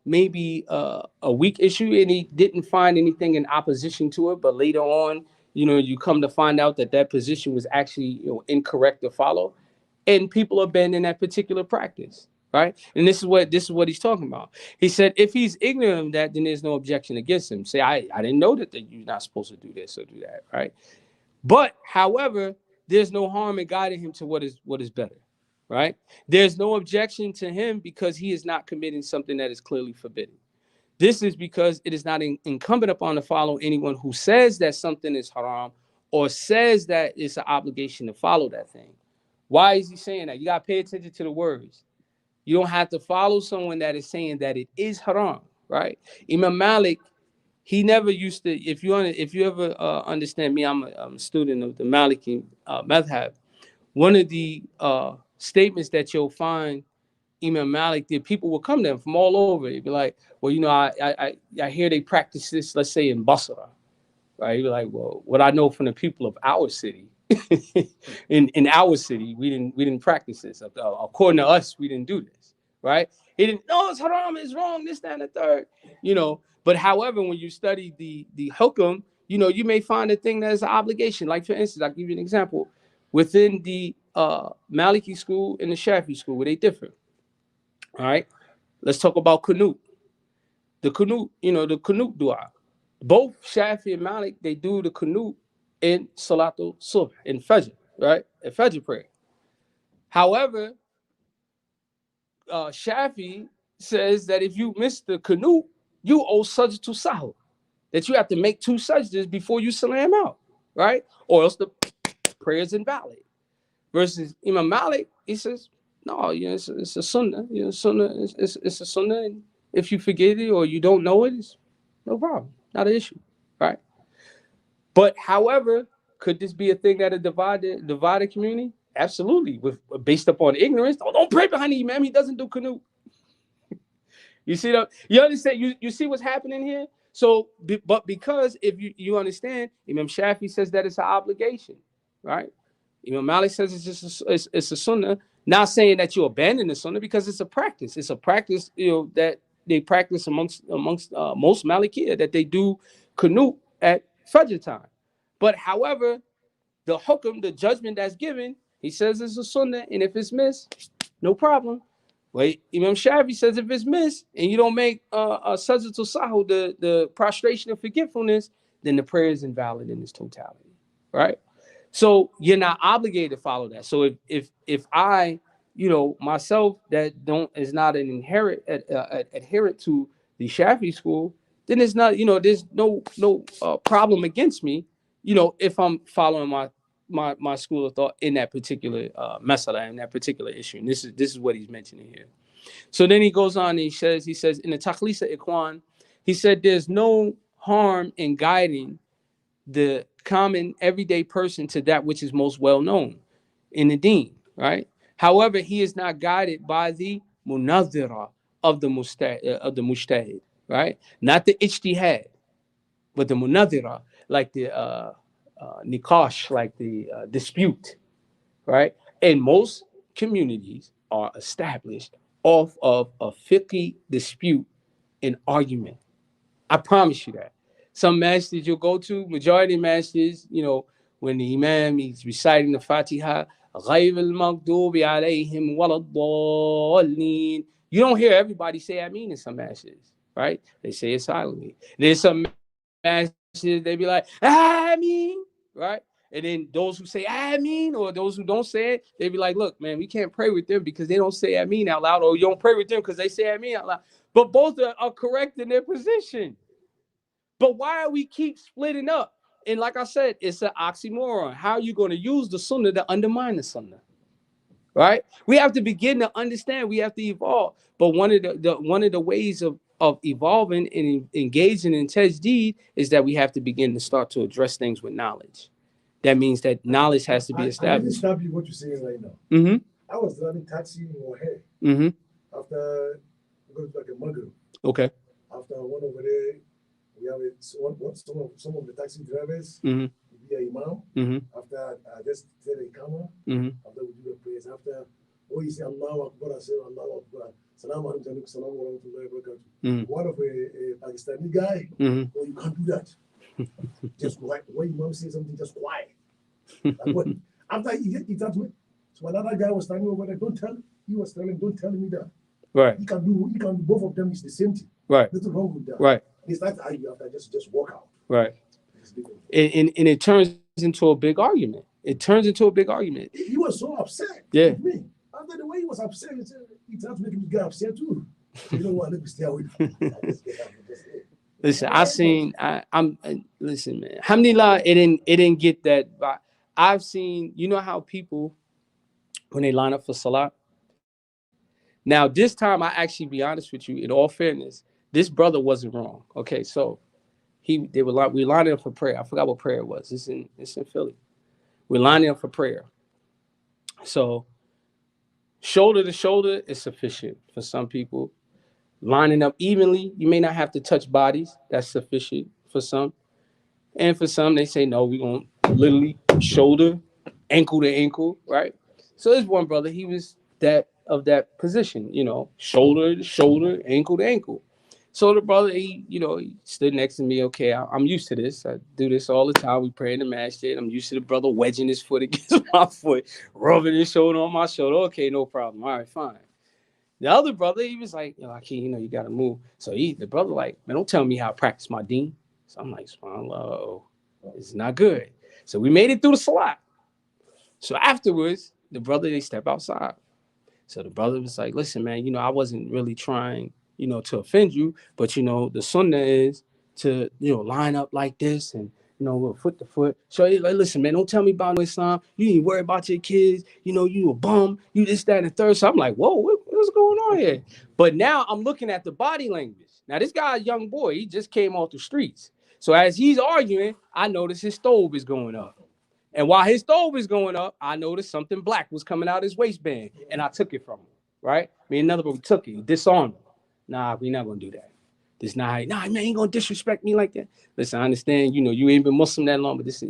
S2: maybe a weak issue, and he didn't find anything in opposition to it, but later on, you come to find out that position was actually, incorrect to follow, and people abandon that particular practice, right? And this is what he's talking about. He said, if he's ignorant of that, then there's no objection against him. Say, I didn't know that you're not supposed to do this or do that, right? But, however, there's no harm in guiding him to what is better, right? There's no objection to him because he is not committing something that is clearly forbidden. This is because it is not incumbent upon to follow anyone who says that something is haram or says that it's an obligation to follow that thing. Why is he saying that? You got to pay attention to the words. You don't have to follow someone that is saying that it is haram, right? Imam Malik, he never used to. If you ever understand me, I'm a student of the Maliki madhab. One of the statements that you'll find Imam Malik did, people will come to him from all over. He'd be like, well, I hear they practice this, let's say in Basra, right? He'd be like, well, what I know from the people of our city, in our city, we didn't practice this. According to us, we didn't do this, right? He didn't. No, it's haram, it's wrong, this, that, and the third, But however, when you study the hukum, you may find a thing that is an obligation. Like for instance, I'll give you an example. Within the Maliki school and the Shafi school, where they differ. All right, let's talk about Qunut. The Qunut dua. Both Shafi and Malik, they do the Qunut in Salatul Subh, in Fajr, right? In Fajr prayer. However, Shafi says that if you miss the Qunut, you owe Sajdatul Sahw. That you have to make 2 sajdas before you salam out, right? Or else the prayer is invalid. Versus Imam Malik, he says, no, it's a sunnah. Sunnah it's a sunnah. And if you forget it or you don't know it, it's no problem, not an issue, right? But however, could this be a thing that divided community? Absolutely, based upon ignorance. Oh, don't pray behind the imam. He doesn't do Qunut. You see that? You understand? You see what's happening here? So, but because if you understand, Imam Shafi says that it's an obligation, right? Imam Malik says it's a sunnah. Not saying that you abandon the sunnah because it's a practice. It's a practice, that they practice amongst most Malikiyah, that they do Qunut at Fajr time. But however, the hukum, the judgment that's given, he says it's a sunnah, and if it's missed, no problem. Wait, Imam Shafi says if it's missed and you don't make a sajdatul sahw, the prostration of forgetfulness, then the prayer is invalid in its totality, right? So you're not obligated to follow that. So if I, myself that is not an adherent to the Shafi school, then it's not, there's no problem against me, if I'm following my school of thought in that particular masala, in that particular issue. And this is what he's mentioning here. So then he goes on and he says in the Takhlisa Ikhwan, he said there's no harm in guiding the common everyday person to that which is most well known in the deen, right? However, he is not guided by the munazira of the mujtahid, right? Not the ijtihad, but the munazira, like the nikash, like the dispute, right? And most communities are established off of a fiqh dispute and argument. I promise you that. Some masjids you'll go to, majority of masjids, when the imam is reciting the Fatiha, غَيْرِ الْمَغْضُوبِ عَلَيْهِمْ وَلَا الضَّالِّينَ, you don't hear everybody say Ameen in some masjids, right? They say it silently. There's some masjids, they be like, Ameen, right? And then those who say Ameen, or those who don't say it, they be like, look, man, we can't pray with them because they don't say Ameen out loud, or you don't pray with them because they say Ameen out loud. But both are correct in their position. But why are we keep splitting up? And like I said, it's an oxymoron. How are you going to use the sunnah to undermine the sunnah? Right? We have to begin to understand. We have to evolve. But one of the ways of evolving and engaging in tajdid is that we have to begin to start to address things with knowledge. That means that knowledge has to be established.
S4: I stop you what you're saying right now.
S2: Mm-hmm.
S4: I was driving taxi in O'Hare.
S2: Mm-hmm.
S4: After it was like a Maghrib.
S2: Okay.
S4: After one over there, we have some of the taxi drivers.
S2: Mm-hmm.
S4: Be an imam.
S2: Mm-hmm.
S4: After just say the camera.
S2: Mm-hmm.
S4: After we do the prayers. After you say Allahu Akbar, I say Allahu Akbar. Salam alaikum, salam wa rahmatullahi wa barakatuh. One of a Pakistani guy, oh, you can't do that. Just quiet. When imam says something, just quiet. Like what? After he told me, so another guy was standing over there. Don't tell me that.
S2: Right.
S4: You can do both of them is the same thing.
S2: Right.
S4: Nothing wrong with that.
S2: Right.
S4: It's like argue after just walk out.
S2: Right. And it turns into a big argument. He
S4: was so upset with me. After the way he was upset, he tried to make me get upset too. You know what? Let me stay away from him.
S2: Listen, listen, man. Alhamdulillah, it didn't get that. I've seen, you know how people when they line up for salat. Now, this time, I actually be honest with you. In all fairness, this brother wasn't wrong. Okay, so we lined up for prayer. I forgot what prayer it was. It's in Philly. We're lining up for prayer. So shoulder to shoulder is sufficient for some people. Lining up evenly, you may not have to touch bodies. That's sufficient for some. And for some, they say, no, we're going to literally shoulder, ankle to ankle, right? So there's one brother, he was that position, shoulder to shoulder, ankle to ankle. So the brother, he stood next to me. Okay, I'm used to this. I do this all the time. We pray in the Masjid. I'm used to the brother wedging his foot against my foot, rubbing his shoulder on my shoulder. Okay, no problem. All right, fine. The other brother, he was like, I can't, you got to move. So the brother like, man, don't tell me how to practice my deen. So I'm like, subhanAllah, it's not good. So we made it through the salat. So afterwards, the brother, they step outside. So the brother was like, listen, man, I wasn't really trying, to offend you, but, the sunnah is to, line up like this and, foot to foot. So he's like, listen, man, don't tell me about Islam. You need to worry about your kids. You a bum. You this, that, and the third. So I'm like, whoa, what's going on here? But now I'm looking at the body language. Now, this guy, a young boy, he just came off the streets. So as he's arguing, I notice his stove is going up. And while his stove is going up, I noticed something black was coming out his waistband. And I took it from him, right? Me and another brother took it, disarmed him. Nah, we're not going to do that. This not how, man, you ain't going to disrespect me like that. Listen, I understand, you ain't been Muslim that long, but this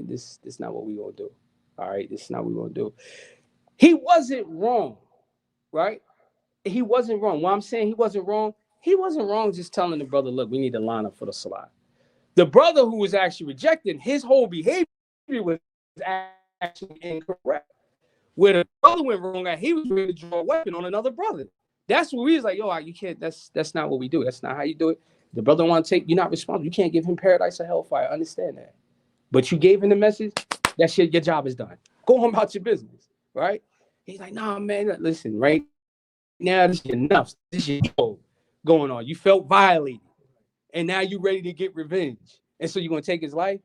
S2: not what we going to do. All right? This is not what we're going to do. He wasn't wrong, right? He wasn't wrong. What I'm saying he wasn't wrong just telling the brother, look, we need to line up for the salat. The brother who was actually rejecting, his whole behavior was actually incorrect. Where the brother went wrong, he was ready to draw a weapon on another brother. That's what we was like, you can't, that's not what we do. That's not how you do it. The brother want to you're not responsible. You can't give him paradise or hellfire. Understand that. But you gave him the message, that shit, your job is done. Go home about your business, right? He's like, nah, man, listen, right now, this is enough. This is going on. You felt violated. And now you're ready to get revenge. And so you're going to take his life?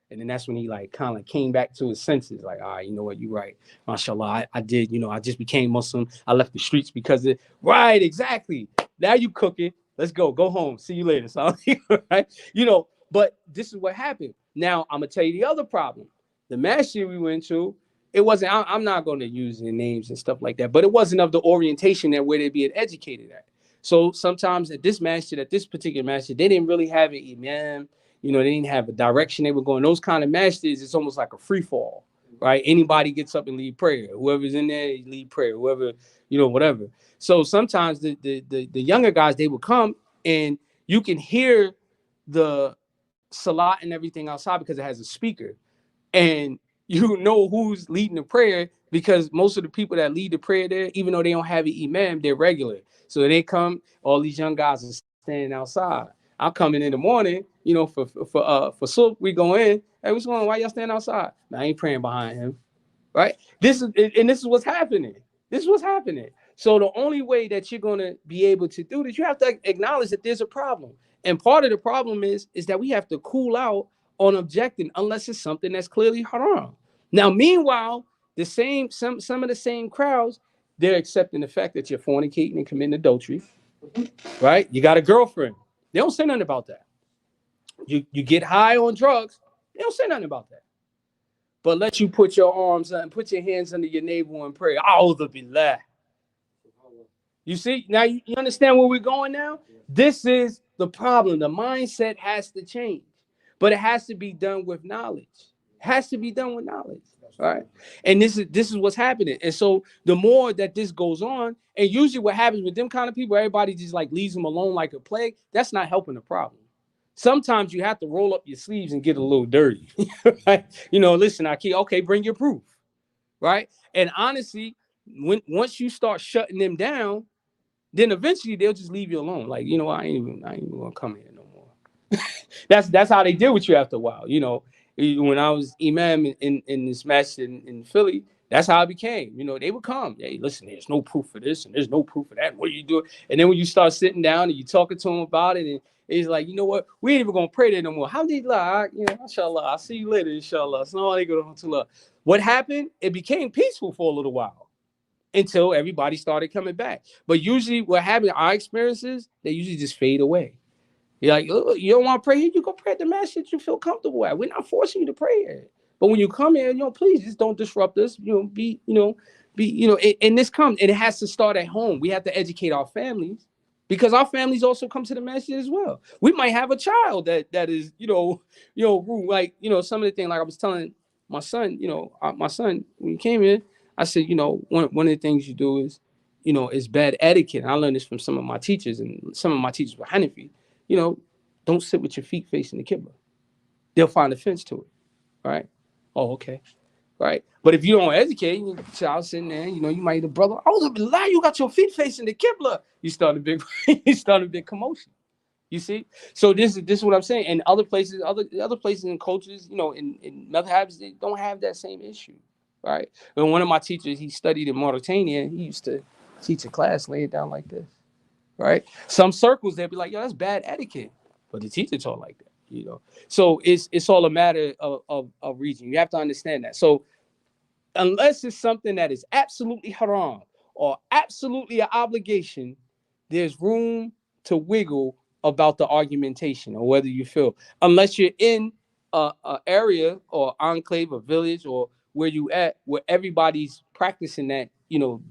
S2: And then that's when he kind of came back to his senses. Like, all right, you know what? You're right. MashaAllah, I did, I just became Muslim. I left the streets because of it. Right, exactly. Now you cooking. Let's go home. See you later. So, right? But this is what happened. Now, I'm going to tell you the other problem. The Masjid we went to, it wasn't, I'm not going to use the names and stuff like that, but it wasn't of the orientation that where they're being educated at. So sometimes at this particular Masjid, they didn't really have an Imam. They didn't have a direction they were going. Those kind of masjids, it's almost like a free fall, right? Anybody gets up and lead prayer. Whoever's in there, lead prayer. Whoever, whatever. So sometimes the younger guys, they would come and you can hear the salat and everything outside because it has a speaker. And who's leading the prayer because most of the people that lead the prayer there, even though they don't have an imam, they're regular. So they come, all these young guys are standing outside. I'll come in the morning, for soup, we go in. Hey, what's going on? Why y'all standing outside? Man, I ain't praying behind him, right? This is what's happening. This is what's happening. So the only way that you're going to be able to do this, you have to acknowledge that there's a problem. And part of the problem is that we have to cool out on objecting unless it's something that's clearly haram. Now, meanwhile, some of the same crowds, they're accepting the fact that you're fornicating and committing adultery, right? You got a girlfriend. They don't say nothing about that. You get high on drugs. They don't say nothing about that. But let you put your arms and put your hands under your navel and pray. A'udhu billah. You see, now you understand where we're going now? This is the problem. The mindset has to change, but it has to be done with knowledge. It has to be done with knowledge, right? And this is what's happening. And so the more that this goes on, and usually what happens with them kind of people, everybody just leaves them alone like a plague. That's not helping the problem. Sometimes you have to roll up your sleeves and get a little dirty, right? Listen, okay, bring your proof, right? And honestly, once you start shutting them down, then eventually they'll just leave you alone. Like, I ain't even gonna come here no more. That's how they deal with you after a while. When I was Imam in this match in Philly, That's how it became. You know, they would come. Hey, listen, there's no proof for this and there's no proof for that. What are you doing? And then when you start sitting down and you talking to them about it, and it's like, you know what? We ain't even gonna pray there no more. Alhamdulillah, you know, inshallah. I'll see you later, inshallah. What happened? It became peaceful for a little while until everybody started coming back. But usually what happened, our experiences, they usually just fade away. You're like, oh, you don't want to pray here? You go pray at the masjid you feel comfortable at. We're not forcing you to pray here. But when you come here, you know, please just don't disrupt us. You know, and this comes, and it has to start at home. We have to educate our families because our families also come to the masjid as well. We might have a child that is, like, some of the things, like I was telling my son, my son, when he came in, I said, one of the things you do is, is bad etiquette. And I learned this from some of my teachers, and some of my teachers were Hanafi. Don't sit with your feet facing the Qibla. They'll find offense to it, right? Oh, okay, right. But if you don't educate, your child sitting there, you might eat a brother. Oh, you got your feet facing the Qibla. You start a big commotion. You see? So this is what I'm saying. And other places, other places and cultures, in madhabs, they don't have that same issue, right? And one of my teachers, he studied in Mauritania. He used to teach a class, lay it down like this. Right? Some circles they'll be like, yo, that's bad etiquette. But the teacher taught like that, So it's all a matter of region. You have to understand that. So unless it's something that is absolutely haram or absolutely an obligation, there's room to wiggle about the argumentation or whether you feel. Unless you're in a area or enclave or village or where you at, where everybody's practicing that,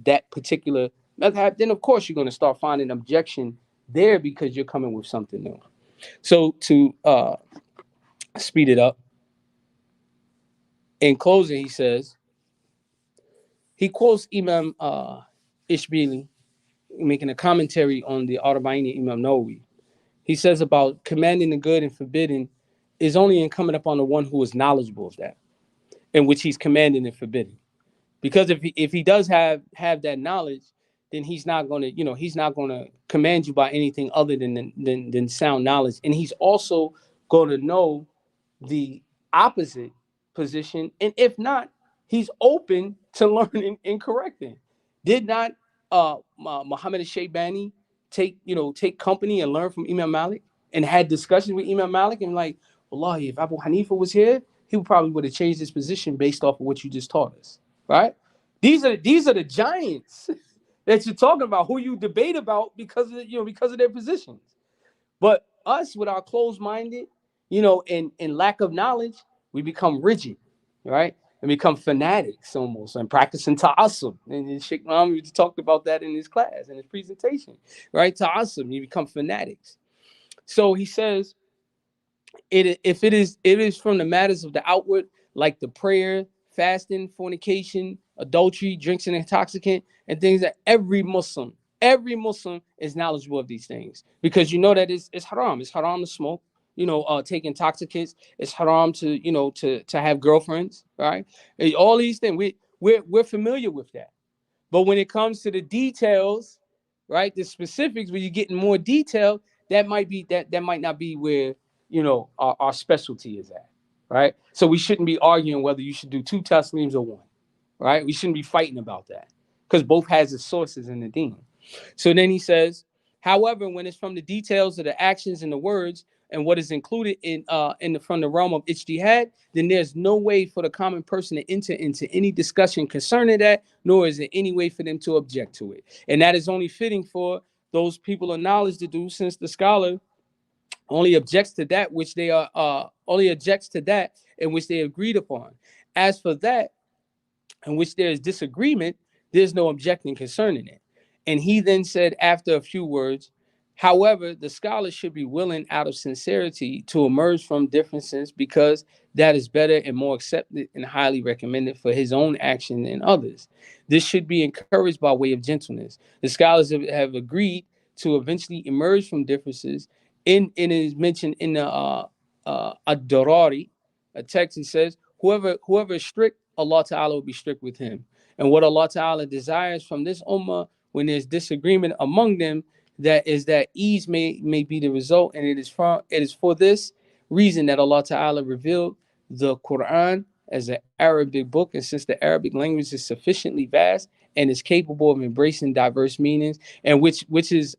S2: that particular madhab, then of course you're going to start finding objection there because you're coming with something new. So to speed it up, in closing, he quotes Imam Ishbili, making a commentary on the Arba'in Imam Nawawi. He says about commanding the good and forbidding is only incumbent upon the one who is knowledgeable of that, in which he's commanding and forbidding. Because if he does have that knowledge, then he's not going to command you by anything other than sound knowledge. And he's also going to know the opposite position. And if not, he's open to learning and correcting. Did not Muhammad al-Shaybani take company and learn from Imam Malik and had discussions with Imam Malik and like, wallahi, if Abu Hanifa was here, he probably would have changed his position based off of what you just taught us. Right? These are the giants that you're talking about, who you debate about because of their positions. But us, with our closed-minded, and lack of knowledge, we become rigid, right? And become fanatics almost, and practicing ta'assub. And Sheikh Muhammad talked about that in his class, in his presentation, right? Ta'assub, you become fanatics. So he says, it is from the matters of the outward, like the prayer, fasting, fornication, adultery, drinks and intoxicant, and things that every Muslim is knowledgeable of these things, because that it's haram. It's haram to smoke, take intoxicants. It's haram to have girlfriends, right? All these things we're familiar with that. But when it comes to the details, right, the specifics, where you're getting more detail, that might not be where our specialty is at, right? So we shouldn't be arguing whether you should do 2 taslims or 1, right? We shouldn't be fighting about that, because both has its sources in the deen. So then he says, however, when it's from the details of the actions and the words and what is included from the realm of ijtihad, then there's no way for the common person to enter into any discussion concerning that, nor is there any way for them to object to it. And that is only fitting for those people of knowledge to do, since the scholar only objects to that which they in which they agreed upon. As for that in which there is disagreement, there's no objecting concerning it. And he then said, after a few words, however, the scholar should be willing, out of sincerity, to emerge from differences, because that is better and more accepted and highly recommended for his own action than others. This should be encouraged by way of gentleness. The scholars have agreed to eventually emerge from differences. It is mentioned in the Ad-Darari, a text. He says, whoever is strict, Allah Ta'ala will be strict with him. And what Allah Ta'ala desires from this ummah, when there's disagreement among them, that ease may be the result. And it is for this reason that Allah Ta'ala revealed the Quran as an Arabic book, and since the Arabic language is sufficiently vast and is capable of embracing diverse meanings, and which is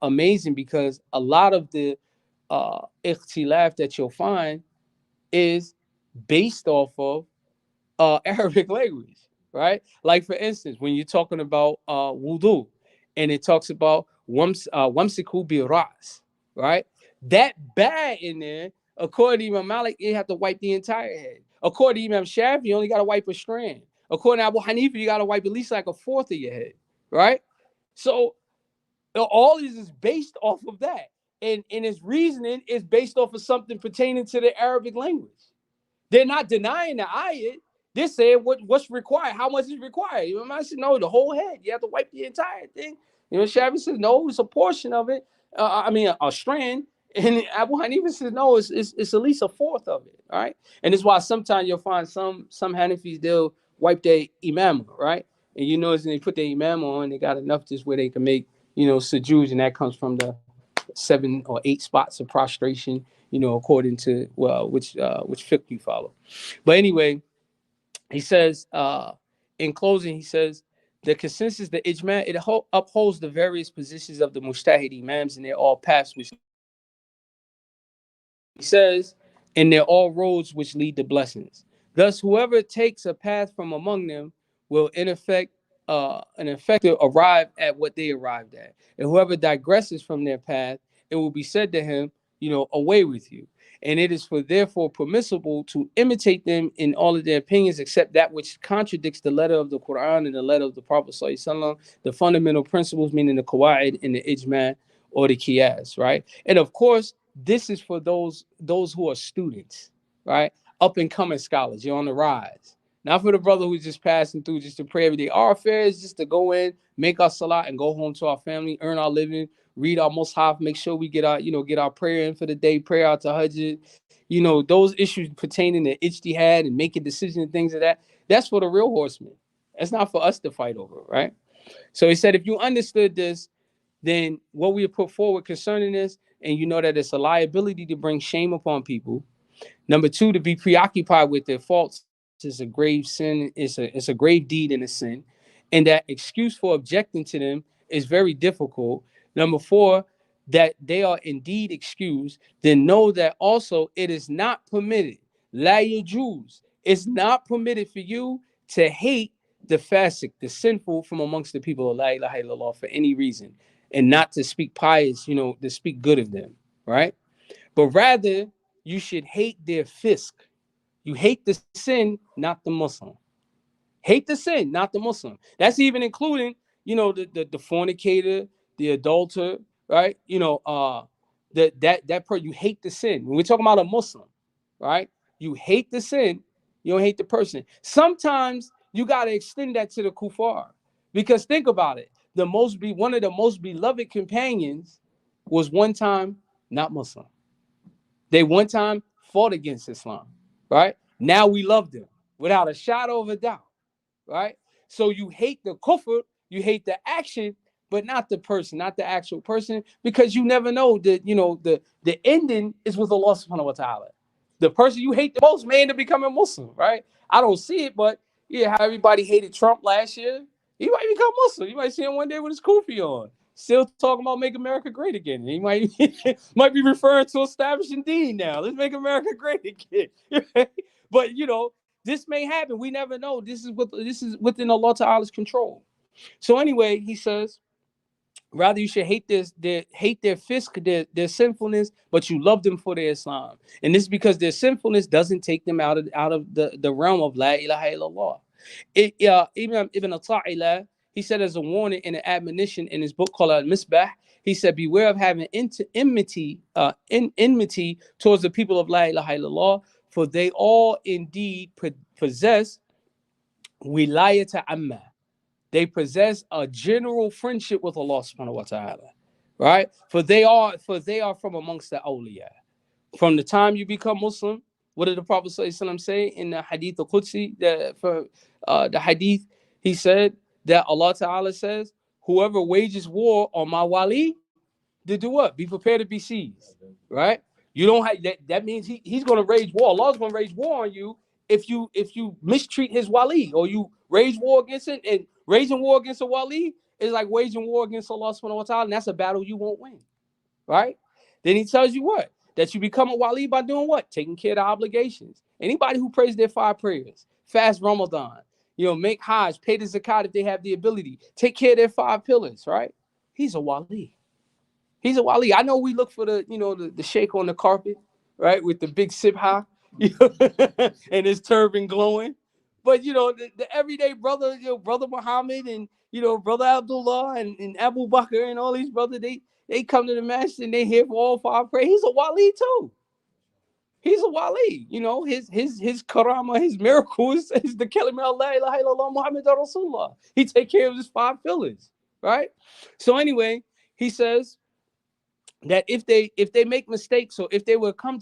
S2: amazing, because a lot of the ikhtilaf that you'll find is based off of Arabic language, right? Like for instance, when you're talking about wudu, and it talks about wamsiku bi ras, right? That bad in there, according to Imam Malik, you have to wipe the entire head. According to Imam Shafi, you only got to wipe a strand. According to Abu Hanifa, you got to wipe at least like a fourth of your head, right? So all this is based off of that, and his reasoning is based off of something pertaining to the Arabic language. They're not denying the ayat. They're saying what's required, how much is required. You know, I said, no, the whole head. You have to wipe the entire thing. You know, Shafi says, no, it's a portion of it. A strand. And Abu Hanifa says, no, it's at least a fourth of it, all right? And it's why sometimes you'll find some Hanafis, they'll wipe their imam, right? And you notice when they put their imam on, they got enough just where they can make, sujood, and that comes from the 7 or 8 spots of prostration, according to which fiqh you follow. But anyway, he says in closing, he says the consensus, the ijma, it upholds the various positions of the mujtahid imams in their all paths, which he says, and they're all roads which lead to blessings. Thus, whoever takes a path from among them will in effect arrive at what they arrived at. And whoever digresses from their path, it will be said to him, away with you. And it is therefore permissible to imitate them in all of their opinions, except that which contradicts the letter of the Quran and the letter of the Prophet ﷺ, the fundamental principles, meaning the qawaid and the ijma or the qiyas, right? And of course, this is for those who are students, right? Up and coming scholars. You're on the rise. Not for the brother who's just passing through just to pray every day. Our affair is just to go in, make our salat, and go home to our family, earn our living, read our mushaf, make sure we get our prayer in for the day, pray out to Tajdid. Those issues pertaining to ijtihad and making decisions and things of that, that's for the real horsemen. That's not for us to fight over, right? So he said, if you understood this, then what we put forward concerning this, and you know that it's a liability to bring shame upon people. Number 2, to be preoccupied with their faults is a grave sin. It's a grave deed and a sin, and that excuse for objecting to them is very difficult. Number 4, that they are indeed excused. Then know that also it is not permitted. La yajuz. It's not permitted for you to hate the fasiq, the sinful from amongst the people of La ilaha illallah for any reason, and not to speak pious, to speak good of them, right? But rather, you should hate their fisk. You hate the sin, not the Muslim. Hate the sin, not the Muslim. That's even including, the fornicator, the adulterer, right? You hate the sin. When we're talking about a Muslim, right? You hate the sin, you don't hate the person. Sometimes you got to extend that to the kuffar, because think about it. One of the most beloved companions was one time not Muslim. They one time fought against Islam, right? Now we love them without a shadow of a doubt, right? So you hate the kufr, you hate the action, but not the person, not the actual person, because you never know that, the ending is with Allah subhanahu wa ta'ala. The person you hate the most may end up becoming Muslim, right? I don't see it, but yeah, how everybody hated Trump last year, he might become Muslim. You might see him one day with his kufi on, still talking about make America great again. He might be referring to establishing deen now. Let's make America great again. But this may happen. We never know. This is within Allah Ta'ala's control. So anyway, he says, rather you should hate their fisk, their sinfulness, but you love them for their Islam. And this is because their sinfulness doesn't take them out of the realm of La ilaha illallah. Imam Ibn Ta'ilah, he said as a warning and an admonition in his book called Al-Misbah, he said, beware of having enmity towards the people of La ilaha illallah, for they all indeed possess wilayat amma. They possess a general friendship with Allah subhanahu wa ta'ala, right? For they are from amongst the awliya. From the time you become Muslim, what did the Prophet ﷺ say in the Hadith al-Qudsi? The Hadith, he said that Allah Ta'ala says, whoever wages war on my wali, to do what? Be prepared to be seized, right? You don't have that means he's going to wage war. Allah's going to wage war on you if you mistreat his wali, or you wage war against it, and waging war against a wali is like waging war against Allah subhanahu wa ta'ala, and that's a battle you won't win, right? Then he tells you what? That you become a wali by doing what? Taking care of the obligations. Anybody who prays their 5 prayers, fast Ramadan, make Hajj, pay the zakat if they have the ability, take care of their 5 pillars, right? He's a wali. He's a wali. I know we look for the sheikh on the carpet, right, with the big sibha, and his turban glowing. But the everyday brother, brother Muhammad, and brother Abdullah, and Abu Bakr, and all these brothers, they come to the masjid and they hear for all 5 prayers. He's a wali too. He's a wali. His karama, his miracles is the kalima Allah ilaha illallah Muhammad Rasulullah. He take care of his 5 pillars, right? So anyway, he says that if they make mistakes, or if they will come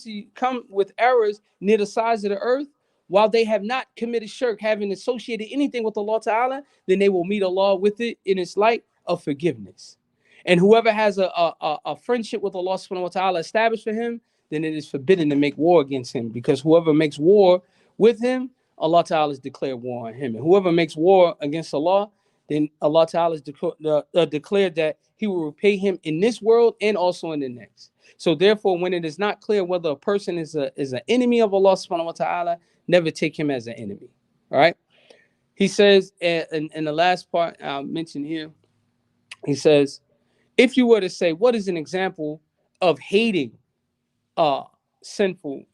S2: with errors near the sides of the earth, while they have not committed shirk, having associated anything with Allah Ta'ala, then they will meet Allah with it in its light of forgiveness. And whoever has a friendship with Allah Subhanahu wa Ta'ala established for him, then it is forbidden to make war against him, because whoever makes war with him, Allah Ta'ala has declared war on him. And whoever makes war against Allah, then Allah Ta'ala has declared that he will repay him in this world and also in the next. So therefore, when it is not clear whether a person is an enemy of Allah Subhanahu wa Ta'ala, never take him as an enemy. All right. He says, in the last part I'll mention here, he says, if you were to say, what is an example of hating a sinful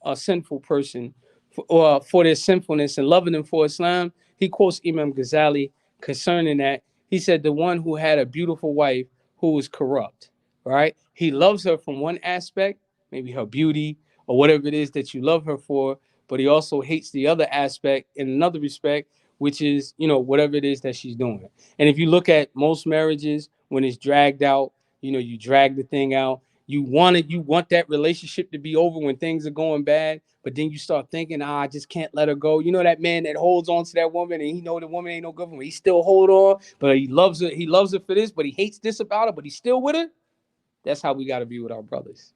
S2: person for their sinfulness and loving them for Islam, he quotes Imam Ghazali concerning that. He said, the one who had a beautiful wife who was corrupt, right? He loves her from one aspect, maybe her beauty or whatever it is that you love her for, but he also hates the other aspect in another respect, which is, whatever it is that she's doing. And if you look at most marriages, when it's dragged out, you drag the thing out. You want that relationship to be over when things are going bad, but then you start thinking, I just can't let her go. That man that holds on to that woman, and he know the woman ain't no good for him. He still hold on, but he loves her. He loves her for this, but he hates this about her, but he's still with her. That's how we got to be with our brothers.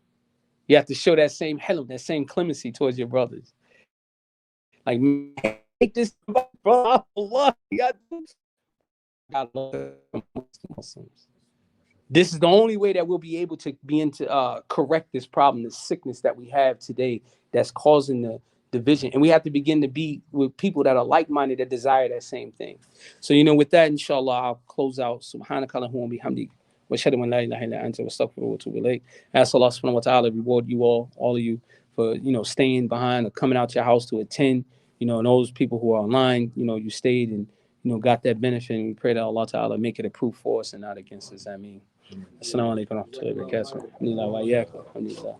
S2: You have to show that same hilm, that same clemency towards your brothers. Like, man, I hate this brother. God love Muslims. This is the only way that we'll be able to correct this problem, this sickness that we have today that's causing the division. And we have to begin to be with people that are like-minded, that desire that same thing. So, with that, inshallah, I'll close out. Subhanakallahumma bihamdik. Wa ashhadu an la ilaha illa anta wa astaghfiruka wa atubu ilayk. Ask Allah subhanahu wa ta'ala reward you all of you, for, staying behind or coming out your house to attend, and those people who are online, you stayed and, got that benefit. And we pray that Allah ta'ala make it a proof for us and not against us. Ameen. Assalamu alaikum wa rahmatullahi wa barakatuh. Alhamdulillah wa iyyakum. Alhamdulillah.